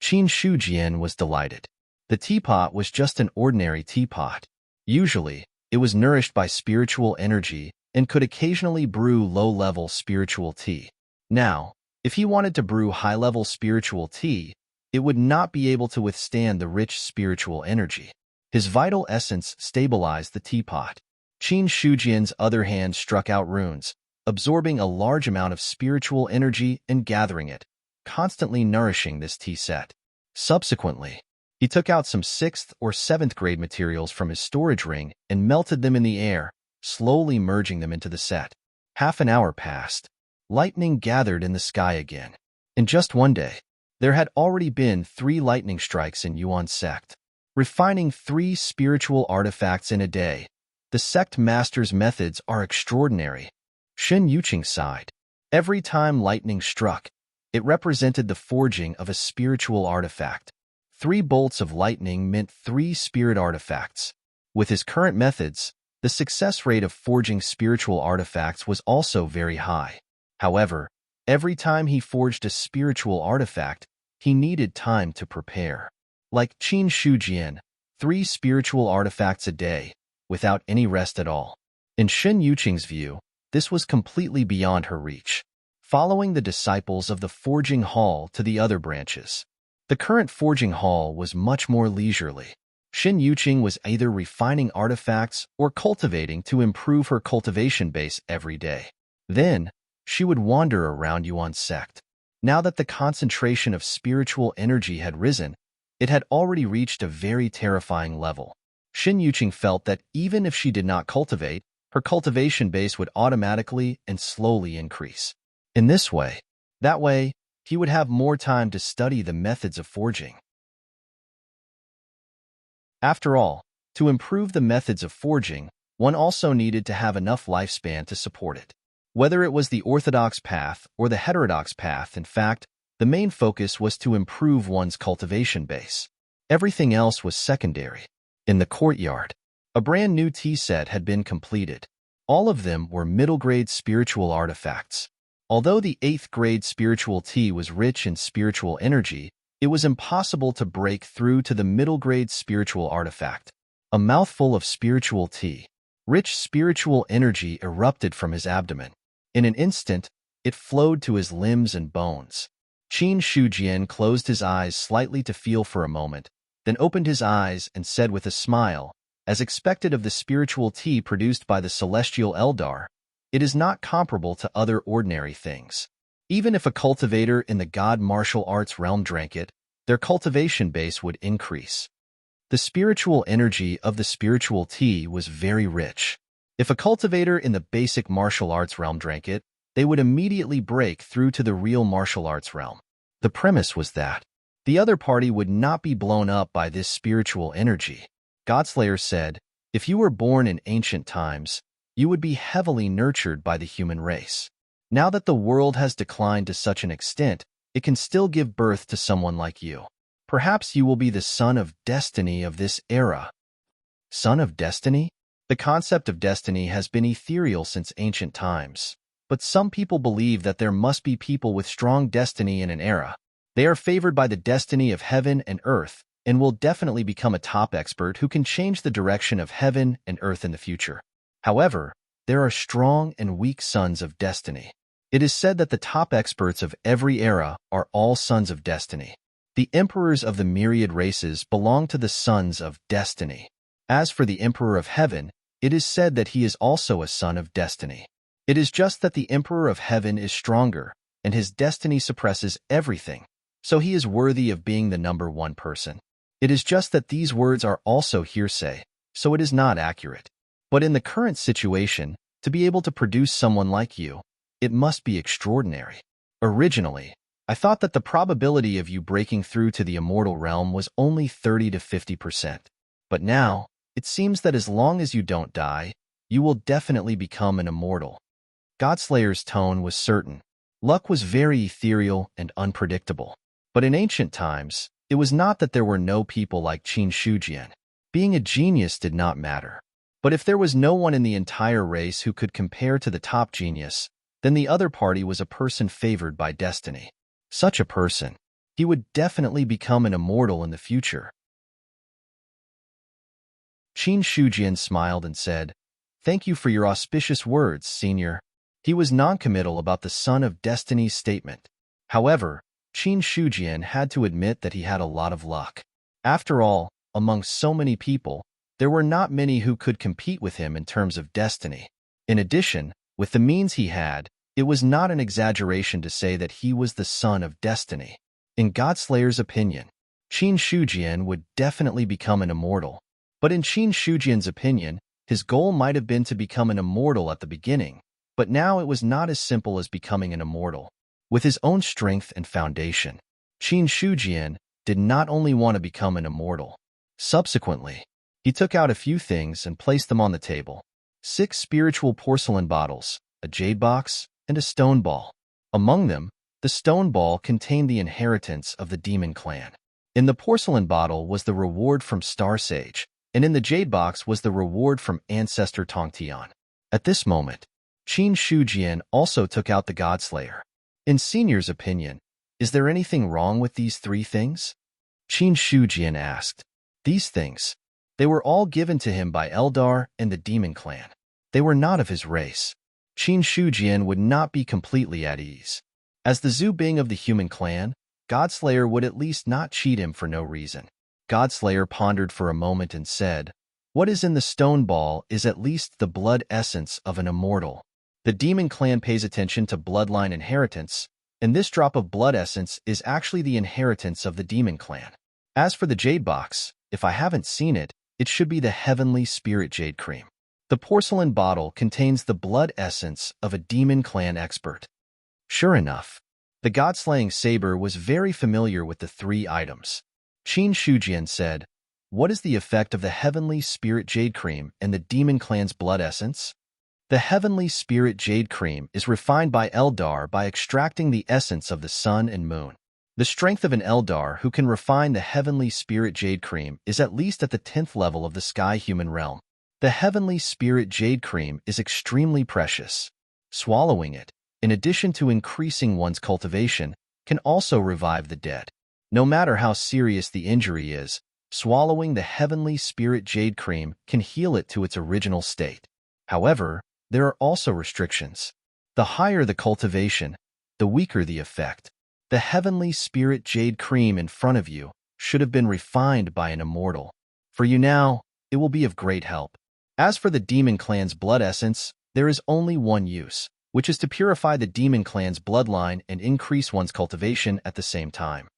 Qin Shujian was delighted. The teapot was just an ordinary teapot. Usually, it was nourished by spiritual energy and could occasionally brew low-level spiritual tea. Now, if he wanted to brew high-level spiritual tea, it would not be able to withstand the rich spiritual energy. His vital essence stabilized the teapot. Qin Shujian's other hand struck out runes, absorbing a large amount of spiritual energy and gathering it, constantly nourishing this tea set. Subsequently, he took out some 6th or 7th grade materials from his storage ring and melted them in the air, slowly merging them into the set. Half an hour passed. Lightning gathered in the sky again. In just one day, there had already been 3 lightning strikes in Yuan's sect. Refining 3 spiritual artifacts in a day, the sect master's methods are extraordinary. Shen Yuqing sighed. Every time lightning struck, it represented the forging of a spiritual artifact. 3 bolts of lightning meant 3 spirit artifacts. With his current methods, the success rate of forging spiritual artifacts was also very high. However, every time he forged a spiritual artifact, he needed time to prepare. Like Qin Shujian, 3 spiritual artifacts a day, without any rest at all. In Shen Yuqing's view, this was completely beyond her reach. Following the disciples of the Forging Hall to the other branches, the current Forging Hall was much more leisurely. Shen Yuqing was either refining artifacts or cultivating to improve her cultivation base every day. Then, she would wander around Yuan's sect. Now that the concentration of spiritual energy had risen, it had already reached a very terrifying level. Shen Yuqing felt that even if she did not cultivate, her cultivation base would automatically and slowly increase. In this way, he would have more time to study the methods of forging. After all, to improve the methods of forging, one also needed to have enough lifespan to support it. Whether it was the orthodox path or the heterodox path, in fact, the main focus was to improve one's cultivation base. Everything else was secondary. In the courtyard, a brand new tea set had been completed. All of them were middle-grade spiritual artifacts. Although the 8th grade spiritual tea was rich in spiritual energy, it was impossible to break through to the middle-grade spiritual artifact. A mouthful of spiritual tea. Rich spiritual energy erupted from his abdomen. In an instant, it flowed to his limbs and bones. Qin Shujian closed his eyes slightly to feel for a moment, then opened his eyes and said with a smile, as expected of the spiritual tea produced by the celestial Eldar, "It is not comparable to other ordinary things. Even if a cultivator in the god martial arts realm drank it, their cultivation base would increase." The spiritual energy of the spiritual tea was very rich. If a cultivator in the basic martial arts realm drank it, they would immediately break through to the real martial arts realm. The premise was that the other party would not be blown up by this spiritual energy. Godslayer said, "If you were born in ancient times, you would be heavily nurtured by the human race. Now that the world has declined to such an extent, it can still give birth to someone like you. Perhaps you will be the son of destiny of this era." Son of destiny? The concept of destiny has been ethereal since ancient times, but some people believe that there must be people with strong destiny in an era. They are favored by the destiny of heaven and earth, and will definitely become a top expert who can change the direction of heaven and earth in the future. However, there are strong and weak sons of destiny. It is said that the top experts of every era are all sons of destiny. The emperors of the myriad races belong to the sons of destiny. As for the emperor of heaven, it is said that he is also a son of destiny. It is just that the emperor of heaven is stronger, and his destiny suppresses everything, so he is worthy of being the number 1 person. It is just that these words are also hearsay, so it is not accurate. But in the current situation, to be able to produce someone like you, it must be extraordinary. Originally, I thought that the probability of you breaking through to the immortal realm was only 30 to 50%. But now, it seems that as long as you don't die, you will definitely become an immortal. Godslayer's tone was certain. Luck was very ethereal and unpredictable. But in ancient times, it was not that there were no people like Qin Shujian. Being a genius did not matter. But if there was no one in the entire race who could compare to the top genius, then the other party was a person favored by destiny. Such a person, he would definitely become an immortal in the future. Qin Shujian smiled and said, "Thank you for your auspicious words, senior." He was noncommittal about the son of destiny's statement. However, Qin Shujian had to admit that he had a lot of luck. After all, among so many people, There were not many who could compete with him in terms of destiny. In addition, with the means he had, it was not an exaggeration to say that he was the son of destiny. In Godslayer's opinion, Qin Shujian would definitely become an immortal. But in Qin Shujian's opinion, his goal might have been to become an immortal at the beginning, but now it was not as simple as becoming an immortal. With his own strength and foundation, Qin Shujian did not only want to become an immortal. Subsequently, he took out a few things and placed them on the table. 6 spiritual porcelain bottles, a jade box, and a stone ball. Among them, the stone ball contained the inheritance of the demon clan. In the porcelain bottle was the reward from Star Sage, and in the jade box was the reward from Ancestor Tongtian. At this moment, Qin Shujian also took out the Godslayer. In Senior's opinion, is there anything wrong with these 3 things? Qin Shujian asked. These things. They were all given to him by Eldar and the demon clan. They were not of his race. Qin Shujian would not be completely at ease. As the Zubing of the human clan, Godslayer would at least not cheat him for no reason. Godslayer pondered for a moment and said, "What is in the stone ball is at least the blood essence of an immortal. The demon clan pays attention to bloodline inheritance, and this drop of blood essence is actually the inheritance of the demon clan. As for the jade box, if I haven't seen it, it should be the heavenly spirit jade cream. The porcelain bottle contains the blood essence of a demon clan expert." Sure enough, the god-slaying saber was very familiar with the 3 items. Qin Shujian said, "What is the effect of the heavenly spirit jade cream and the demon clan's blood essence?" The heavenly spirit jade cream is refined by Eldar by extracting the essence of the sun and moon. The strength of an Eldar who can refine the heavenly spirit jade cream is at least at the 10th level of the sky-human realm. The heavenly spirit jade cream is extremely precious. Swallowing it, in addition to increasing one's cultivation, can also revive the dead. No matter how serious the injury is, swallowing the heavenly spirit jade cream can heal it to its original state. However, there are also restrictions. The higher the cultivation, the weaker the effect. The heavenly spirit jade cream in front of you should have been refined by an immortal. For you now, it will be of great help. As for the demon clan's blood essence, there is only one use, which is to purify the demon clan's bloodline and increase one's cultivation at the same time.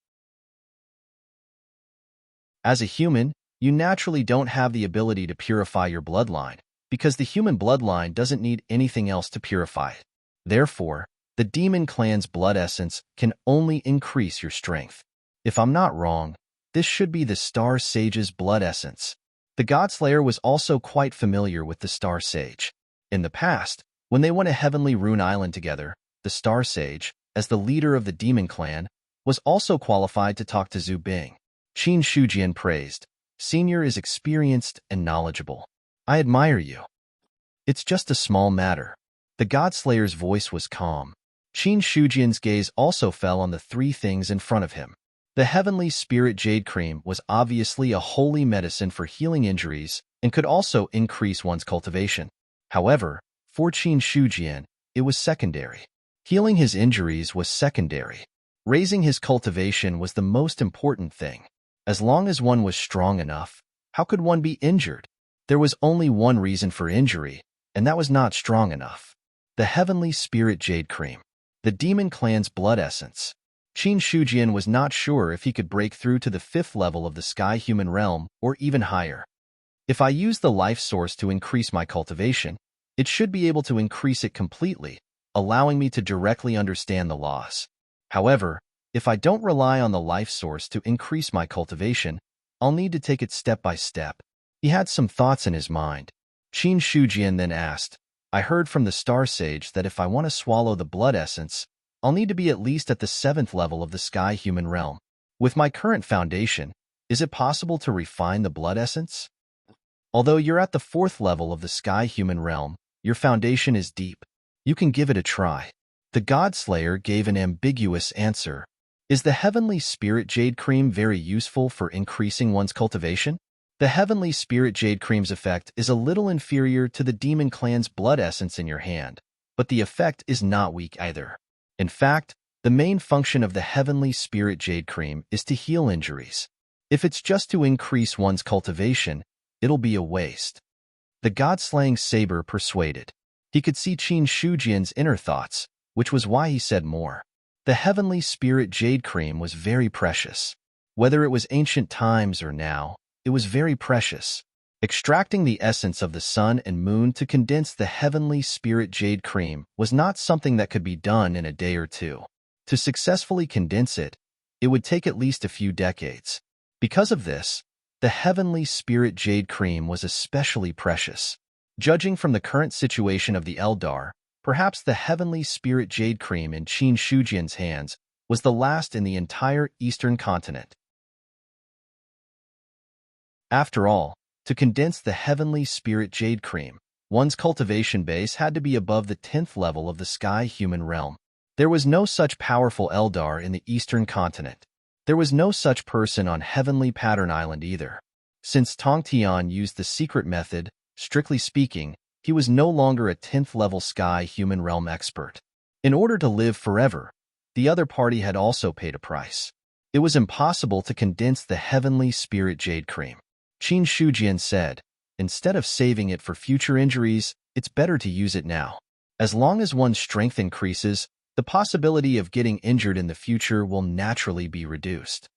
As a human, you naturally don't have the ability to purify your bloodline, because the human bloodline doesn't need anything else to purify it. Therefore, the demon clan's blood essence can only increase your strength. If I'm not wrong, this should be the Star Sage's blood essence. The Godslayer was also quite familiar with the Star Sage. In the past, when they went to Heavenly Rune Island together, the Star Sage, as the leader of the demon clan, was also qualified to talk to Zhu Bing. Qin Shujian praised, "Senior is experienced and knowledgeable. I admire you." "It's just a small matter." The Godslayer's voice was calm. Qin Shujian's gaze also fell on the 3 things in front of him. The heavenly spirit jade cream was obviously a holy medicine for healing injuries and could also increase one's cultivation. However, for Qin Shujian, it was secondary. Healing his injuries was secondary. Raising his cultivation was the most important thing. As long as one was strong enough, how could one be injured? There was only one reason for injury, and that was not strong enough. The heavenly spirit jade cream. The demon clan's blood essence. Qin Shujian was not sure if he could break through to the 5th level of the sky-human realm or even higher. If I use the life source to increase my cultivation, it should be able to increase it completely, allowing me to directly understand the laws. However, if I don't rely on the life source to increase my cultivation, I'll need to take it step by step. He had some thoughts in his mind. Qin Shujian then asked, "I heard from the Star Sage that if I want to swallow the blood essence, I'll need to be at least at the 7th level of the sky-human realm. With my current foundation, is it possible to refine the blood essence? Although you're at the 4th level of the sky-human realm, your foundation is deep. You can give it a try." The Godslayer gave an ambiguous answer. Is the heavenly spirit jade cream very useful for increasing one's cultivation? The heavenly spirit jade cream's effect is a little inferior to the demon clan's blood essence in your hand, but the effect is not weak either. In fact, the main function of the heavenly spirit jade cream is to heal injuries. If it's just to increase one's cultivation, it'll be a waste. The god-slaying saber persuaded. He could see Qin Shujian's inner thoughts, which was why he said more. The heavenly spirit jade cream was very precious. Whether it was ancient times or now, it was very precious. Extracting the essence of the sun and moon to condense the heavenly spirit jade cream was not something that could be done in a day or two. To successfully condense it, it would take at least a few decades. Because of this, the heavenly spirit jade cream was especially precious. Judging from the current situation of the Eldar, perhaps the heavenly spirit jade cream in Qin Shujian's hands was the last in the entire eastern continent. After all, to condense the heavenly spirit jade cream, one's cultivation base had to be above the 10th level of the sky-human realm. There was no such powerful Eldar in the eastern continent. There was no such person on Heavenly Pattern Island either. Since Tong Tian used the secret method, strictly speaking, he was no longer a 10th level sky-human realm expert. In order to live forever, the other party had also paid a price. It was impossible to condense the heavenly spirit jade cream. Qin Shujian said, instead of saving it for future injuries, it's better to use it now. As long as one's strength increases, the possibility of getting injured in the future will naturally be reduced.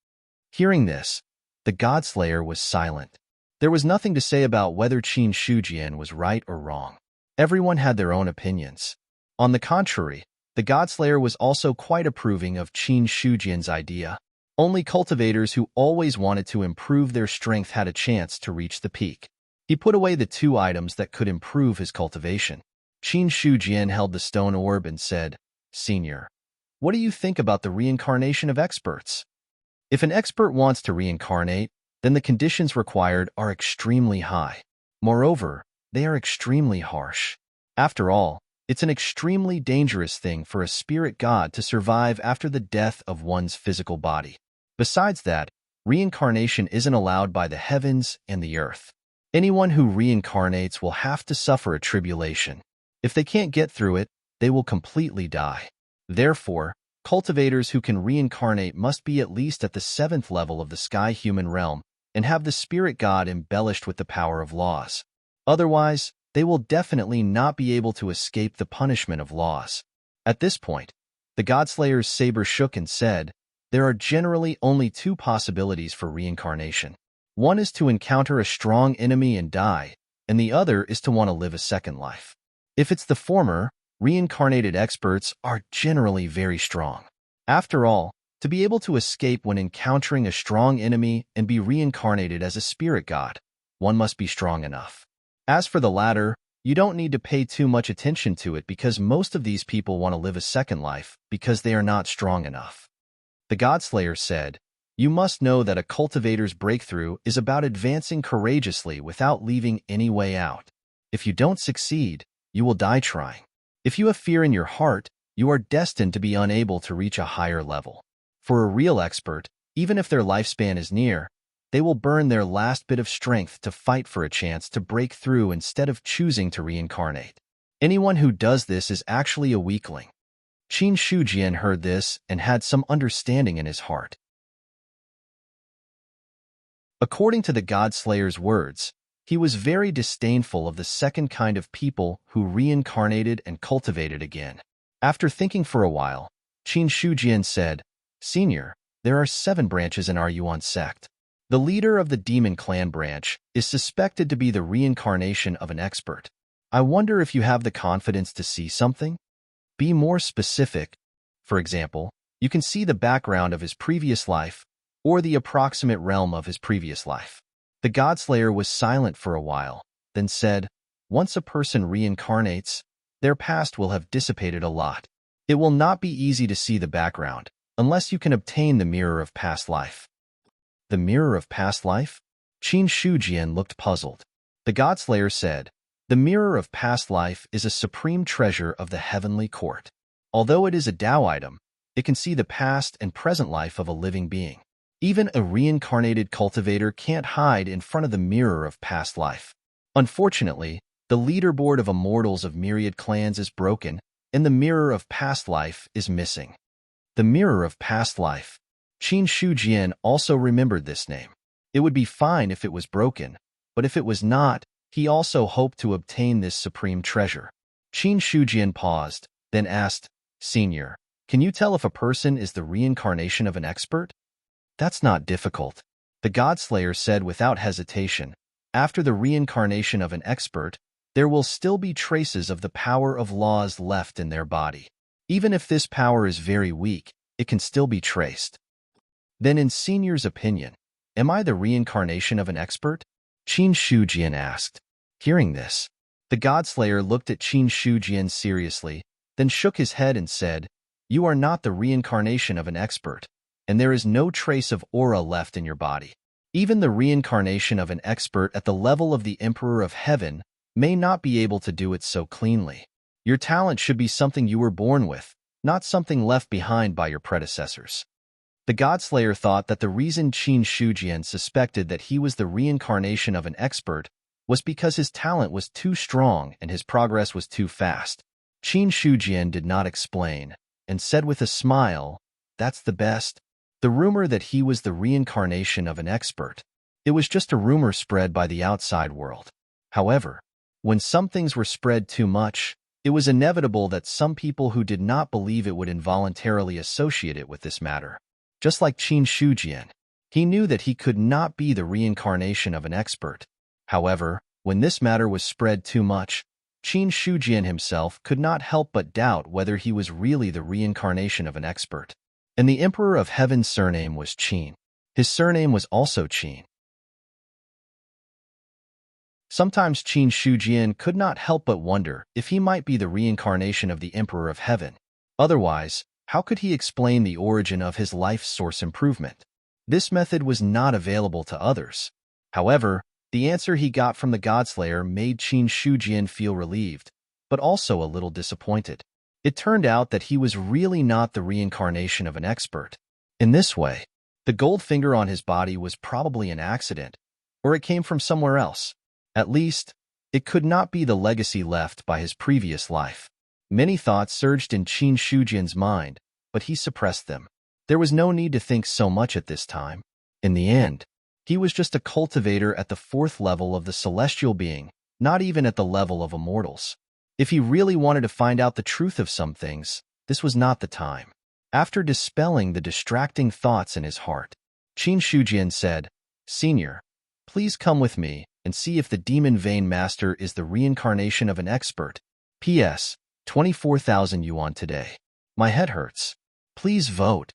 Hearing this, the Godslayer was silent. There was nothing to say about whether Qin Shujian was right or wrong. Everyone had their own opinions. On the contrary, the Godslayer was also quite approving of Qin Shujian's idea. Only cultivators who always wanted to improve their strength had a chance to reach the peak. He put away the two items that could improve his cultivation. Qin Shujian held the stone orb and said, Senior, what do you think about the reincarnation of experts? If an expert wants to reincarnate, then the conditions required are extremely high. Moreover, they are extremely harsh. After all, it's an extremely dangerous thing for a spirit god to survive after the death of one's physical body. Besides that, reincarnation isn't allowed by the heavens and the earth. Anyone who reincarnates will have to suffer a tribulation. If they can't get through it, they will completely die. Therefore, cultivators who can reincarnate must be at least at the 7th level of the sky-human realm and have the spirit god embellished with the power of laws. Otherwise, they will definitely not be able to escape the punishment of laws. At this point, the Godslayer's saber shook and said, there are generally only two possibilities for reincarnation. One is to encounter a strong enemy and die, and the other is to want to live a second life. If it's the former, reincarnated experts are generally very strong. After all, to be able to escape when encountering a strong enemy and be reincarnated as a spirit god, one must be strong enough. As for the latter, you don't need to pay too much attention to it because most of these people want to live a second life because they are not strong enough. The Godslayer said, you must know that a cultivator's breakthrough is about advancing courageously without leaving any way out. If you don't succeed, you will die trying. If you have fear in your heart, you are destined to be unable to reach a higher level. For a real expert, even if their lifespan is near, they will burn their last bit of strength to fight for a chance to break through instead of choosing to reincarnate. Anyone who does this is actually a weakling. Qin Shujian heard this and had some understanding in his heart. According to the Godslayer's words, he was very disdainful of the second kind of people who reincarnated and cultivated again. After thinking for a while, Qin Shujian said, Senior, there are 7 branches in our Yuan sect. The leader of the Demon Clan branch is suspected to be the reincarnation of an expert. I wonder if you have the confidence to see something? Be more specific. For example, you can see the background of his previous life or the approximate realm of his previous life. The Godslayer was silent for a while, then said, once a person reincarnates, their past will have dissipated a lot. It will not be easy to see the background, unless you can obtain the mirror of past life. The mirror of past life? Qin Shujian looked puzzled. The Godslayer said, the mirror of past life is a supreme treasure of the heavenly court. Although it is a Tao item, it can see the past and present life of a living being. Even a reincarnated cultivator can't hide in front of the mirror of past life. Unfortunately, the leaderboard of immortals of myriad clans is broken, and the mirror of past life is missing. The mirror of past life. Qin Shujian also remembered this name. It would be fine if it was broken, but if it was not, he also hoped to obtain this supreme treasure. Qin Shujian paused, then asked, Senior, can you tell if a person is the reincarnation of an expert? That's not difficult, the Godslayer said without hesitation. After the reincarnation of an expert, there will still be traces of the power of laws left in their body. Even if this power is very weak, it can still be traced. Then in Senior's opinion, am I the reincarnation of an expert? Qin Shujian asked. Hearing this, the Godslayer looked at Qin Shujian seriously, then shook his head and said, You are not the reincarnation of an expert, and there is no trace of aura left in your body. Even the reincarnation of an expert at the level of the Emperor of Heaven may not be able to do it so cleanly. Your talent should be something you were born with, not something left behind by your predecessors. The Godslayer thought that the reason Qin Shujian suspected that he was the reincarnation of an expert was because his talent was too strong and his progress was too fast. Qin Shujian did not explain, and said with a smile, That's the best. The rumor that he was the reincarnation of an expert. It was just a rumor spread by the outside world. However, when some things were spread too much, it was inevitable that some people who did not believe it would involuntarily associate it with this matter. Just like Qin Shujian, he knew that he could not be the reincarnation of an expert. However, when this matter was spread too much, Qin Shujian himself could not help but doubt whether he was really the reincarnation of an expert. And the Emperor of Heaven's surname was Qin. His surname was also Qin. Sometimes Qin Shujian could not help but wonder if he might be the reincarnation of the Emperor of Heaven. Otherwise, how could he explain the origin of his life's source improvement? This method was not available to others. However, the answer he got from the Godslayer made Qin Shujian feel relieved, but also a little disappointed. It turned out that he was really not the reincarnation of an expert. In this way, the gold finger on his body was probably an accident, or it came from somewhere else. At least, it could not be the legacy left by his previous life. Many thoughts surged in Qin Shujian's mind, but he suppressed them. There was no need to think so much at this time. In the end, he was just a cultivator at the 4th level of the celestial being, not even at the level of immortals. If he really wanted to find out the truth of some things, this was not the time. After dispelling the distracting thoughts in his heart, Qin Shujian said, Senior, please come with me and see if the Demon Vein Master is the reincarnation of an expert. P.S. 24,000 yuan today. My head hurts. Please vote.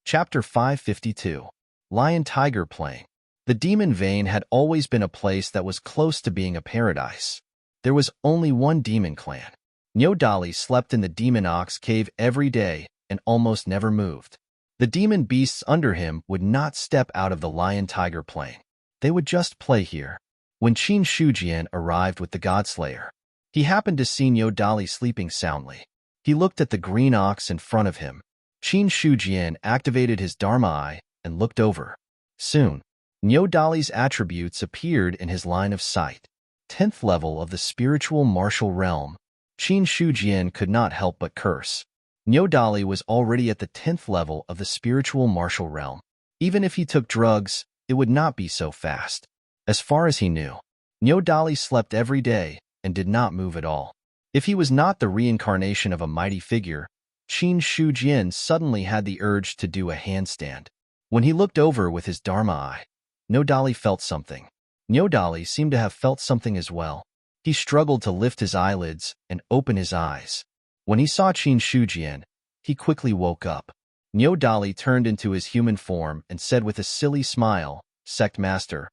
Chapter 552. Lion-Tiger Playing. The Demon Vein had always been a place that was close to being a paradise. There was only one demon clan. Nyodali slept in the Demon Ox Cave every day and almost never moved. The demon beasts under him would not step out of the Lion-Tiger Plain. They would just play here. When Qin Shujian arrived with the Godslayer, he happened to see Nyodali sleeping soundly. He looked at the green ox in front of him. Qin Shujian activated his Dharma eye and looked over. Soon, Nyodali's attributes appeared in his line of sight. 10th level of the spiritual martial realm. Qin Shujian could not help but curse. Nyodali was already at the 10th level of the spiritual martial realm. Even if he took drugs, it would not be so fast. As far as he knew, Nyodali slept every day and did not move at all. If he was not the reincarnation of a mighty figure, Qin Shujian suddenly had the urge to do a handstand. When he looked over with his Dharma eye, Nyodali felt something. Nyodali seemed to have felt something as well. He struggled to lift his eyelids and open his eyes. When he saw Qin Shujian, he quickly woke up. Nyodali turned into his human form and said with a silly smile, Sect Master,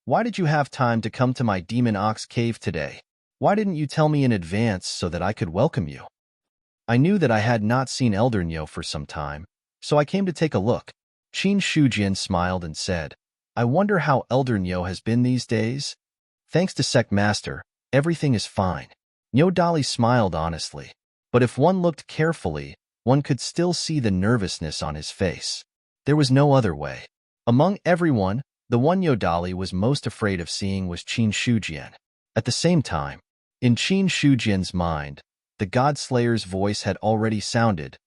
why did you have time to come to my Demon Ox Cave today? Why didn't you tell me in advance so that I could welcome you? I knew that I had not seen Elder Nyo for some time, so I came to take a look. Qin Shujian smiled and said, I wonder how Elder Nyo has been these days? Thanks to Sect Master, everything is fine. Nyodali smiled honestly, but if one looked carefully, one could still see the nervousness on his face. There was no other way. Among everyone, the one Nyodali was most afraid of seeing was Qin Shujian. At the same time, in Qin Shujian's mind, the Godslayer's voice had already sounded,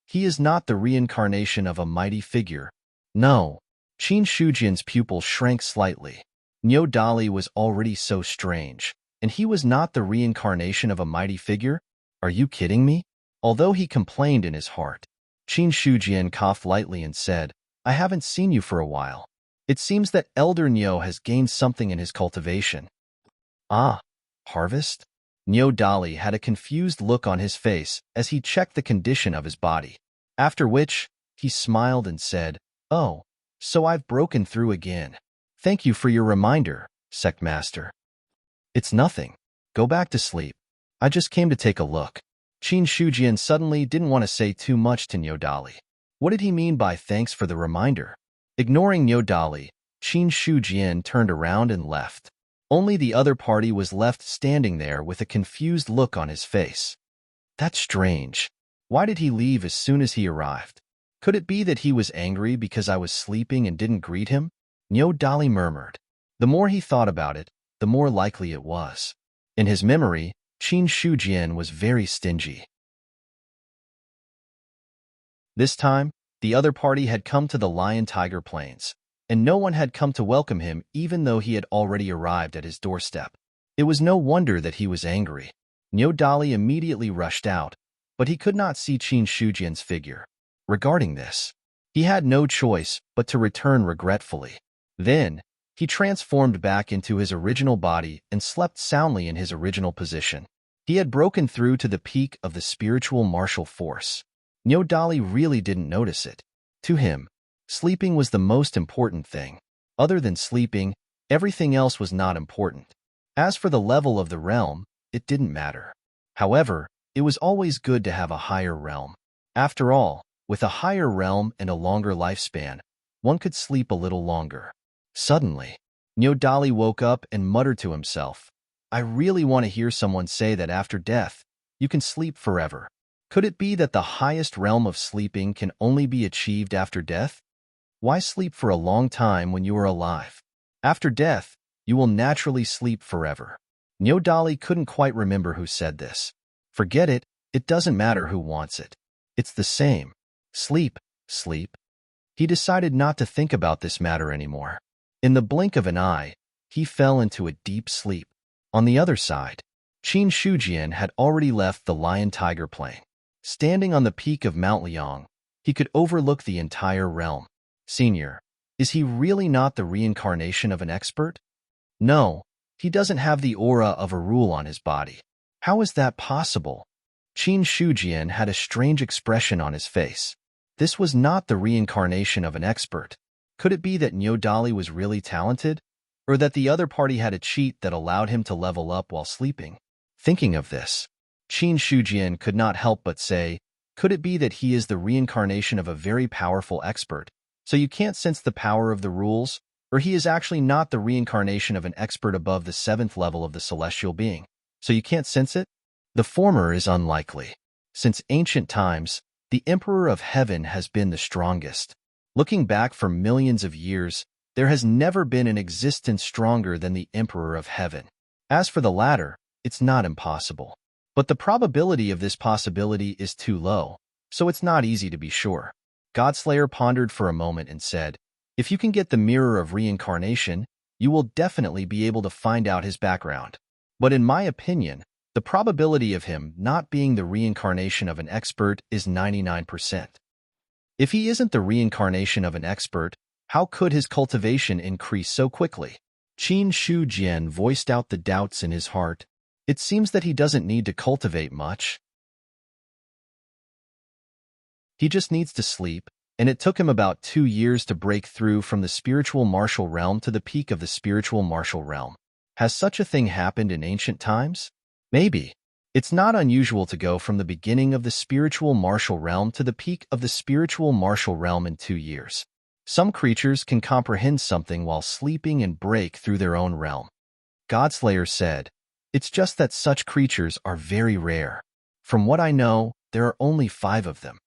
He is not the reincarnation of a mighty figure. No. Qin Shujian's pupil shrank slightly. Niu Dali was already so strange, and he was not the reincarnation of a mighty figure? Are you kidding me? Although he complained in his heart, Qin Shujian coughed lightly and said, I haven't seen you for a while. It seems that Elder Niu has gained something in his cultivation. Ah, harvest? Niu Dali had a confused look on his face as he checked the condition of his body, after which he smiled and said, Oh, so I've broken through again. Thank you for your reminder, Sect Master. It's nothing. Go back to sleep. I just came to take a look. Qin Shujian suddenly didn't want to say too much to Niu Dali. What did he mean by thanks for the reminder? Ignoring Niu Dali, Qin Shujian turned around and left. Only the other party was left standing there with a confused look on his face. That's strange. Why did he leave as soon as he arrived? Could it be that he was angry because I was sleeping and didn't greet him? Niu Dali murmured. The more he thought about it, the more likely it was. In his memory, Qin Shujian was very stingy. This time, the other party had come to the Lion-Tiger Plains, and no one had come to welcome him even though he had already arrived at his doorstep. It was no wonder that he was angry. Niu Dali immediately rushed out, but he could not see Qin Shujian's figure. Regarding this, he had no choice but to return regretfully. Then, he transformed back into his original body and slept soundly in his original position. He had broken through to the peak of the spiritual martial force. Niu Dali really didn't notice it. To him, sleeping was the most important thing. Other than sleeping, everything else was not important. As for the level of the realm, it didn't matter. However, it was always good to have a higher realm. After all, with a higher realm and a longer lifespan, one could sleep a little longer. Suddenly, Niu Dali woke up and muttered to himself, I really want to hear someone say that after death, you can sleep forever. Could it be that the highest realm of sleeping can only be achieved after death? Why sleep for a long time when you are alive? After death, you will naturally sleep forever. Niu Dali couldn't quite remember who said this. Forget it, it doesn't matter who wants it. It's the same. Sleep, sleep. He decided not to think about this matter anymore. In the blink of an eye, he fell into a deep sleep. On the other side, Qin Shujian had already left the Lion-Tiger Plain. Standing on the peak of Mount Liang, he could overlook the entire realm. Senior, is he really not the reincarnation of an expert? No, he doesn't have the aura of a rule on his body. How is that possible? Qin Shujian had a strange expression on his face. This was not the reincarnation of an expert. Could it be that Niu Dali was really talented? Or that the other party had a cheat that allowed him to level up while sleeping? Thinking of this, Qin Shujian could not help but say, could it be that he is the reincarnation of a very powerful expert, so you can't sense the power of the rules? Or he is actually not the reincarnation of an expert above the 7th level of the celestial being, so you can't sense it? The former is unlikely. Since ancient times, the Emperor of Heaven has been the strongest. Looking back for millions of years, there has never been an existence stronger than the Emperor of Heaven. As for the latter, it's not impossible. But the probability of this possibility is too low, so it's not easy to be sure. Godslayer pondered for a moment and said, if you can get the mirror of reincarnation, you will definitely be able to find out his background. But in my opinion, the probability of him not being the reincarnation of an expert is 99%. If he isn't the reincarnation of an expert, how could his cultivation increase so quickly? Qin Shujian voiced out the doubts in his heart. It seems that he doesn't need to cultivate much. He just needs to sleep, and it took him about 2 years to break through from the spiritual martial realm to the peak of the spiritual martial realm. Has such a thing happened in ancient times? Maybe. It's not unusual to go from the beginning of the spiritual martial realm to the peak of the spiritual martial realm in 2 years. Some creatures can comprehend something while sleeping and break through their own realm. Godslayer said, it's just that such creatures are very rare. From what I know, there are only 5 of them.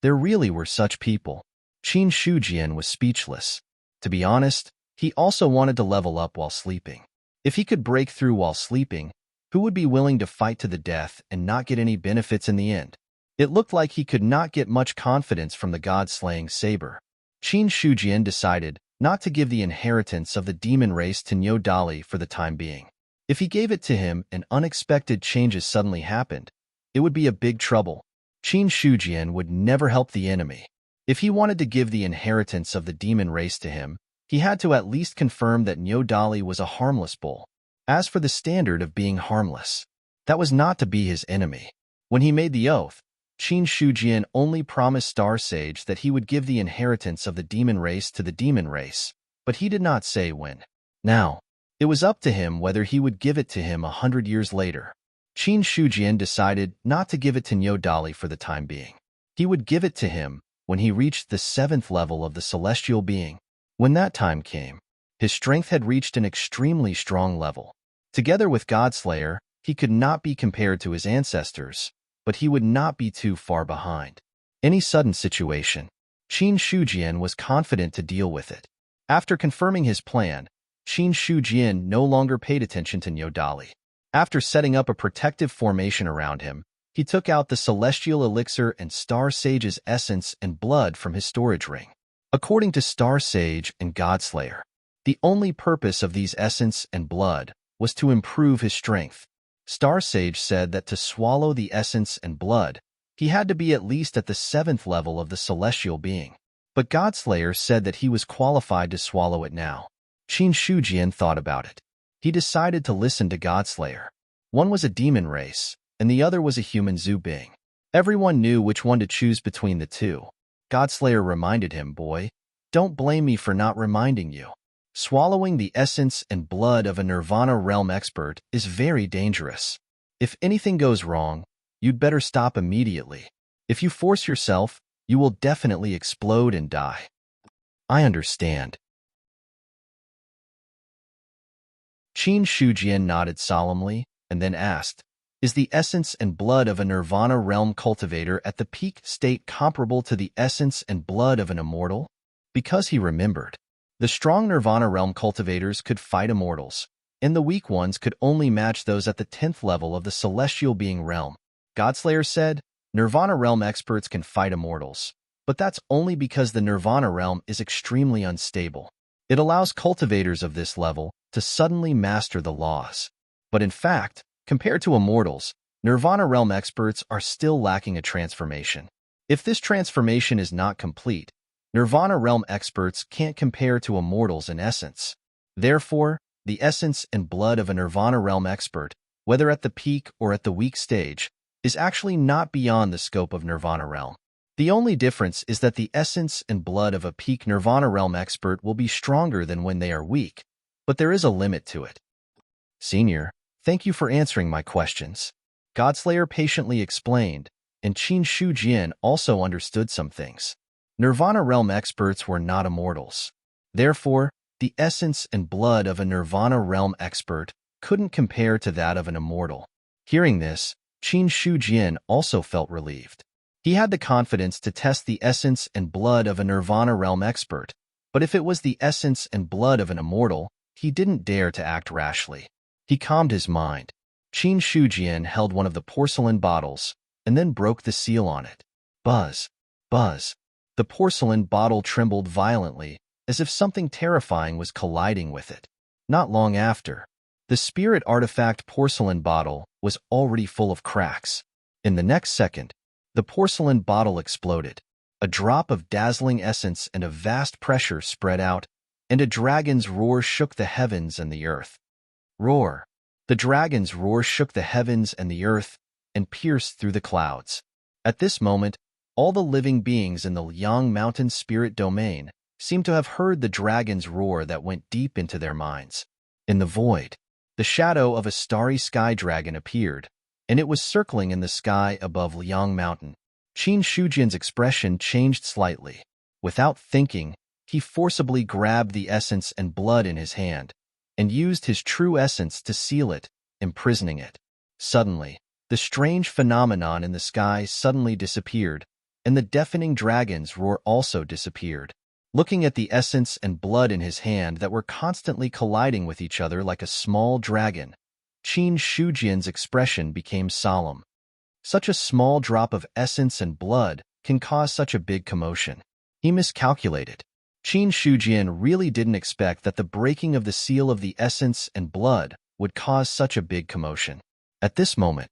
There really were such people. Qin Shujian was speechless. To be honest, he also wanted to level up while sleeping. If he could break through while sleeping, who would be willing to fight to the death and not get any benefits in the end? It looked like he could not get much confidence from the god-slaying saber. Qin Shujian decided not to give the inheritance of the demon race to Niu Dali for the time being. If he gave it to him and unexpected changes suddenly happened, it would be a big trouble. Qin Shujian would never help the enemy. If he wanted to give the inheritance of the demon race to him, he had to at least confirm that Niu Dali was a harmless bull. As for the standard of being harmless, that was not to be his enemy. When he made the oath, Qin Shujian only promised Star Sage that he would give the inheritance of the demon race to the demon race, but he did not say when. Now, it was up to him whether he would give it to him 100 years later. Qin Shujian decided not to give it to Niu Dali for the time being. He would give it to him when he reached the 7th level of the celestial being. When that time came, his strength had reached an extremely strong level. Together with Godslayer, he could not be compared to his ancestors, but he would not be too far behind. Any sudden situation, Qin Shujian was confident to deal with it. After confirming his plan, Qin Shujian no longer paid attention to Niu Dali. After setting up a protective formation around him, he took out the celestial elixir and Star Sage's essence and blood from his storage ring. According to Star Sage and Godslayer, the only purpose of these essence and blood was to improve his strength. Star Sage said that to swallow the essence and blood, he had to be at least at the 7th level of the celestial being. But Godslayer said that he was qualified to swallow it now. Qin Shujian thought about it. He decided to listen to Godslayer. One was a demon race, and the other was a human zoo being. Everyone knew which one to choose between the two. Godslayer reminded him, "Boy, don't blame me for not reminding you. Swallowing the essence and blood of a Nirvana realm expert is very dangerous. If anything goes wrong, you'd better stop immediately. If you force yourself, you will definitely explode and die." "I understand." Qin Shujian nodded solemnly and then asked, "Is the essence and blood of a Nirvana realm cultivator at the peak state comparable to the essence and blood of an immortal?" Because he remembered, the strong Nirvana realm cultivators could fight immortals, and the weak ones could only match those at the 10th level of the celestial being realm. Godslayer said, "Nirvana realm experts can fight immortals, but that's only because the Nirvana realm is extremely unstable. It allows cultivators of this level to suddenly master the laws. But in fact, compared to immortals, Nirvana realm experts are still lacking a transformation. If this transformation is not complete, Nirvana realm experts can't compare to immortals in essence. Therefore, the essence and blood of a Nirvana realm expert, whether at the peak or at the weak stage, is actually not beyond the scope of Nirvana realm. The only difference is that the essence and blood of a peak Nirvana realm expert will be stronger than when they are weak, but there is a limit to it." "Senior, thank you for answering my questions." Godslayer patiently explained, and Qin Shujian also understood some things. Nirvana realm experts were not immortals. Therefore, the essence and blood of a Nirvana realm expert couldn't compare to that of an immortal. Hearing this, Qin Shujian also felt relieved. He had the confidence to test the essence and blood of a Nirvana realm expert, but if it was the essence and blood of an immortal, he didn't dare to act rashly. He calmed his mind. Qin Shujian held one of the porcelain bottles and then broke the seal on it. Buzz, buzz. The porcelain bottle trembled violently, as if something terrifying was colliding with it. Not long after, the spirit artifact porcelain bottle was already full of cracks. In the next second, the porcelain bottle exploded. A drop of dazzling essence and a vast pressure spread out, and a dragon's roar shook the heavens and the earth. Roar. The dragon's roar shook the heavens and the earth and pierced through the clouds. At this moment, all the living beings in the Liang Mountain spirit domain seemed to have heard the dragon's roar that went deep into their minds. In the void, the shadow of a starry sky dragon appeared, and it was circling in the sky above Liang Mountain. Qin Shujian's expression changed slightly. Without thinking, he forcibly grabbed the essence and blood in his hand and used his true essence to seal it, imprisoning it. Suddenly, the strange phenomenon in the sky suddenly disappeared, and the deafening dragon's roar also disappeared. Looking at the essence and blood in his hand that were constantly colliding with each other like a small dragon, Qin Shujian's expression became solemn. Such a small drop of essence and blood can cause such a big commotion. He miscalculated. Qin Shujian really didn't expect that the breaking of the seal of the essence and blood would cause such a big commotion. At this moment,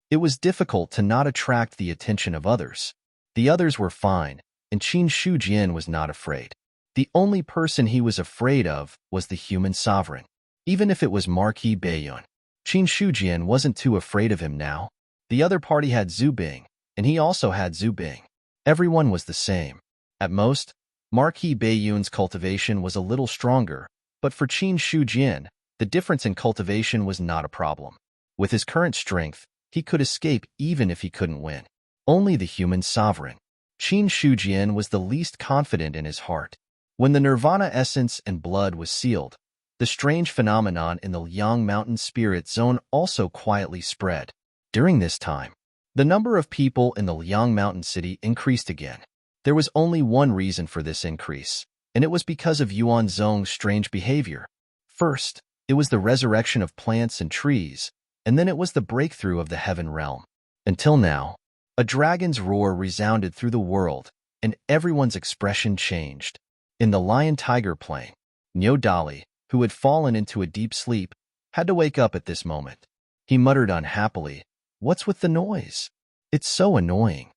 it was difficult to not attract the attention of others. The others were fine, and Qin Shujian was not afraid. The only person he was afraid of was the human sovereign. Even if it was Marquis Baiyun, Qin Shujian wasn't too afraid of him now. The other party had Zhu Bing, and he also had Zhu Bing. Everyone was the same. At most, Marquis Baiyun's cultivation was a little stronger, but for Qin Shujian, the difference in cultivation was not a problem. With his current strength, he could escape even if he couldn't win. Only the human sovereign. Qin Shujian was the least confident in his heart. When the nirvana essence and blood was sealed, the strange phenomenon in the Liang Mountain Spirit Zone also quietly spread. During this time, the number of people in the Liang Mountain City increased again. There was only one reason for this increase, and it was because of Yuan Zong's strange behavior. First, it was the resurrection of plants and trees, and then it was the breakthrough of the heaven realm. Until now, a dragon's roar resounded through the world, and everyone's expression changed. In the lion-tiger plain, Niu Dali, who had fallen into a deep sleep, had to wake up at this moment. He muttered unhappily, "What's with the noise? It's so annoying."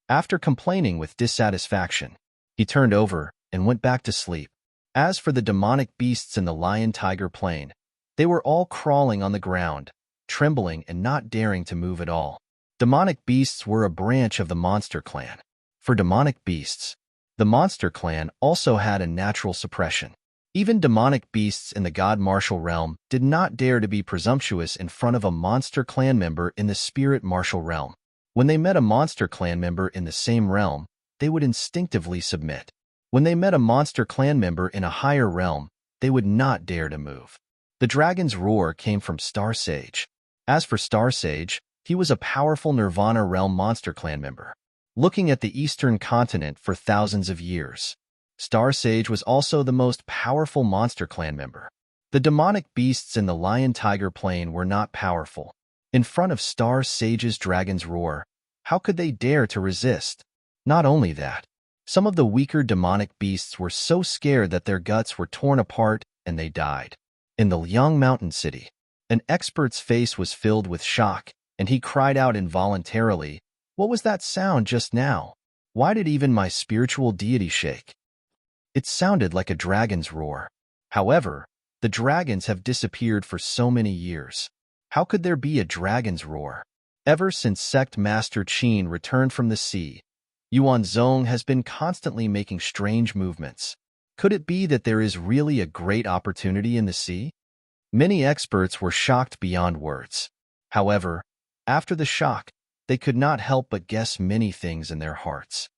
After complaining with dissatisfaction, he turned over and went back to sleep. As for the demonic beasts in the lion-tiger plain, they were all crawling on the ground, trembling and not daring to move at all. Demonic beasts were a branch of the monster clan. For demonic beasts, the monster clan also had a natural suppression. Even demonic beasts in the god martial realm did not dare to be presumptuous in front of a monster clan member in the spirit martial realm. When they met a monster clan member in the same realm, they would instinctively submit. When they met a monster clan member in a higher realm, they would not dare to move. The dragon's roar came from Star Sage. As for Star Sage, he was a powerful Nirvana realm monster clan member. Looking at the eastern continent for thousands of years, Star Sage was also the most powerful monster clan member. The demonic beasts in the lion-tiger plain were not powerful. In front of Star Sage's dragon's roar, how could they dare to resist? Not only that, some of the weaker demonic beasts were so scared that their guts were torn apart and they died. In the Liang Mountain City, an expert's face was filled with shock, and he cried out involuntarily, "What was that sound just now? Why did even my spiritual deity shake?" It sounded like a dragon's roar. However, the dragons have disappeared for so many years. How could there be a dragon's roar? Ever since Sect Master Qin returned from the sea, Yuan Zong has been constantly making strange movements. Could it be that there is really a great opportunity in the sea? Many experts were shocked beyond words. However, after the shock, they could not help but guess many things in their hearts.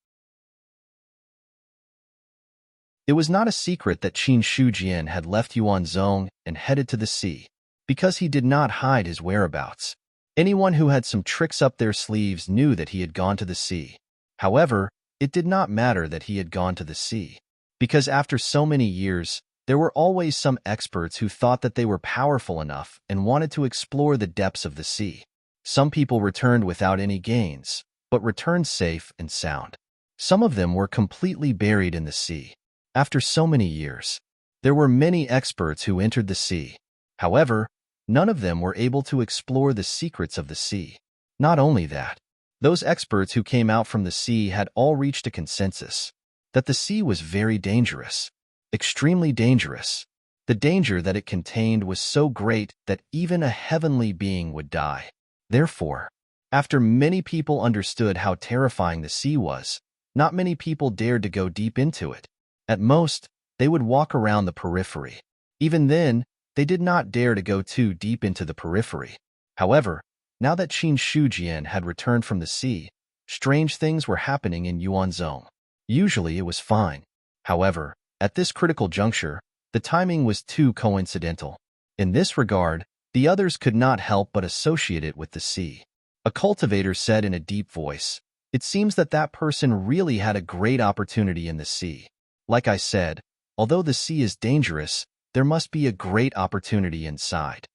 It was not a secret that Qin Shujian had left Yuan Zong and headed to the sea, because he did not hide his whereabouts. Anyone who had some tricks up their sleeves knew that he had gone to the sea. However, it did not matter that he had gone to the sea, because after so many years, there were always some experts who thought that they were powerful enough and wanted to explore the depths of the sea. Some people returned without any gains, but returned safe and sound. Some of them were completely buried in the sea. After so many years, there were many experts who entered the sea. However, none of them were able to explore the secrets of the sea. Not only that, those experts who came out from the sea had all reached a consensus that the sea was very dangerous, extremely dangerous. The danger that it contained was so great that even a heavenly being would die. Therefore, after many people understood how terrifying the sea was, not many people dared to go deep into it. At most, they would walk around the periphery. Even then, they did not dare to go too deep into the periphery. However, now that Qin Shujian had returned from the sea, strange things were happening in Yuanzhong. Usually it was fine. However, at this critical juncture, the timing was too coincidental. In this regard, the others could not help but associate it with the sea. A cultivator said in a deep voice, "It seems that that person really had a great opportunity in the sea. Like I said, although the sea is dangerous, there must be a great opportunity inside."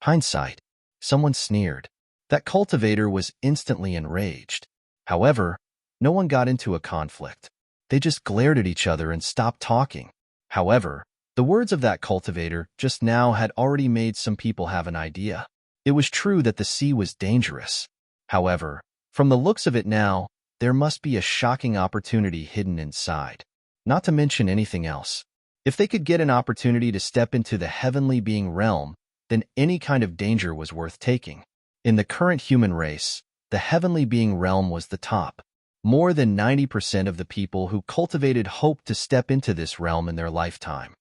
Hindsight. Someone sneered. That cultivator was instantly enraged. However, no one got into a conflict. They just glared at each other and stopped talking. However, the words of that cultivator just now had already made some people have an idea. It was true that the sea was dangerous. However, from the looks of it now, there must be a shocking opportunity hidden inside. Not to mention anything else. If they could get an opportunity to step into the heavenly being realm, then any kind of danger was worth taking. In the current human race, the heavenly being realm was the top. More than 90% of the people who cultivated hoped to step into this realm in their lifetime.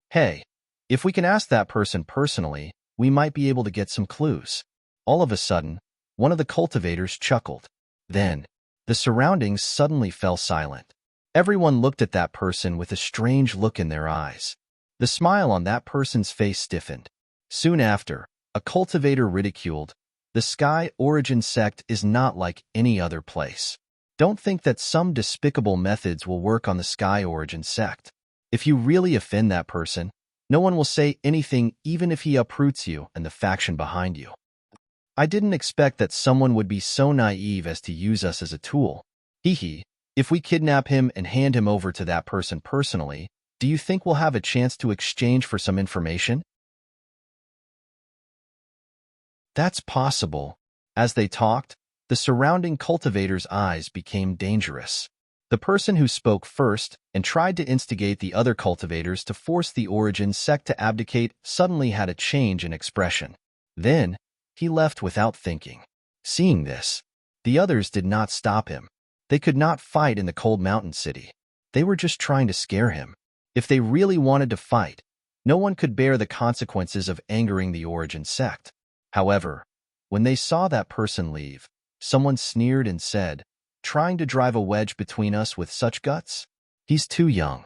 Hey, if we can ask that person personally, we might be able to get some clues. All of a sudden, one of the cultivators chuckled. Then, the surroundings suddenly fell silent. Everyone looked at that person with a strange look in their eyes. The smile on that person's face stiffened. Soon after, a cultivator ridiculed, "The Sky Origin sect is not like any other place. Don't think that some despicable methods will work on the Sky Origin sect. If you really offend that person, no one will say anything even if he uproots you and the faction behind you. I didn't expect that someone would be so naive as to use us as a tool. Hee. If we kidnap him and hand him over to that person personally, do you think we'll have a chance to exchange for some information?" That's possible. As they talked, the surrounding cultivators' eyes became dangerous. The person who spoke first and tried to instigate the other cultivators to force the Origin sect to abdicate suddenly had a change in expression. Then, he left without thinking. Seeing this, the others did not stop him. They could not fight in the cold mountain city. They were just trying to scare him. If they really wanted to fight, no one could bear the consequences of angering the Origin sect. However, when they saw that person leave, someone sneered and said, "Trying to drive a wedge between us with such guts? He's too young."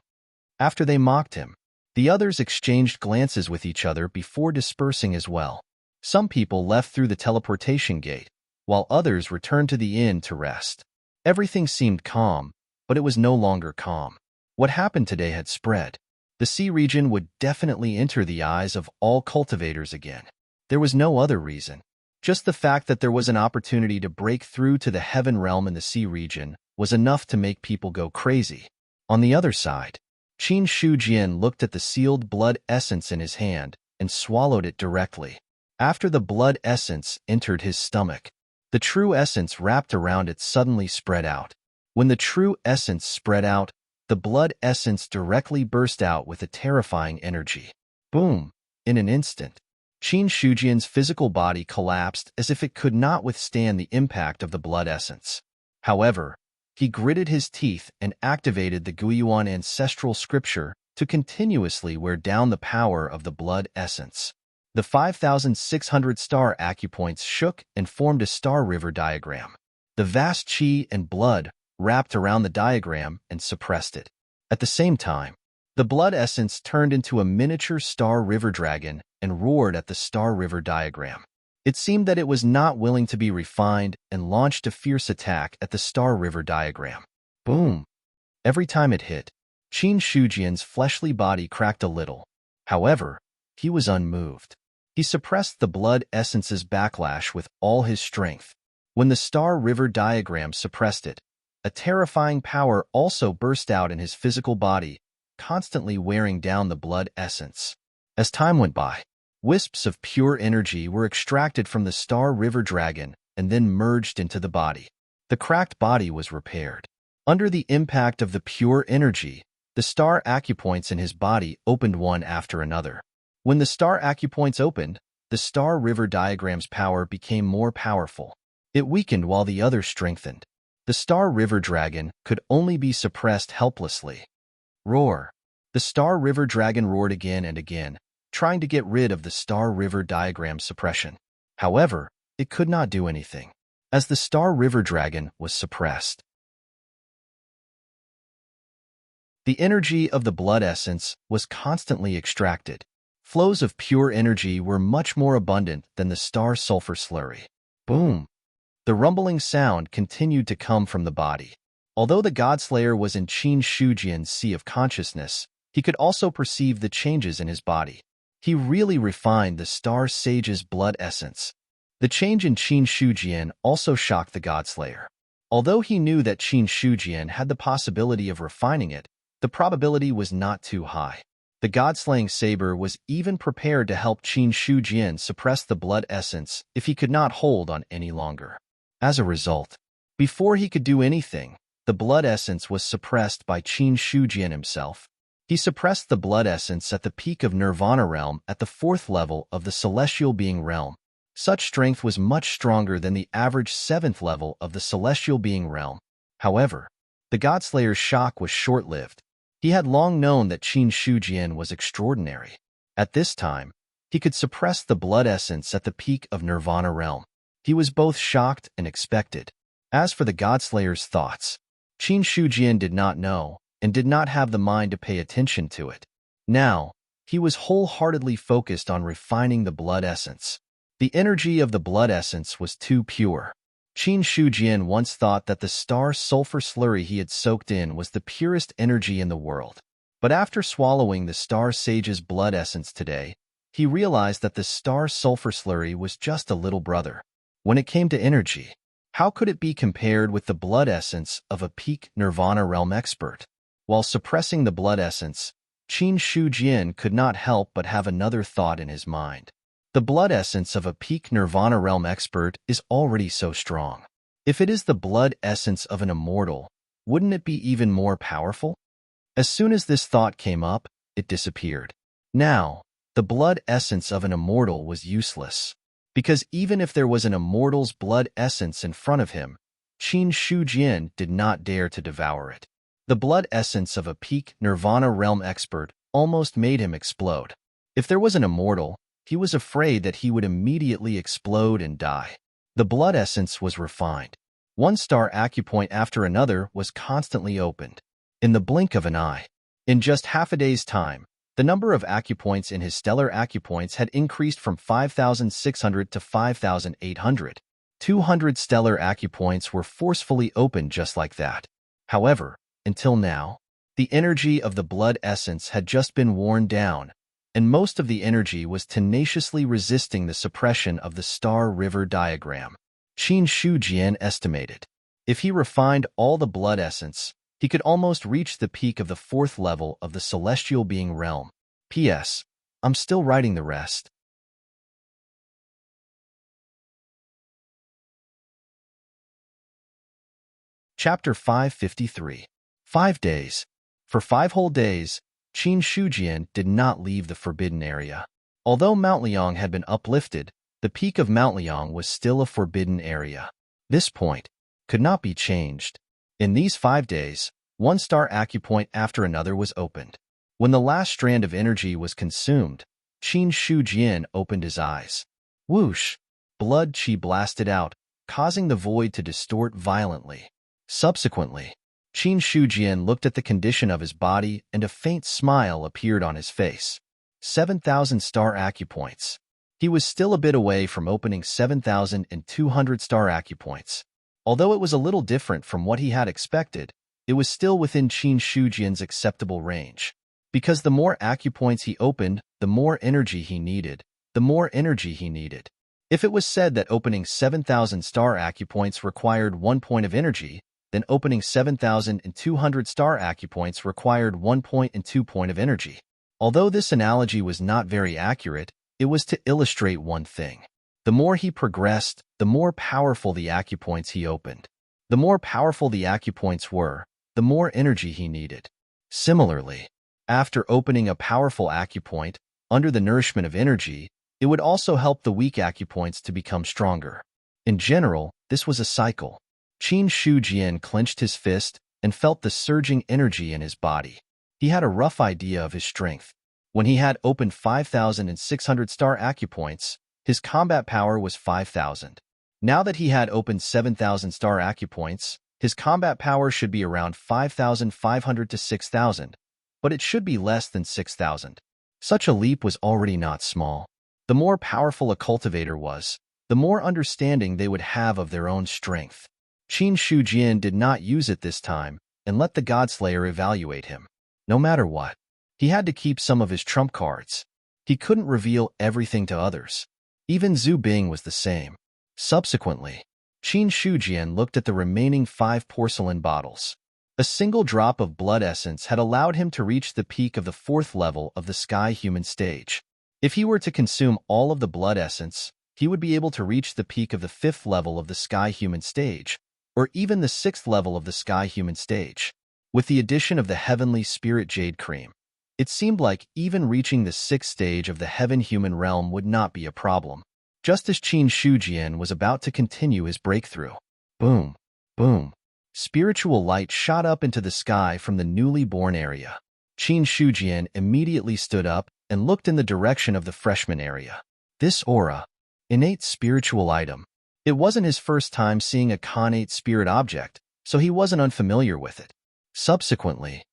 After they mocked him, the others exchanged glances with each other before dispersing as well. Some people left through the teleportation gate, while others returned to the inn to rest. Everything seemed calm, but it was no longer calm. What happened today had spread. The sea region would definitely enter the eyes of all cultivators again. There was no other reason. Just the fact that there was an opportunity to break through to the heaven realm in the sea region was enough to make people go crazy. On the other side, Qin Shujian looked at the sealed blood essence in his hand and swallowed it directly. After the blood essence entered his stomach, the true essence wrapped around it suddenly spread out. When the true essence spread out, the blood essence directly burst out with a terrifying energy. Boom! In an instant, Qin Shujian's physical body collapsed as if it could not withstand the impact of the blood essence. However, he gritted his teeth and activated the Guiyuan ancestral scripture to continuously wear down the power of the blood essence. The 5,600 star acupoints shook and formed a star river diagram. The vast qi and blood wrapped around the diagram and suppressed it. At the same time, the blood essence turned into a miniature star river dragon and roared at the star river diagram. It seemed that it was not willing to be refined and launched a fierce attack at the star river diagram. Boom! Every time it hit, Qin Shujian's fleshly body cracked a little. However, he was unmoved. He suppressed the blood essence's backlash with all his strength. When the star river diagram suppressed it, a terrifying power also burst out in his physical body, constantly wearing down the blood essence. As time went by, wisps of pure energy were extracted from the star river dragon and then merged into the body. The cracked body was repaired. Under the impact of the pure energy, the star acupoints in his body opened one after another. When the star acupoints opened, the star river diagram's power became more powerful. It weakened while the other strengthened. The star river dragon could only be suppressed helplessly. Roar! The star river dragon roared again and again, trying to get rid of the star river diagram suppression. However, it could not do anything, as the star river dragon was suppressed. The energy of the blood essence was constantly extracted. Flows of pure energy were much more abundant than the star sulfur slurry. Boom! The rumbling sound continued to come from the body. Although the Godslayer was in Qin Shujian's sea of consciousness, he could also perceive the changes in his body. He really refined the star sage's blood essence. The change in Qin Shujian also shocked the Godslayer. Although he knew that Qin Shujian had the possibility of refining it, the probability was not too high. The God-slaying saber was even prepared to help Qin Shujian suppress the blood essence if he could not hold on any longer. As a result, before he could do anything, the blood essence was suppressed by Qin Shujian himself. He suppressed the blood essence at the peak of Nirvana realm at the 4th level of the celestial being realm. Such strength was much stronger than the average 7th level of the celestial being realm. However, the Godslayer's shock was short-lived. He had long known that Qin Shujian was extraordinary. At this time, he could suppress the blood essence at the peak of Nirvana realm. He was both shocked and expected. As for the Godslayer's thoughts, Qin Shujian did not know and did not have the mind to pay attention to it. Now, he was wholeheartedly focused on refining the blood essence. The energy of the blood essence was too pure. Qin Shujian once thought that the star sulfur slurry he had soaked in was the purest energy in the world. But after swallowing the star sage's blood essence today, he realized that the star sulfur slurry was just a little brother. When it came to energy, how could it be compared with the blood essence of a peak Nirvana realm expert? While suppressing the blood essence, Qin Shujian could not help but have another thought in his mind. The blood essence of a peak Nirvana realm expert is already so strong. If it is the blood essence of an immortal, wouldn't it be even more powerful? As soon as this thought came up, it disappeared. Now, the blood essence of an immortal was useless, because even if there was an immortal's blood essence in front of him, Qin Shujian did not dare to devour it. The blood essence of a peak Nirvana realm expert almost made him explode. If there was an immortal, he was afraid that he would immediately explode and die. The blood essence was refined. One star acupoint after another was constantly opened. In the blink of an eye, in just half a day's time, the number of acupoints in his stellar acupoints had increased from 5,600 to 5,800. 200 stellar acupoints were forcefully opened just like that. However, until now, the energy of the blood essence had just been worn down, and most of the energy was tenaciously resisting the suppression of the star river diagram. Qin Shujian estimated, if he refined all the blood essence, he could almost reach the peak of the 4th level of the celestial being realm. P.S. I'm still writing the rest. Chapter 553. 5 days. For 5 whole days, Qin Shujian did not leave the forbidden area. Although Mount Liang had been uplifted, the peak of Mount Liang was still a forbidden area. This point could not be changed. In these 5 days, one star acupoint after another was opened. When the last strand of energy was consumed, Qin Shujian opened his eyes. Whoosh! Blood qi blasted out, causing the void to distort violently. Subsequently, Qin Shujian looked at the condition of his body and a faint smile appeared on his face. 7,000 star acupoints. He was still a bit away from opening 7,200 star acupoints. Although it was a little different from what he had expected, it was still within Qin Shujian's acceptable range. Because the more acupoints he opened, the more energy he needed. If it was said that opening 7,000 star acupoints required 1 point of energy, then opening 7,200 star acupoints required 1 point and 2 point of energy. Although this analogy was not very accurate, it was to illustrate one thing. The more he progressed, the more powerful the acupoints he opened. The more powerful the acupoints were, the more energy he needed. Similarly, after opening a powerful acupoint, under the nourishment of energy, it would also help the weak acupoints to become stronger. In general, this was a cycle. Qin Shujian clenched his fist and felt the surging energy in his body. He had a rough idea of his strength. When he had opened 5,600 star acupoints, his combat power was 5,000. Now that he had opened 7,000 star acupoints, his combat power should be around 5,500 to 6,000, but it should be less than 6,000. Such a leap was already not small. The more powerful a cultivator was, the more understanding they would have of their own strength. Qin Shujian did not use it this time and let the Godslayer evaluate him. No matter what, he had to keep some of his trump cards. He couldn't reveal everything to others. Even Zhu Bing was the same. Subsequently, Qin Shujian looked at the remaining 5 porcelain bottles. A single drop of blood essence had allowed him to reach the peak of the 4th level of the Sky Human stage. If he were to consume all of the blood essence, he would be able to reach the peak of the 5th level of the Sky Human stage, or even the 6th level of the Sky Human stage. With the addition of the Heavenly Spirit Jade Cream, it seemed like even reaching the 6th stage of the Heaven-Human realm would not be a problem. Just as Qin Shujian was about to continue his breakthrough, boom, boom, spiritual light shot up into the sky from the newly born area. Qin Shujian immediately stood up and looked in the direction of the freshman area. This aura, innate spiritual item. It wasn't his first time seeing a connate spirit object, so he wasn't unfamiliar with it. Subsequently,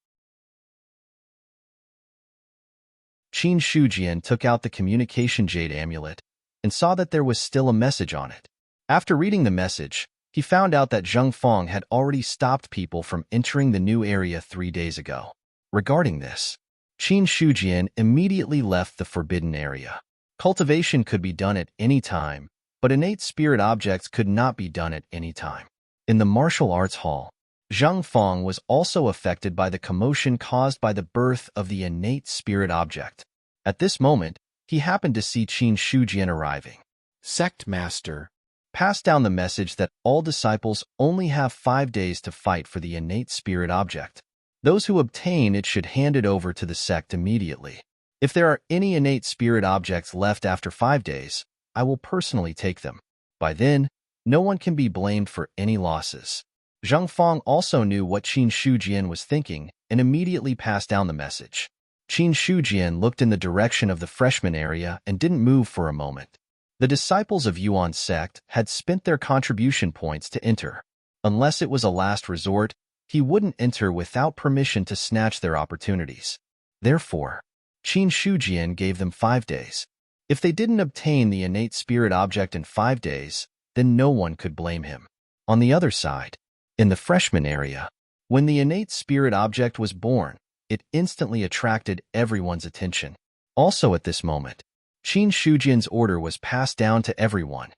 Qin Shujian took out the communication jade amulet and saw that there was still a message on it. After reading the message, he found out that Zheng Feng had already stopped people from entering the new area 3 days ago. Regarding this, Qin Shujian immediately left the forbidden area. Cultivation could be done at any time, but innate spirit objects could not be done at any time. In the martial arts hall, Zheng Feng was also affected by the commotion caused by the birth of the innate spirit object. At this moment, he happened to see Qin Shujian arriving. Sect Master, pass down the message that all disciples only have 5 days to fight for the innate spirit object. Those who obtain it should hand it over to the sect immediately. If there are any innate spirit objects left after 5 days, I will personally take them. By then, no one can be blamed for any losses. Zheng Feng also knew what Qin Shujian was thinking and immediately passed down the message. Qin Shujian looked in the direction of the freshman area and didn't move for a moment. The disciples of Yuan's sect had spent their contribution points to enter. Unless it was a last resort, he wouldn't enter without permission to snatch their opportunities. Therefore, Qin Shujian gave them 5 days. If they didn't obtain the innate spirit object in 5 days, then no one could blame him. On the other side, in the freshman area, when the innate spirit object was born, it instantly attracted everyone's attention. Also at this moment, Qin Shujian's order was passed down to everyone.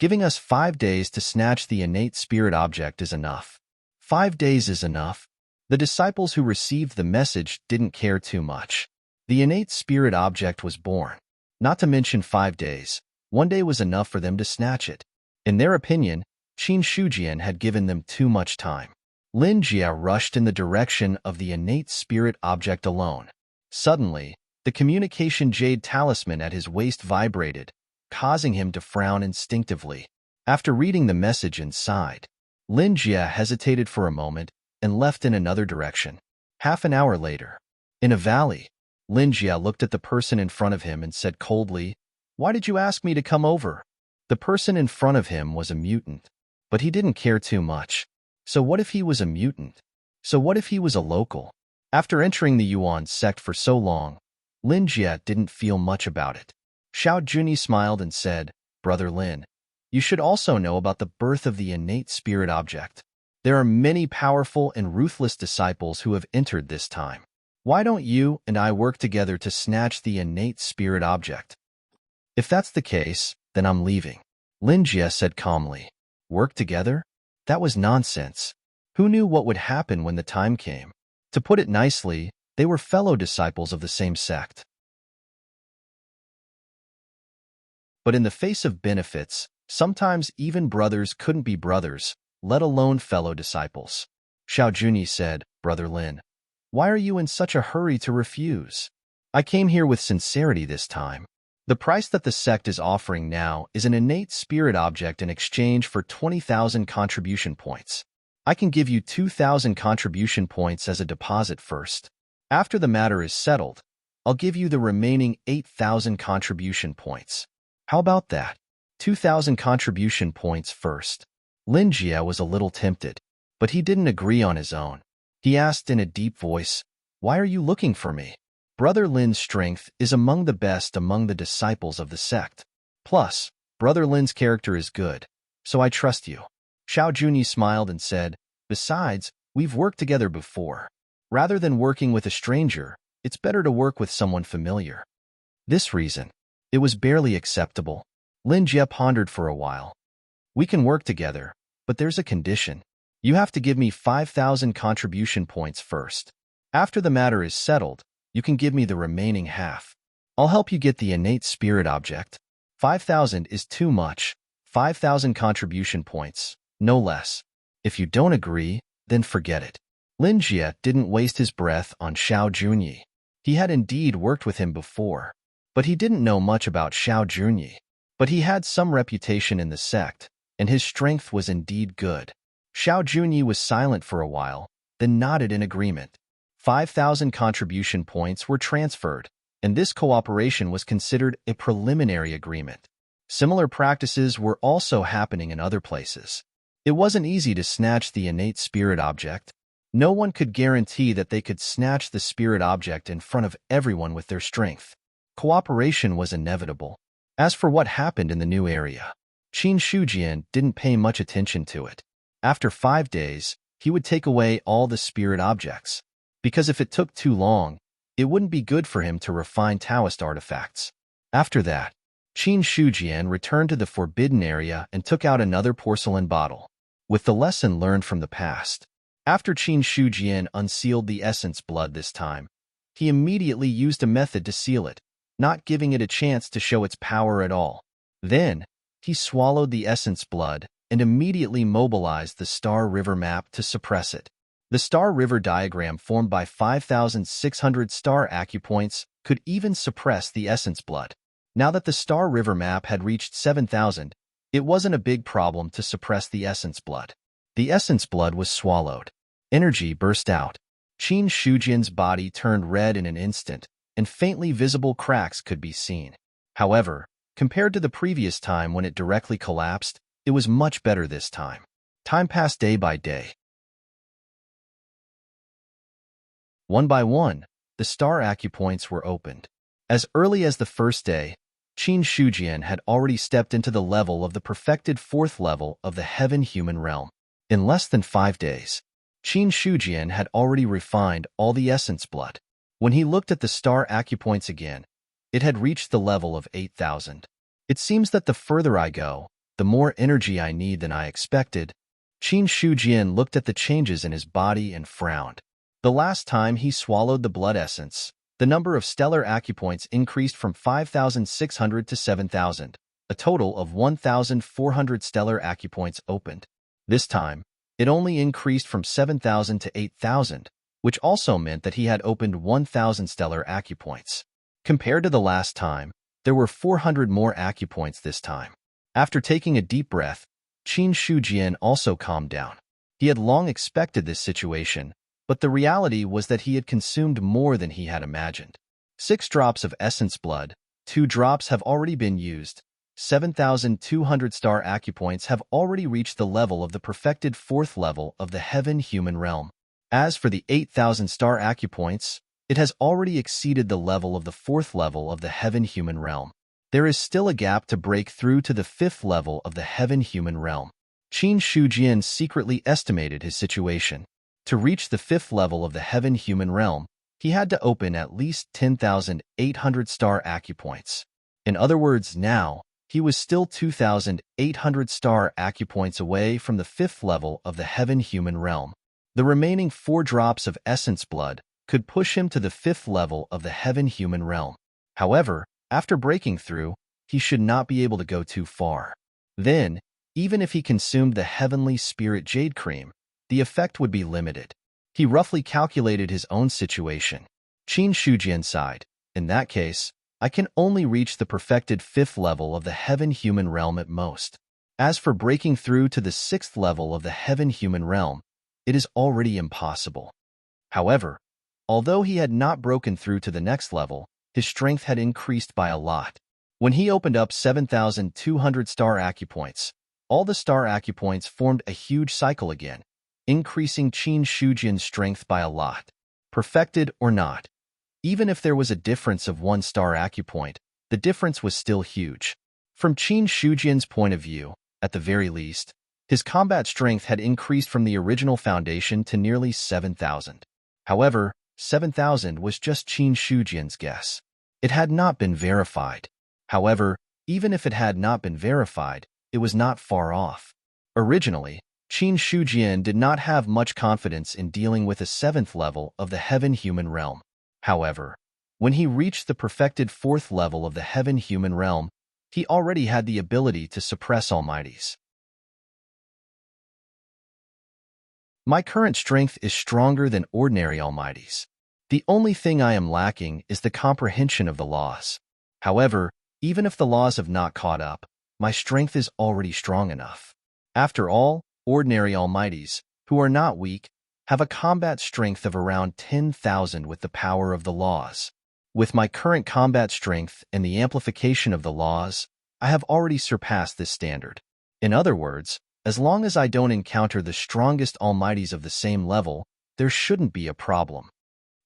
Giving us 5 days to snatch the innate spirit object is enough. 5 days is enough. The disciples who received the message didn't care too much. The innate spirit object was born. Not to mention 5 days, 1 day was enough for them to snatch it. In their opinion, Qin Shujian had given them too much time. Lin Jia rushed in the direction of the innate spirit object alone. Suddenly, the communication jade talisman at his waist vibrated, causing him to frown instinctively. After reading the message inside, Lin Jia hesitated for a moment and left in another direction. Half an hour later, in a valley, Lin Jia looked at the person in front of him and said coldly, "Why did you ask me to come over?" The person in front of him was a mutant, but he didn't care too much. So what if he was a mutant? So what if he was a local? After entering the Yuan sect for so long, Lin Jia didn't feel much about it. Xiao Juni smiled and said, "Brother Lin, you should also know about the birth of the innate spirit object. There are many powerful and ruthless disciples who have entered this time. Why don't you and I work together to snatch the innate spirit object?" "If that's the case, then I'm leaving," Lin Jia said calmly. Work together? That was nonsense. Who knew what would happen when the time came? To put it nicely, they were fellow disciples of the same sect. But in the face of benefits, sometimes even brothers couldn't be brothers, let alone fellow disciples. Xiao Juni said, "Brother Lin, why are you in such a hurry to refuse? I came here with sincerity this time. The price that the sect is offering now is an innate spirit object in exchange for 20,000 contribution points. I can give you 2,000 contribution points as a deposit first. After the matter is settled, I'll give you the remaining 8,000 contribution points. How about that? 2,000 contribution points first." Lin Jia was a little tempted, but he didn't agree on his own. He asked in a deep voice, "Why are you looking for me? Brother Lin's strength is among the best among the disciples of the sect. Plus, Brother Lin's character is good, so I trust you." Xiao Juni smiled and said, "Besides, we've worked together before. Rather than working with a stranger, it's better to work with someone familiar." This reason, it was barely acceptable. Lin Jia pondered for a while. We can work together, but there's a condition. You have to give me 5,000 contribution points first. After the matter is settled, you can give me the remaining half. I'll help you get the innate spirit object. 5,000 is too much. 5,000 contribution points, no less. If you don't agree, then forget it. Lin Jie didn't waste his breath on Xiao Junyi. He had indeed worked with him before, but he didn't know much about Xiao Junyi. But he had some reputation in the sect, and his strength was indeed good. Xiao Junyi was silent for a while, then nodded in agreement. 5,000 contribution points were transferred, and this cooperation was considered a preliminary agreement. Similar practices were also happening in other places. It wasn't easy to snatch the innate spirit object. No one could guarantee that they could snatch the spirit object in front of everyone with their strength. Cooperation was inevitable. As for what happened in the new area, Qin Shujian didn't pay much attention to it. After 5 days, he would take away all the spirit objects, because if it took too long, it wouldn't be good for him to refine Taoist artifacts. After that, Qin Shujian returned to the forbidden area and took out another porcelain bottle, with the lesson learned from the past. After Qin Shujian unsealed the essence blood this time, he immediately used a method to seal it, not giving it a chance to show its power at all. Then, he swallowed the essence blood and immediately mobilized the Star River map to suppress it. The Star River diagram formed by 5,600 star acupoints could even suppress the essence blood. Now that the Star River map had reached 7,000, it wasn't a big problem to suppress the essence blood. The essence blood was swallowed. Energy burst out. Qin Shujian's body turned red in an instant, and faintly visible cracks could be seen. However, compared to the previous time when it directly collapsed, it was much better this time. Time passed day by day. One by one, the star acupoints were opened. As early as the first day, Qin Shujian had already stepped into the level of the perfected 4th level of the heaven-human realm. In less than 5 days, Qin Shujian had already refined all the essence blood. When he looked at the star acupoints again, it had reached the level of 8,000. It seems that the further I go, the more energy I need than I expected. Qin Shujian looked at the changes in his body and frowned. The last time he swallowed the blood essence, the number of stellar acupoints increased from 5,600 to 7,000. A total of 1,400 stellar acupoints opened. This time, it only increased from 7,000 to 8,000, which also meant that he had opened 1,000 stellar acupoints. Compared to the last time, there were 400 more acupoints this time. After taking a deep breath, Qin Shujian also calmed down. He had long expected this situation, but the reality was that he had consumed more than he had imagined. 6 drops of essence blood, 2 drops have already been used. 7,200 star acupoints have already reached the level of the perfected 4th level of the heaven-human realm. As for the 8,000 star acupoints, it has already exceeded the level of the 4th level of the heaven-human realm. There is still a gap to break through to the 5th level of the heaven-human realm. Qin Shujian secretly estimated his situation. To reach the 5th level of the heaven-human realm, he had to open at least 10,800 star acupoints. In other words, now, he was still 2,800 star acupoints away from the 5th level of the heaven-human realm. The remaining 4 drops of essence blood could push him to the 5th level of the heaven-human realm. However, after breaking through, he should not be able to go too far. Then, even if he consumed the heavenly spirit jade cream, the effect would be limited. He roughly calculated his own situation. Qin Shujian sighed. In that case, I can only reach the perfected 5th level of the heaven-human realm at most. As for breaking through to the 6th level of the heaven-human realm, it is already impossible. However, although he had not broken through to the next level, his strength had increased by a lot. When he opened up 7,200 star acupoints, all the star acupoints formed a huge cycle again, increasing Qin Shujian's strength by a lot. Perfected or not, even if there was a difference of 1 star acupoint, the difference was still huge. From Qin Shujian's point of view, at the very least, his combat strength had increased from the original foundation to nearly 7,000. However, 7,000 was just Qin Shujian's guess. It had not been verified. However, even if it had not been verified, it was not far off. Originally, Qin Shujian did not have much confidence in dealing with a 7th level of the heaven-human realm. However, when he reached the perfected 4th level of the heaven-human realm, he already had the ability to suppress almighties. My current strength is stronger than ordinary almighties. The only thing I am lacking is the comprehension of the laws. However, even if the laws have not caught up, my strength is already strong enough. After all, ordinary almighties, who are not weak, have a combat strength of around 10,000 with the power of the laws. With my current combat strength and the amplification of the laws, I have already surpassed this standard. In other words, as long as I don't encounter the strongest almighties of the same level, there shouldn't be a problem.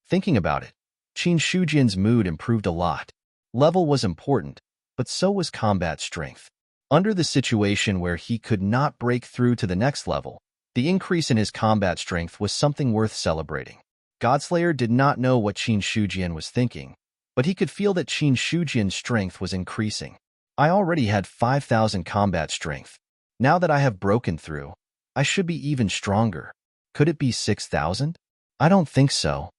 Thinking about it, Qin Shujian's mood improved a lot. Level was important, but so was combat strength. Under the situation where he could not break through to the next level, the increase in his combat strength was something worth celebrating. Godslayer did not know what Qin Shujian was thinking, but he could feel that Qin Shujian's strength was increasing. I already had 5,000 combat strength. Now that I have broken through, I should be even stronger. Could it be 6,000? I don't think so.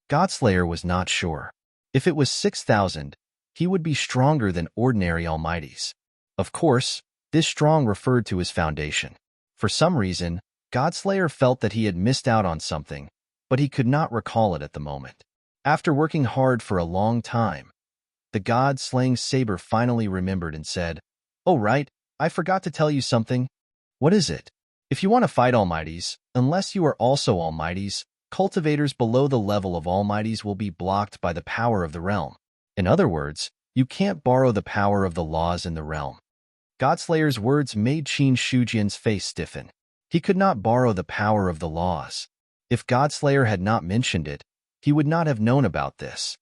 Godslayer was not sure. If it was 6,000, he would be stronger than ordinary almighties. Of course, this strong referred to his foundation. For some reason, Godslayer felt that he had missed out on something, but he could not recall it at the moment. After working hard for a long time, the god-slaying saber finally remembered and said, "Oh right, I forgot to tell you something." "What is it?" "If you want to fight almighties, unless you are also almighties, cultivators below the level of almighties will be blocked by the power of the realm. In other words, you can't borrow the power of the laws in the realm." Godslayer's words made Qin Shujian's face stiffen. He could not borrow the power of the laws. If Godslayer had not mentioned it, he would not have known about this.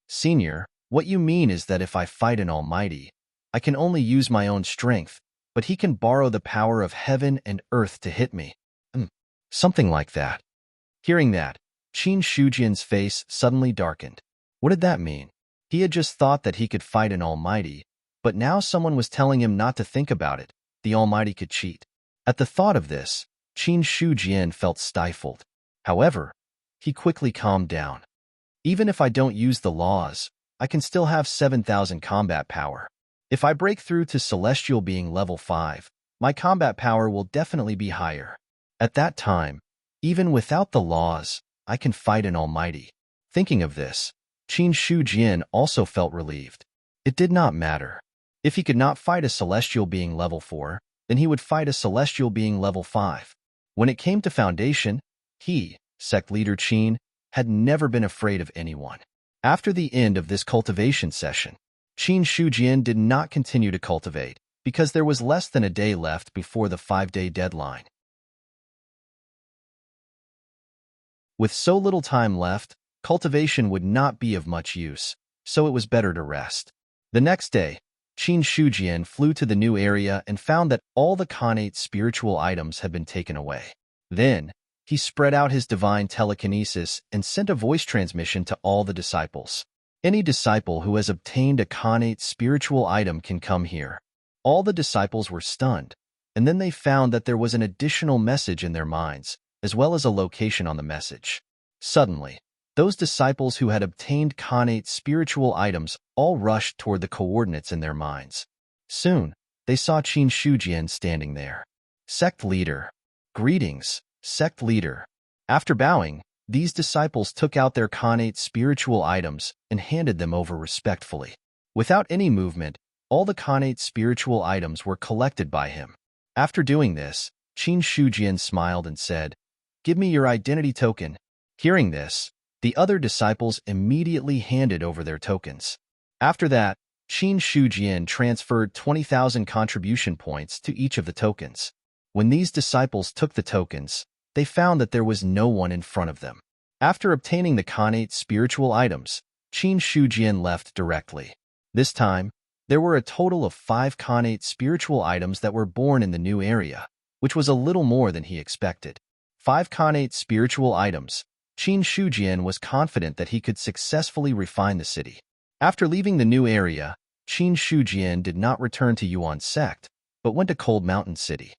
"Senior, what you mean is that if I fight an almighty, I can only use my own strength, but he can borrow the power of heaven and earth to hit me." Something like that. Hearing that, Qin Shujian's face suddenly darkened. What did that mean? He had just thought that he could fight an almighty, but now someone was telling him not to think about it. The almighty could cheat. At the thought of this, Qin Shujian felt stifled. However, he quickly calmed down. Even if I don't use the laws, I can still have 7,000 combat power. If I break through to Celestial Being level 5, my combat power will definitely be higher. At that time, even without the laws, I can fight an almighty. Thinking of this, Qin Shujian also felt relieved. It did not matter. If he could not fight a Celestial Being level 4, then he would fight a Celestial Being level 5. When it came to Foundation, he, sect leader Qin, had never been afraid of anyone. After the end of this cultivation session, Qin Shujian did not continue to cultivate, because there was less than a day left before the 5-day deadline. With so little time left, cultivation would not be of much use, so it was better to rest. The next day, Qin Shujian flew to the new area and found that all the Khanate spiritual items had been taken away. Then, he spread out his divine telekinesis and sent a voice transmission to all the disciples. Any disciple who has obtained a Khanate spiritual item can come here. All the disciples were stunned, and then they found that there was an additional message in their minds, as well as a location on the message. Suddenly, those disciples who had obtained Khanate spiritual items all rushed toward the coordinates in their minds. Soon, they saw Qin Shujian standing there. Sect leader. Greetings, sect leader. After bowing, these disciples took out their Khanate spiritual items and handed them over respectfully. Without any movement, all the Khanate spiritual items were collected by him. After doing this, Qin Shujian smiled and said, "Give me your identity token." Hearing this, the other disciples immediately handed over their tokens. After that, Qin Shujian transferred 20,000 contribution points to each of the tokens. When these disciples took the tokens, they found that there was no one in front of them. After obtaining the Khanate spiritual items, Qin Shujian left directly. This time, there were a total of 5 Khanate spiritual items that were born in the new area, which was a little more than he expected. 5 Khanate spiritual items. Qin Shujian was confident that he could successfully refine the city. After leaving the new area, Qin Shujian did not return to Yuan sect, but went to Cold Mountain City.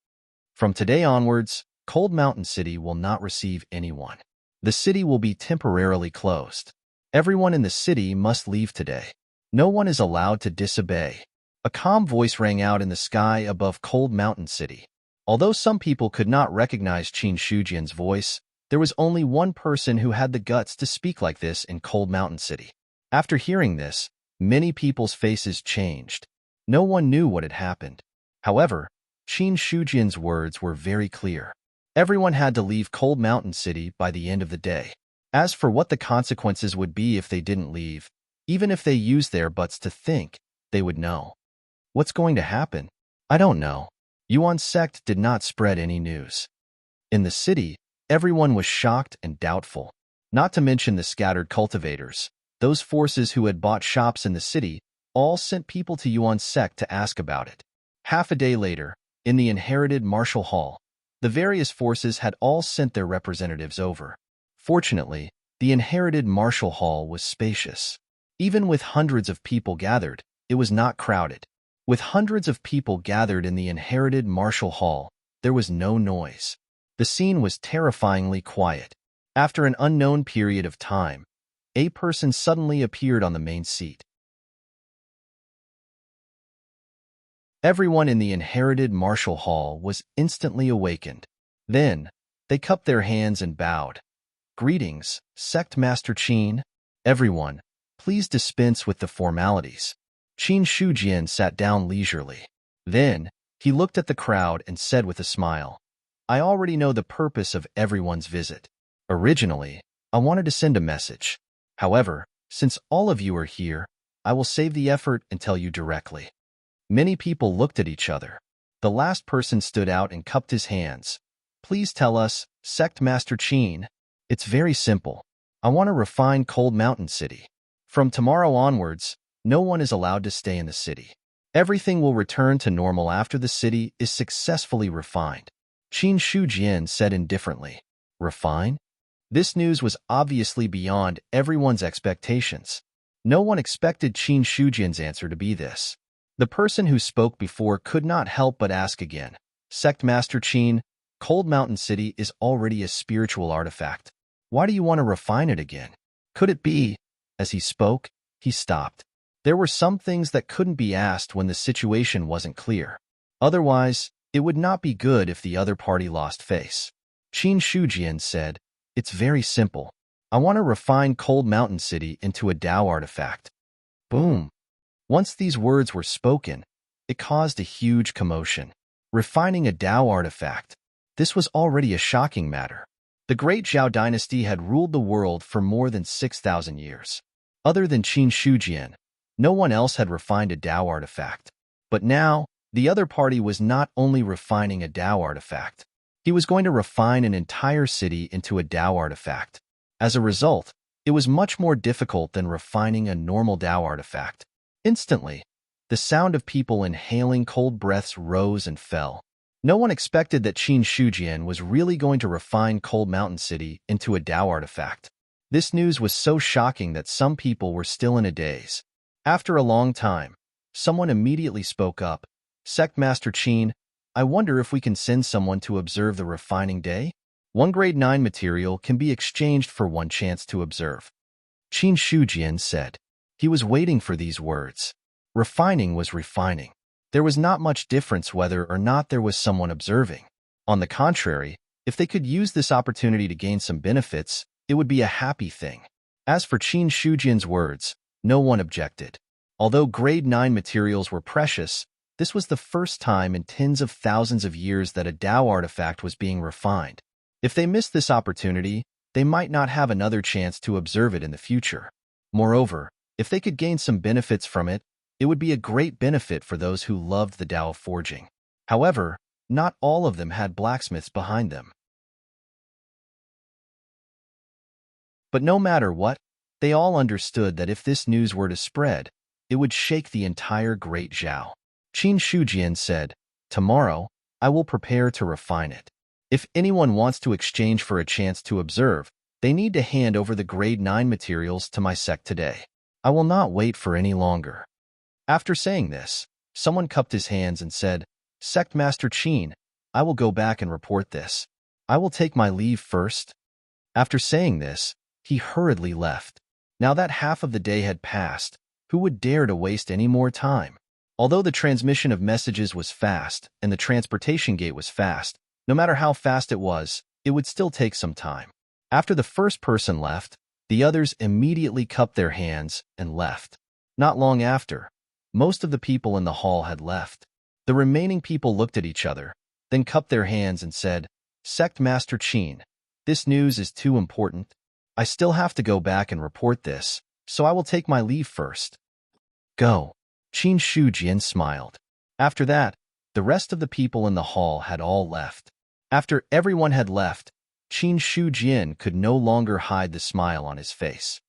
From today onwards, Cold Mountain City will not receive anyone. The city will be temporarily closed. Everyone in the city must leave today. No one is allowed to disobey. A calm voice rang out in the sky above Cold Mountain City. Although some people could not recognize Qin Shujian's voice, there was only one person who had the guts to speak like this in Cold Mountain City. After hearing this, many people's faces changed. No one knew what had happened. However, Qin Shujian's words were very clear. Everyone had to leave Cold Mountain City by the end of the day. As for what the consequences would be if they didn't leave, even if they used their butts to think, they would know. What's going to happen? I don't know. Yuan's sect did not spread any news. In the city, everyone was shocked and doubtful. Not to mention the scattered cultivators, those forces who had bought shops in the city, all sent people to Yuan's sect to ask about it. Half a day later, in the inherited martial hall, the various forces had all sent their representatives over. Fortunately, the inherited martial hall was spacious. Even with hundreds of people gathered, it was not crowded. With hundreds of people gathered in the inherited martial hall, there was no noise. The scene was terrifyingly quiet. After an unknown period of time, a person suddenly appeared on the main seat. Everyone in the inherited martial hall was instantly awakened. Then, they cupped their hands and bowed. Greetings, Sect Master Qin. Everyone, please dispense with the formalities. Qin Shujian sat down leisurely. Then, he looked at the crowd and said with a smile, I already know the purpose of everyone's visit. Originally, I wanted to send a message. However, since all of you are here, I will save the effort and tell you directly. Many people looked at each other. The last person stood out and cupped his hands. Please tell us, Sect Master Qin. It's very simple. I want to refine Cold Mountain City. From tomorrow onwards, no one is allowed to stay in the city. Everything will return to normal after the city is successfully refined. Qin Shujian said indifferently. Refine? This news was obviously beyond everyone's expectations. No one expected Qin Shujian's answer to be this. The person who spoke before could not help but ask again. Sect Master Qin, Cold Mountain City is already a spiritual artifact. Why do you want to refine it again? Could it be? As he spoke, he stopped. There were some things that couldn't be asked when the situation wasn't clear. Otherwise, it would not be good if the other party lost face. Qin Shujian said, It's very simple. I want to refine Cold Mountain City into a Tao artifact. Boom. Once these words were spoken, it caused a huge commotion. Refining a Tao artifact. This was already a shocking matter. The great Zhao dynasty had ruled the world for more than 6,000 years. Other than Qin Shujian, no one else had refined a Tao artifact. But now, the other party was not only refining a Tao artifact. He was going to refine an entire city into a Tao artifact. As a result, it was much more difficult than refining a normal Tao artifact. Instantly, the sound of people inhaling cold breaths rose and fell. No one expected that Qin Shujian was really going to refine Cold Mountain City into a Tao artifact. This news was so shocking that some people were still in a daze. After a long time, someone immediately spoke up. Sect Master Qin, I wonder if we can send someone to observe the refining day? One grade 9 material can be exchanged for one chance to observe. Qin Shujian said. He was waiting for these words. Refining was refining. There was not much difference whether or not there was someone observing. On the contrary, if they could use this opportunity to gain some benefits, it would be a happy thing. As for Qin Shujian's words, no one objected. Although grade 9 materials were precious, this was the first time in tens of thousands of years that a Tao artifact was being refined. If they missed this opportunity, they might not have another chance to observe it in the future. Moreover, if they could gain some benefits from it, it would be a great benefit for those who loved the Tao of forging. However, not all of them had blacksmiths behind them. But no matter what, they all understood that if this news were to spread, it would shake the entire Great Zhao. Qin Shujian said, Tomorrow, I will prepare to refine it. If anyone wants to exchange for a chance to observe, they need to hand over the grade 9 materials to my sect today. I will not wait for any longer. After saying this, someone cupped his hands and said, Sect Master Qin, I will go back and report this. I will take my leave first. After saying this, he hurriedly left. Now that half of the day had passed, who would dare to waste any more time? Although the transmission of messages was fast and the transportation gate was fast, no matter how fast it would still take some time. After the first person left, the others immediately cupped their hands and left. Not long after, most of the people in the hall had left. The remaining people looked at each other, then cupped their hands and said, Sect Master Qin, this news is too important. I still have to go back and report this, so I will take my leave first. Go. Qin Shujian smiled. After that, the rest of the people in the hall had all left. After everyone had left, Qin Shujian could no longer hide the smile on his face.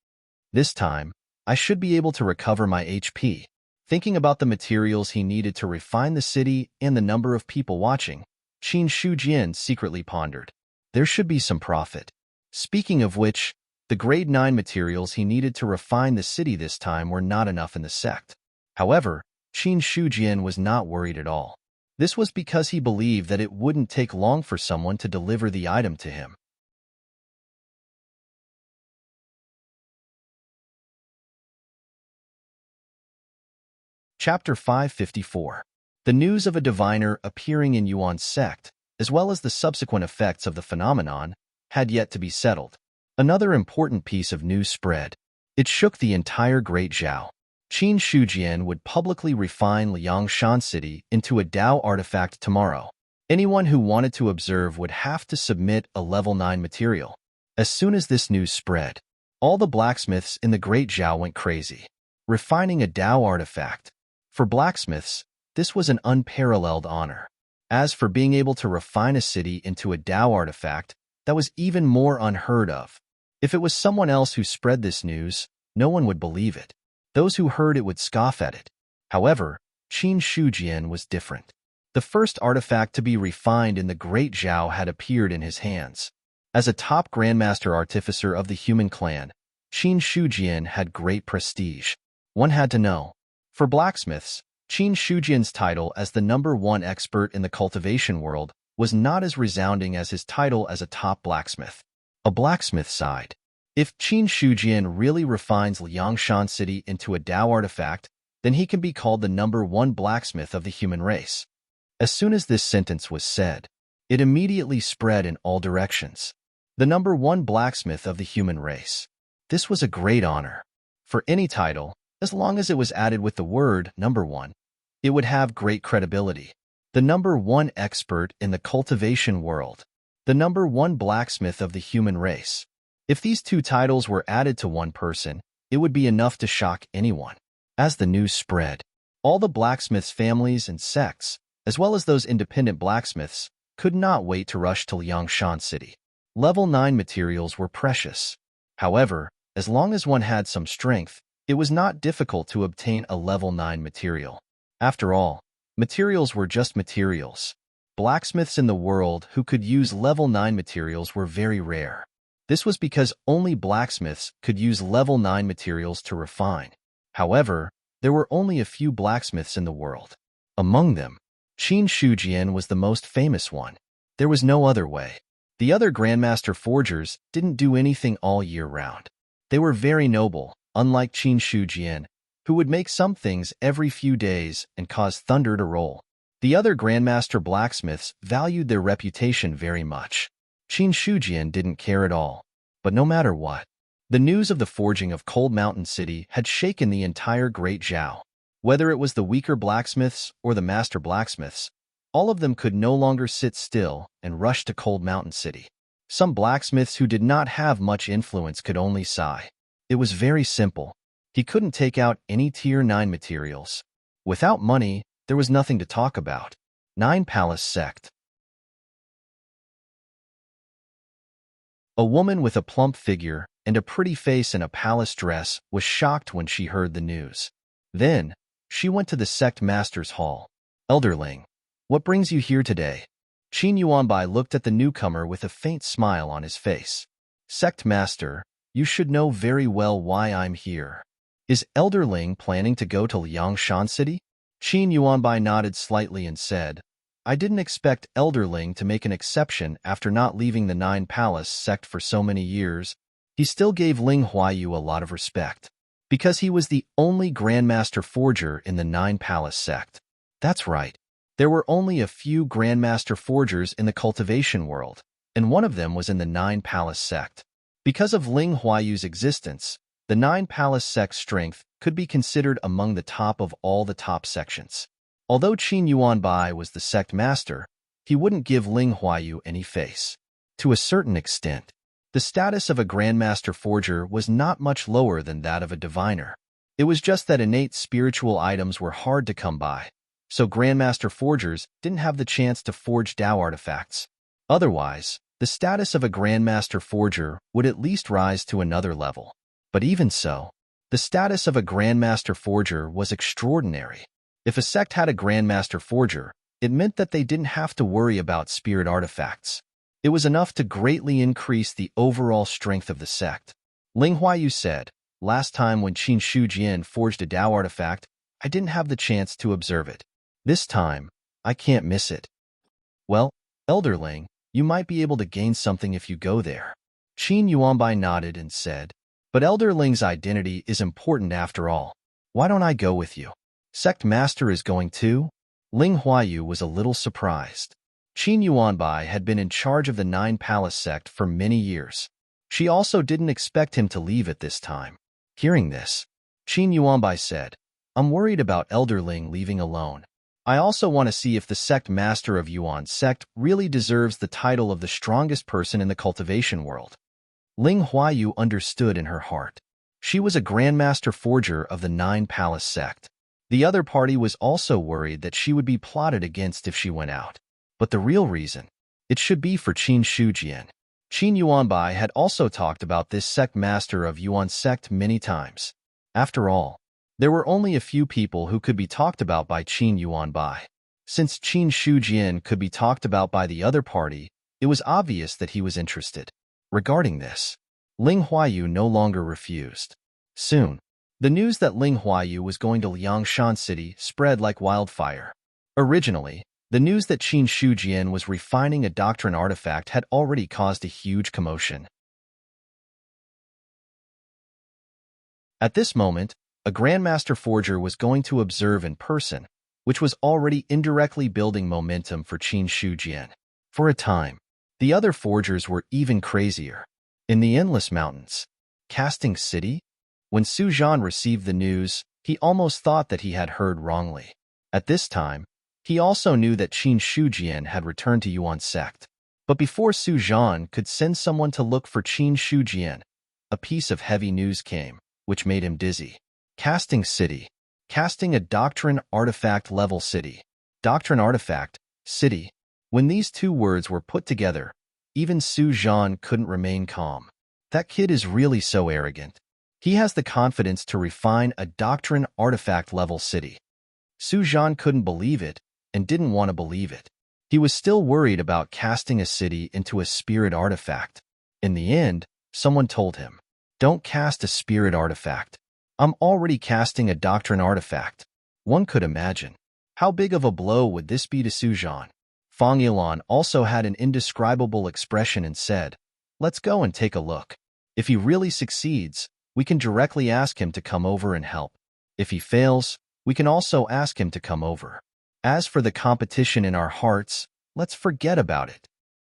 This time, I should be able to recover my HP. Thinking about the materials he needed to refine the city and the number of people watching, Qin Shujian secretly pondered. There should be some profit. Speaking of which, the grade 9 materials he needed to refine the city this time were not enough in the sect. However, Qin Shujian was not worried at all. This was because he believed that it wouldn't take long for someone to deliver the item to him. Chapter 554. The news of a diviner appearing in Yuan's sect, as well as the subsequent effects of the phenomenon, had yet to be settled. Another important piece of news spread. It shook the entire Great Zhao. Qin Shujian would publicly refine Liangshan City into a Dao artifact tomorrow. Anyone who wanted to observe would have to submit a level 9 material. As soon as this news spread, all the blacksmiths in the Great Zhao went crazy. Refining a Dao artifact. For blacksmiths, this was an unparalleled honor. As for being able to refine a city into a Dao artifact, that was even more unheard of. If it was someone else who spread this news, no one would believe it. Those who heard it would scoff at it. However, Qin Shujian was different. The first artifact to be refined in the Great Zhao had appeared in his hands. As a top Grandmaster Artificer of the human clan, Qin Shujian had great prestige. One had to know. For blacksmiths, Qin Shujian's title as the #1 expert in the cultivation world was not as resounding as his title as a top blacksmith. A blacksmith sighed. If Qin Shujian really refines Liangshan City into a Dao artifact, then he can be called the #1 blacksmith of the human race. As soon as this sentence was said, it immediately spread in all directions. The #1 blacksmith of the human race. This was a great honor. For any title, as long as it was added with the word #1, it would have great credibility. The #1 expert in the cultivation world. The #1 blacksmith of the human race. If these two titles were added to one person, it would be enough to shock anyone. As the news spread, all the blacksmiths' families and sects, as well as those independent blacksmiths, could not wait to rush to Liangshan City. Level 9 materials were precious. However, as long as one had some strength, it was not difficult to obtain a level 9 material. After all, materials were just materials. Blacksmiths in the world who could use level 9 materials were very rare. This was because only blacksmiths could use level 9 materials to refine. However, there were only a few blacksmiths in the world. Among them, Qin Shujian was the most famous one. There was no other way. The other Grandmaster Forgers didn't do anything all year round. They were very noble, unlike Qin Shujian, who would make some things every few days and cause thunder to roll. The other Grandmaster blacksmiths valued their reputation very much. Qin Shujian didn't care at all. But no matter what, the news of the forging of Cold Mountain City had shaken the entire Great Zhao. Whether it was the weaker blacksmiths or the master blacksmiths, all of them could no longer sit still and rush to Cold Mountain City. Some blacksmiths who did not have much influence could only sigh. It was very simple. He couldn't take out any Tier 9 materials. Without money, there was nothing to talk about. 9 Palace Sect. A woman with a plump figure and a pretty face in a palace dress was shocked when she heard the news. Then, she went to the sect master's hall. Elderling, what brings you here today? Qin Yuanbai looked at the newcomer with a faint smile on his face. Sect master, you should know very well why I'm here. Is Elderling planning to go to Liangshan City? Qin Yuanbai nodded slightly and said, I didn't expect Elderling to make an exception after not leaving the Nine Palace sect for so many years. He still gave Ling Huayu a lot of respect, because he was the only Grandmaster Forger in the Nine Palace sect. That's right. There were only a few Grandmaster Forgers in the cultivation world, and one of them was in the Nine Palace sect. Because of Ling Huayu's existence, the Nine Palace sect's strength could be considered among the top of all the top sections. Although Qin Yuanbai was the sect master, he wouldn't give Ling Huayu any face. To a certain extent, the status of a Grandmaster Forger was not much lower than that of a diviner. It was just that innate spiritual items were hard to come by, so Grandmaster Forgers didn't have the chance to forge Dao artifacts. Otherwise, the status of a Grandmaster Forger would at least rise to another level. But even so, the status of a Grandmaster Forger was extraordinary. If a sect had a Grandmaster Forger, it meant that they didn't have to worry about spirit artifacts. It was enough to greatly increase the overall strength of the sect. Ling Huayu said, "Last time when Qin Shujian forged a Dao artifact, I didn't have the chance to observe it. This time, I can't miss it." "Well, Elderling, you might be able to gain something if you go there." Qin Yuanbai nodded and said, "But Elderling's identity is important after all. Why don't I go with you?" "Sect Master is going too?" Ling Huayu was a little surprised. Qin Yuanbai had been in charge of the Nine Palace sect for many years. She also didn't expect him to leave at this time. Hearing this, Qin Yuanbai said, "I'm worried about Elderling leaving alone. I also want to see if the sect master of Yuan's sect really deserves the title of the strongest person in the cultivation world." Ling Huayu understood in her heart. She was a Grandmaster Forger of the Nine Palace sect. The other party was also worried that she would be plotted against if she went out. But the real reason, it should be for Qin Shujian. Qin Yuanbai had also talked about this sect master of Yuan's sect many times. After all, there were only a few people who could be talked about by Qin Yuanbai. Since Qin Shujian could be talked about by the other party, it was obvious that he was interested. Regarding this, Ling Huayu no longer refused. Soon, the news that Ling Huayu was going to Liangshan City spread like wildfire. Originally, the news that Qin Shujian was refining a doctrine artifact had already caused a huge commotion. At this moment, a Grandmaster Forger was going to observe in person, which was already indirectly building momentum for Qin Shujian. For a time, the other forgers were even crazier. In the Endless Mountains, Casting City? When Su Zhan received the news, he almost thought that he had heard wrongly. At this time, he also knew that Qin Shujian had returned to Yuan's sect. But before Su Zhan could send someone to look for Qin Shujian, a piece of heavy news came, which made him dizzy. Casting City. Casting a Doctrine Artifact Level City. Doctrine Artifact, City. When these two words were put together, even Su Zhan couldn't remain calm. That kid is really so arrogant. He has the confidence to refine a Doctrine Artifact Level City. Su Zhan couldn't believe it and didn't want to believe it. He was still worried about casting a city into a spirit artifact. In the end, someone told him, "Don't cast a spirit artifact. I'm already casting a doctrine artifact." One could imagine. How big of a blow would this be to Su Zhan? Fang Yilan also had an indescribable expression and said, "Let's go and take a look. If he really succeeds, we can directly ask him to come over and help. If he fails, we can also ask him to come over. As for the competition in our hearts, let's forget about it."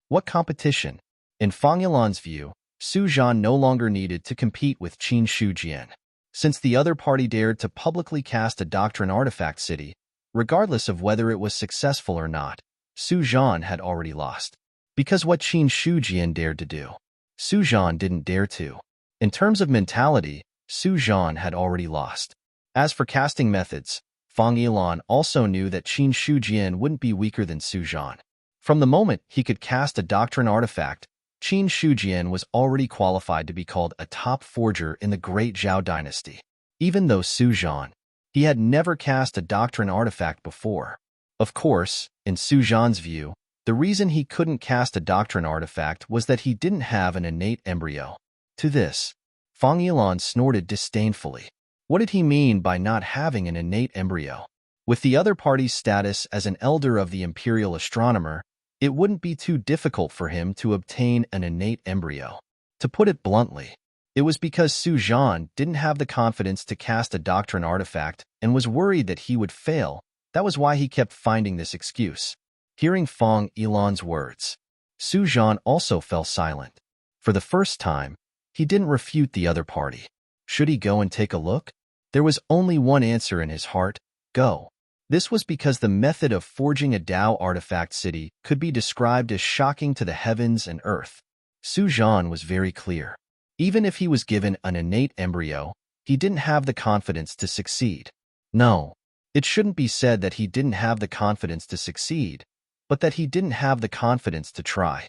What competition? In Fang Yilan's view, Su Zhan no longer needed to compete with Qin Shujian. Since the other party dared to publicly cast a doctrine artifact city, regardless of whether it was successful or not, Su Zhan had already lost. Because what Qin Shujian dared to do, Su Zhan didn't dare to. In terms of mentality, Su Zhan had already lost. As for casting methods, Fang Yilan also knew that Qin Shujian wouldn't be weaker than Su Zhan. From the moment he could cast a doctrine artifact, Qin Shujian was already qualified to be called a top forger in the Great Zhao dynasty. Even though Su Zhan, he had never cast a doctrine artifact before. Of course, in Su Zhan's view, the reason he couldn't cast a doctrine artifact was that he didn't have an innate embryo. To this, Fang Yilan snorted disdainfully. What did he mean by not having an innate embryo? With the other party's status as an elder of the imperial astronomer, it wouldn't be too difficult for him to obtain an innate embryo. To put it bluntly, it was because Su Zhan didn't have the confidence to cast a doctrine artifact and was worried that he would fail. That was why he kept finding this excuse. Hearing Fong Yilan's words, Su Zhan also fell silent. For the first time, he didn't refute the other party. Should he go and take a look? There was only one answer in his heart: go. This was because the method of forging a Tao artifact city could be described as shocking to the heavens and earth. Su Zhan was very clear. Even if he was given an innate embryo, he didn't have the confidence to succeed. No, it shouldn't be said that he didn't have the confidence to succeed, but that he didn't have the confidence to try.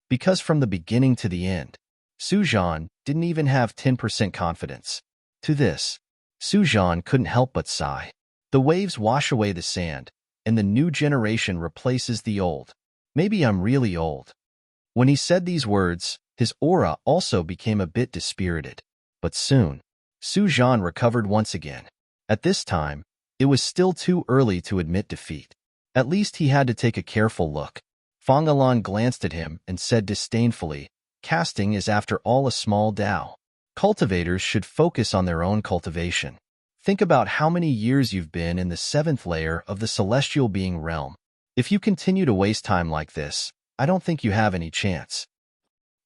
Because from the beginning to the end, Su Zhan didn't even have 10% confidence. To this, Su Zhan couldn't help but sigh. The waves wash away the sand, and the new generation replaces the old. Maybe I'm really old. When he said these words, his aura also became a bit dispirited. But soon, Su Zhan recovered once again. At this time, it was still too early to admit defeat. At least he had to take a careful look. Fong Yilan glanced at him and said disdainfully, "Casting is after all a small Tao. Cultivators should focus on their own cultivation. Think about how many years you've been in the 7th layer of the celestial being realm. If you continue to waste time like this, I don't think you have any chance.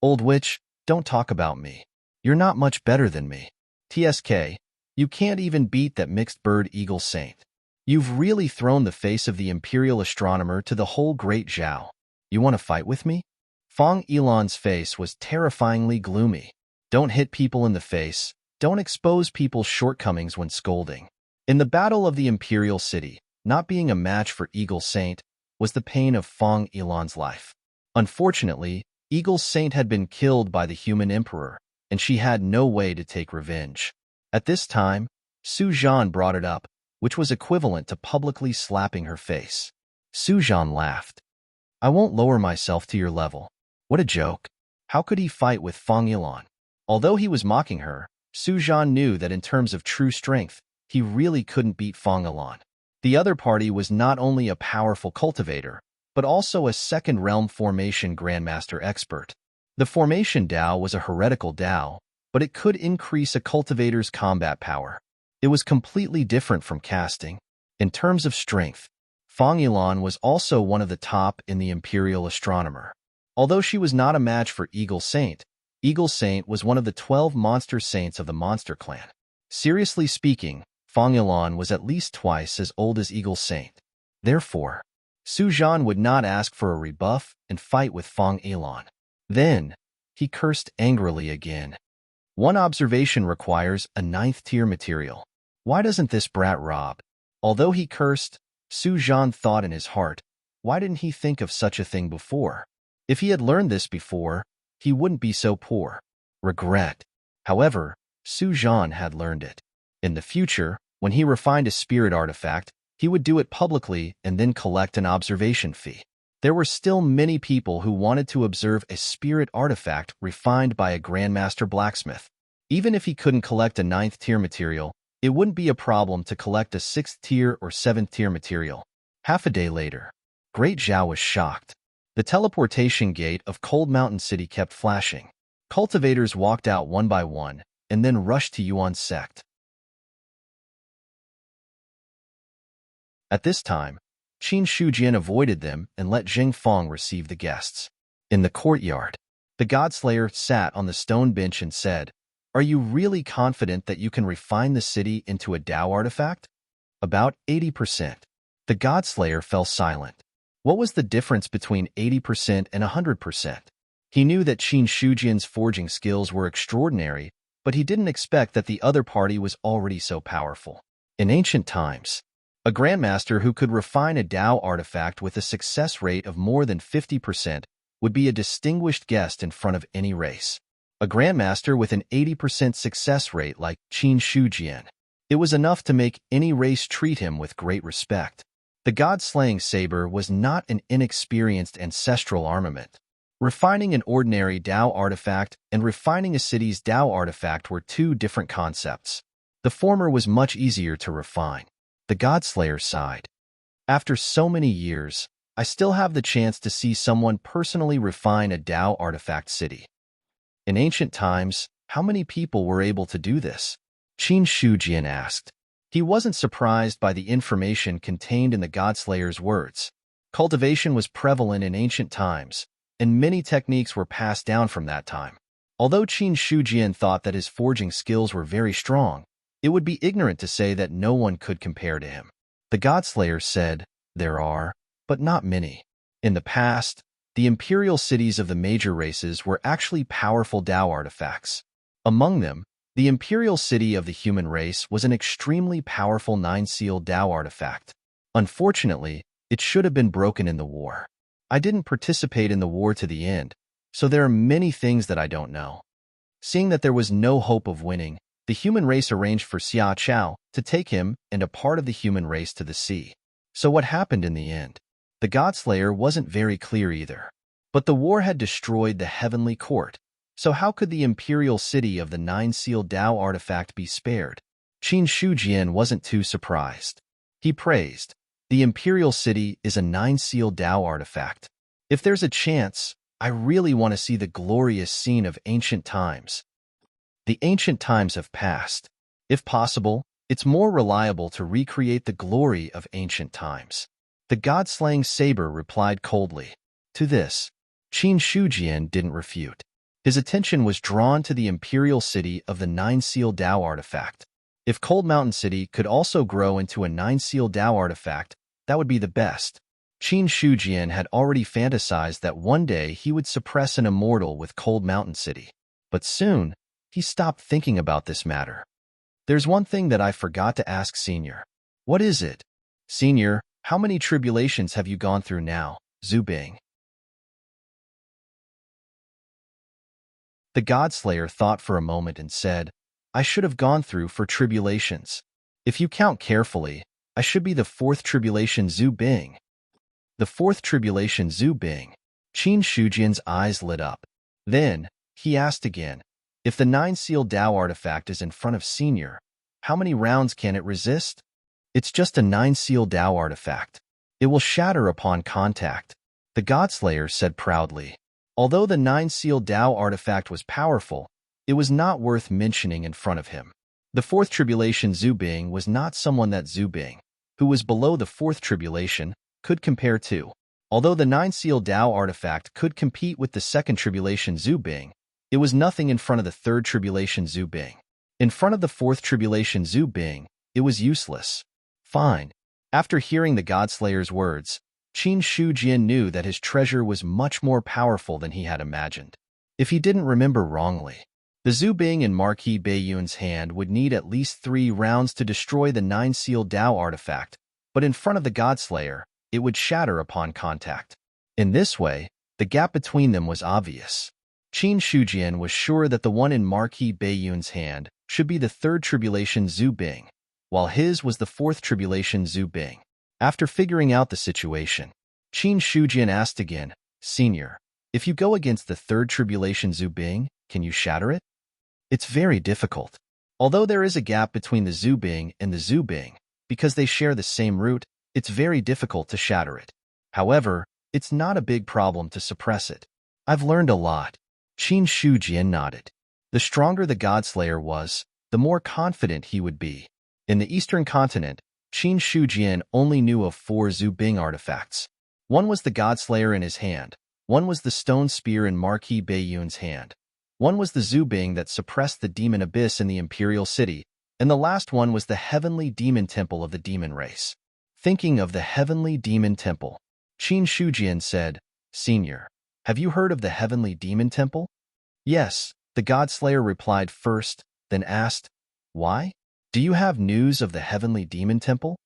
Old witch, don't talk about me. You're not much better than me. TSK, you can't even beat that mixed bird eagle saint. You've really thrown the face of the imperial astronomer to the whole great Zhao. You want to fight with me?" Fong Yilan's face was terrifyingly gloomy. Don't hit people in the face. Don't expose people's shortcomings when scolding. In the battle of the imperial city, not being a match for Eagle Saint was the pain of Fong Yilan's life. Unfortunately, Eagle Saint had been killed by the human emperor, and she had no way to take revenge. At this time, Su Zhan brought it up, which was equivalent to publicly slapping her face. Su Zhan laughed. "I won't lower myself to your level." What a joke. How could he fight with Fong Yilan? Although he was mocking her, Su Zhan knew that in terms of true strength, he really couldn't beat Fong Yilan. The other party was not only a powerful cultivator, but also a second realm formation grandmaster expert. The formation Tao was a heretical Tao, but it could increase a cultivator's combat power. It was completely different from casting. In terms of strength, Fong Yilan was also one of the top in the imperial astronomer. Although she was not a match for Eagle Saint was one of the 12 monster saints of the monster clan. Seriously speaking, Fong Yilan was at least twice as old as Eagle Saint. Therefore, Su Zhan would not ask for a rebuff and fight with Fong Yilan. Then, he cursed angrily again. One observation requires a 9th-tier material. Why doesn't this brat rob? Although he cursed, Su Zhan thought in his heart, why didn't he think of such a thing before? If he had learned this before, he wouldn't be so poor. Regret. However, Su Zhan had learned it. In the future, when he refined a spirit artifact, he would do it publicly and then collect an observation fee. There were still many people who wanted to observe a spirit artifact refined by a grandmaster blacksmith. Even if he couldn't collect a 9th-tier material, it wouldn't be a problem to collect a 6th-tier or 7th-tier material. Half a day later, Great Zhao was shocked. The teleportation gate of Cold Mountain City kept flashing. Cultivators walked out one by one and then rushed to Yuan's sect. At this time, Qin Shujian avoided them and let Jing Fong receive the guests. In the courtyard, the Godslayer sat on the stone bench and said, "Are you really confident that you can refine the city into a Tao artifact?" "About 80%. The Godslayer fell silent. What was the difference between 80% and 100%? He knew that Qin Shujian's forging skills were extraordinary, but he didn't expect that the other party was already so powerful. In ancient times, a grandmaster who could refine a Tao artifact with a success rate of more than 50% would be a distinguished guest in front of any race. A grandmaster with an 80% success rate like Qin Shujian. It was enough to make any race treat him with great respect. The god-slaying saber was not an inexperienced ancestral armament. Refining an ordinary Tao artifact and refining a city's Tao artifact were two different concepts. The former was much easier to refine. The Godslayer sighed. After so many years, I still have the chance to see someone personally refine a Tao artifact city. In ancient times, how many people were able to do this? Qin Shujian asked. He wasn't surprised by the information contained in the Godslayer's words. Cultivation was prevalent in ancient times, and many techniques were passed down from that time. Although Qin Shujian thought that his forging skills were very strong, it would be ignorant to say that no one could compare to him. The Godslayer said, "There are, but not many. In the past, the imperial cities of the major races were actually powerful Tao artifacts. Among them, the imperial city of the human race was an extremely powerful nine-sealed Tao artifact. Unfortunately, it should have been broken in the war. I didn't participate in the war to the end, so there are many things that I don't know." Seeing that there was no hope of winning, the human race arranged for Xia Chao to take him and a part of the human race to the sea. So what happened in the end? The Godslayer wasn't very clear either. But the war had destroyed the heavenly court, so how could the imperial city of the nine-sealed Tao artifact be spared? Qin Shujian wasn't too surprised. He praised, "The imperial city is a nine-sealed Tao artifact. If there's a chance, I really want to see the glorious scene of ancient times." The ancient times have passed. If possible, it's more reliable to recreate the glory of ancient times. The god-slaying saber replied coldly. To this, Qin Shujian didn't refute. His attention was drawn to the imperial city of the nine-sealed Tao artifact. If Cold Mountain City could also grow into a nine-sealed Tao artifact, that would be the best. Qin Shujian had already fantasized that one day he would suppress an immortal with Cold Mountain City. But soon, he stopped thinking about this matter. "There's one thing that I forgot to ask, Senior." "What is it?" "Senior, how many tribulations have you gone through now, Zhu Bing?" The Godslayer thought for a moment and said, "I should have gone through 4 tribulations. If you count carefully, I should be the 4th tribulation Zhu Bing." The 4th tribulation Zhu Bing. Qin Shujian's eyes lit up. Then, he asked again, "If the nine-sealed Tao artifact is in front of Senior, how many rounds can it resist?" "It's just a nine-sealed Tao artifact. It will shatter upon contact," the Godslayer said proudly. Although the nine-sealed Tao artifact was powerful, it was not worth mentioning in front of him. The 4th tribulation Zhu Bing was not someone that Zhu Bing, who was below the 4th tribulation, could compare to. Although the nine-sealed Tao artifact could compete with the 2nd tribulation Zhu Bing, it was nothing in front of the 3rd tribulation Zhu Bing. In front of the 4th tribulation Zhu Bing, it was useless. Fine. After hearing the Godslayer's words, Qin Shujian knew that his treasure was much more powerful than he had imagined. If he didn't remember wrongly, the Zhu Bing in Marquis Baiyun's hand would need at least 3 rounds to destroy the nine-sealed Tao artifact, but in front of the Godslayer, it would shatter upon contact. In this way, the gap between them was obvious. Qin Shujian was sure that the one in Marquis Baiyun's hand should be the 3rd tribulation Zhu Bing, while his was the 4th tribulation Zhu Bing. After figuring out the situation, Qin Shujian asked again, "Senior, if you go against the 3rd tribulation Zhu Bing, can you shatter it?" "It's very difficult. Although there is a gap between the Zhu Bing and the Zhu Bing, because they share the same root, it's very difficult to shatter it. However, it's not a big problem to suppress it. I've learned a lot." Qin Shujian nodded. The stronger the Godslayer was, the more confident he would be. In the Eastern continent, Qin Shujian only knew of 4 Zhu Bing artifacts. One was the Godslayer in his hand, one was the stone spear in Marquis Baiyun's hand, one was the Zhu Bing that suppressed the demon abyss in the imperial city, and the last one was the heavenly demon temple of the demon race. Thinking of the heavenly demon temple, Qin Shujian said, "Senior, have you heard of the heavenly demon temple?" "Yes," the Godslayer replied first, then asked, "Why? Do you have news of the heavenly demon temple?"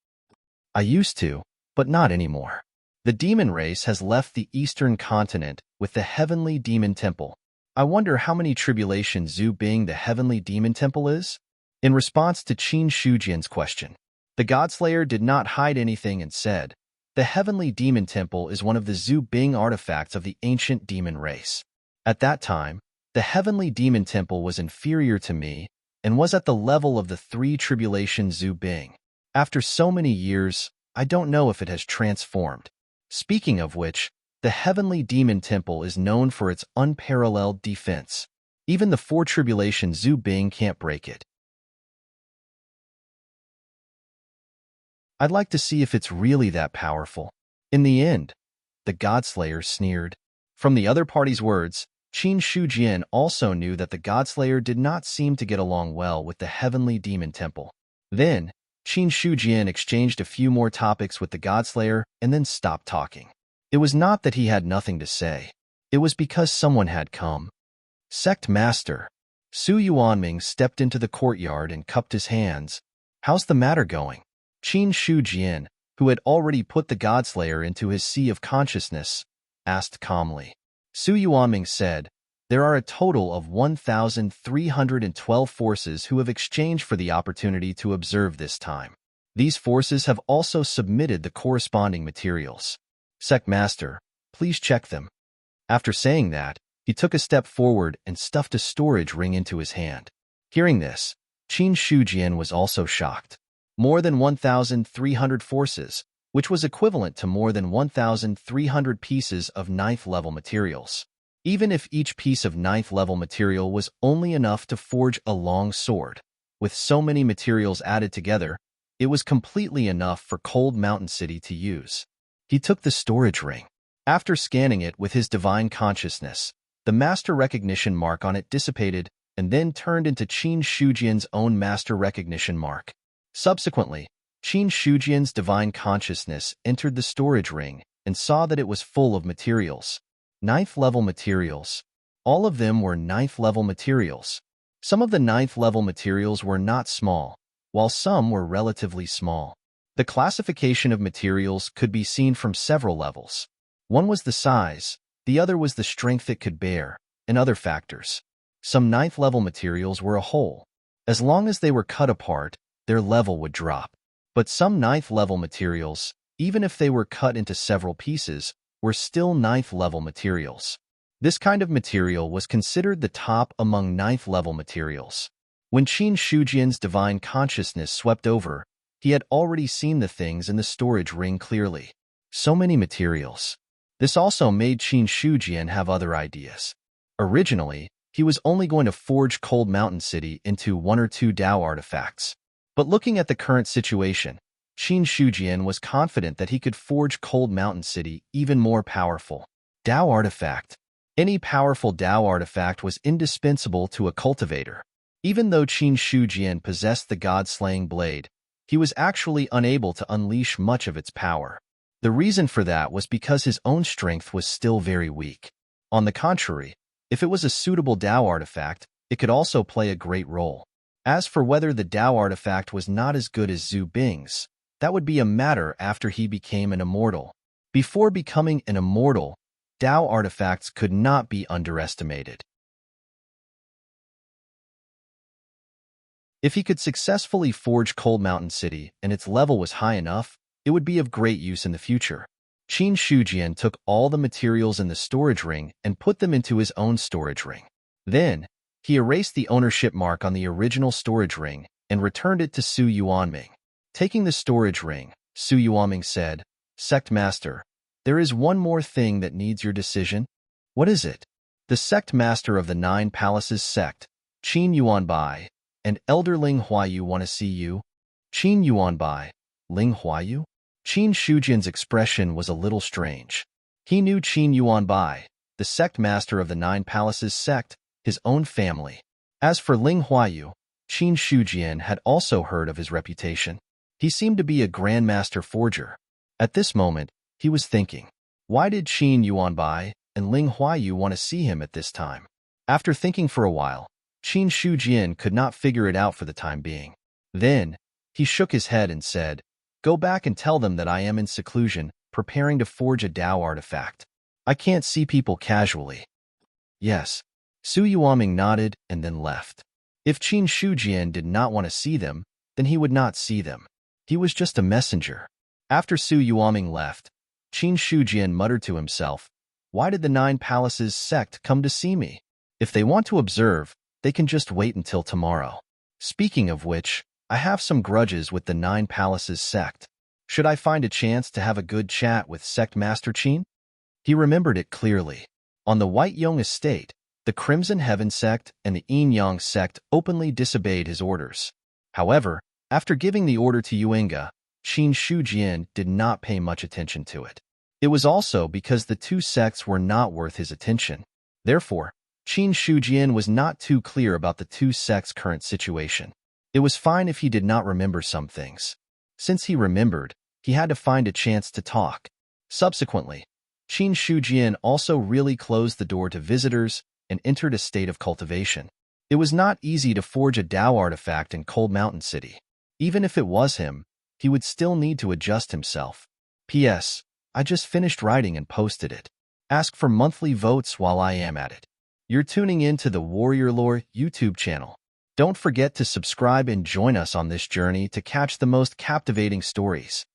"I used to, but not anymore. The demon race has left the eastern continent with the heavenly demon temple. I wonder how many tribulations Zhu Bing the heavenly demon temple is?" In response to Qin Shujian's question, the Godslayer did not hide anything and said, "The heavenly demon temple is one of the Zhu Bing artifacts of the ancient demon race. At that time, the heavenly demon temple was inferior to me, and was at the level of the 3 tribulation Zhu Bing. After so many years, I don't know if it has transformed. Speaking of which, the Heavenly Demon Temple is known for its unparalleled defense. Even the 4 tribulation Zhu Bing can't break it. I'd like to see if it's really that powerful. In the end, the Godslayer sneered. From the other party's words, Qin Shujian also knew that the Godslayer did not seem to get along well with the Heavenly Demon Temple. Then, Qin Shujian exchanged a few more topics with the Godslayer and then stopped talking. It was not that he had nothing to say. It was because someone had come. Sect Master. Su Yuanming stepped into the courtyard and cupped his hands. How's the matter going? Qin Shujian, who had already put the Godslayer into his sea of consciousness, asked calmly. Su Yuanming said, there are a total of 1,312 forces who have exchanged for the opportunity to observe this time. These forces have also submitted the corresponding materials. Sect Master, please check them. After saying that, he took a step forward and stuffed a storage ring into his hand. Hearing this, Qin Shujian was also shocked. More than 1,300 forces, which was equivalent to more than 1,300 pieces of 9th-level materials. Even if each piece of 9th-level material was only enough to forge a long sword, with so many materials added together, it was completely enough for Cold Mountain City to use. He took the storage ring. After scanning it with his divine consciousness, the master recognition mark on it dissipated and then turned into Qin Shujian's own master recognition mark. Subsequently, Qin Shujian's divine consciousness entered the storage ring and saw that it was full of materials. 9th-level materials. All of them were 9th-level materials. Some of the 9th-level materials were not small, while some were relatively small. The classification of materials could be seen from several levels. One was the size, the other was the strength it could bear, and other factors. Some 9th-level materials were a whole. As long as they were cut apart, their level would drop. But some 9th-level materials, even if they were cut into several pieces, were still 9th-level materials. This kind of material was considered the top among 9th-level materials. When Qin Shujian's divine consciousness swept over, he had already seen the things in the storage ring clearly. So many materials. This also made Qin Shujian have other ideas. Originally, he was only going to forge Cold Mountain City into 1 or 2 Dao artifacts. But looking at the current situation, Qin Shujian was confident that he could forge Cold Mountain City even more powerful. Dao artifact. Any powerful Dao artifact was indispensable to a cultivator. Even though Qin Shujian possessed the god-slaying blade, he was actually unable to unleash much of its power. The reason for that was because his own strength was still very weak. On the contrary, if it was a suitable Dao artifact, it could also play a great role. As for whether the Dao artifact was not as good as Zhu Bing's, that would be a matter after he became an immortal. Before becoming an immortal, Dao artifacts could not be underestimated. If he could successfully forge Cold Mountain City and its level was high enough, it would be of great use in the future. Qin Shujian took all the materials in the storage ring and put them into his own storage ring. Then, he erased the ownership mark on the original storage ring and returned it to Su Yuanming. Taking the storage ring, Su Yuanming said, Sect Master, there is one more thing that needs your decision. What is it? The Sect Master of the 9 Palaces Sect, Qin Yuanbai, and Elder Ling Huayu want to see you. Qin Yuanbai, Ling Huayu? Qin Shujian's expression was a little strange. He knew Qin Yuanbai, the Sect Master of the 9 Palaces Sect, his own family. As for Ling Huayu, Qin Shujian had also heard of his reputation. He seemed to be a grandmaster forger. At this moment, he was thinking, why did Qin Yuanbai and Ling Huayu want to see him at this time? After thinking for a while, Qin Shujian could not figure it out for the time being. Then, he shook his head and said, go back and tell them that I am in seclusion, preparing to forge a Dao artifact. I can't see people casually. Yes. Su Yuanming nodded and then left. If Qin Shujian did not want to see them, then he would not see them. He was just a messenger. After Su Yuanming left, Qin Shujian muttered to himself, why did the 9 Palaces sect come to see me? If they want to observe, they can just wait until tomorrow. Speaking of which, I have some grudges with the Nine Palaces sect. Should I find a chance to have a good chat with Sect Master Qin? He remembered it clearly. On the White Yong estate, the Crimson Heaven sect and the Yin Yang sect openly disobeyed his orders. However, after giving the order to Yuenga, Qin Shujian did not pay much attention to it. It was also because the two sects were not worth his attention. Therefore, Qin Shujian was not too clear about the two sects' current situation. It was fine if he did not remember some things. Since he remembered, he had to find a chance to talk. Subsequently, Qin Shujian also really closed the door to visitors and entered a state of cultivation. It was not easy to forge a Dao artifact in Cold Mountain City. Even if it was him, he would still need to adjust himself. P.S. I just finished writing and posted it. Ask for monthly votes while I am at it. You're tuning in to the Warrior Lore YouTube channel. Don't forget to subscribe and join us on this journey to catch the most captivating stories.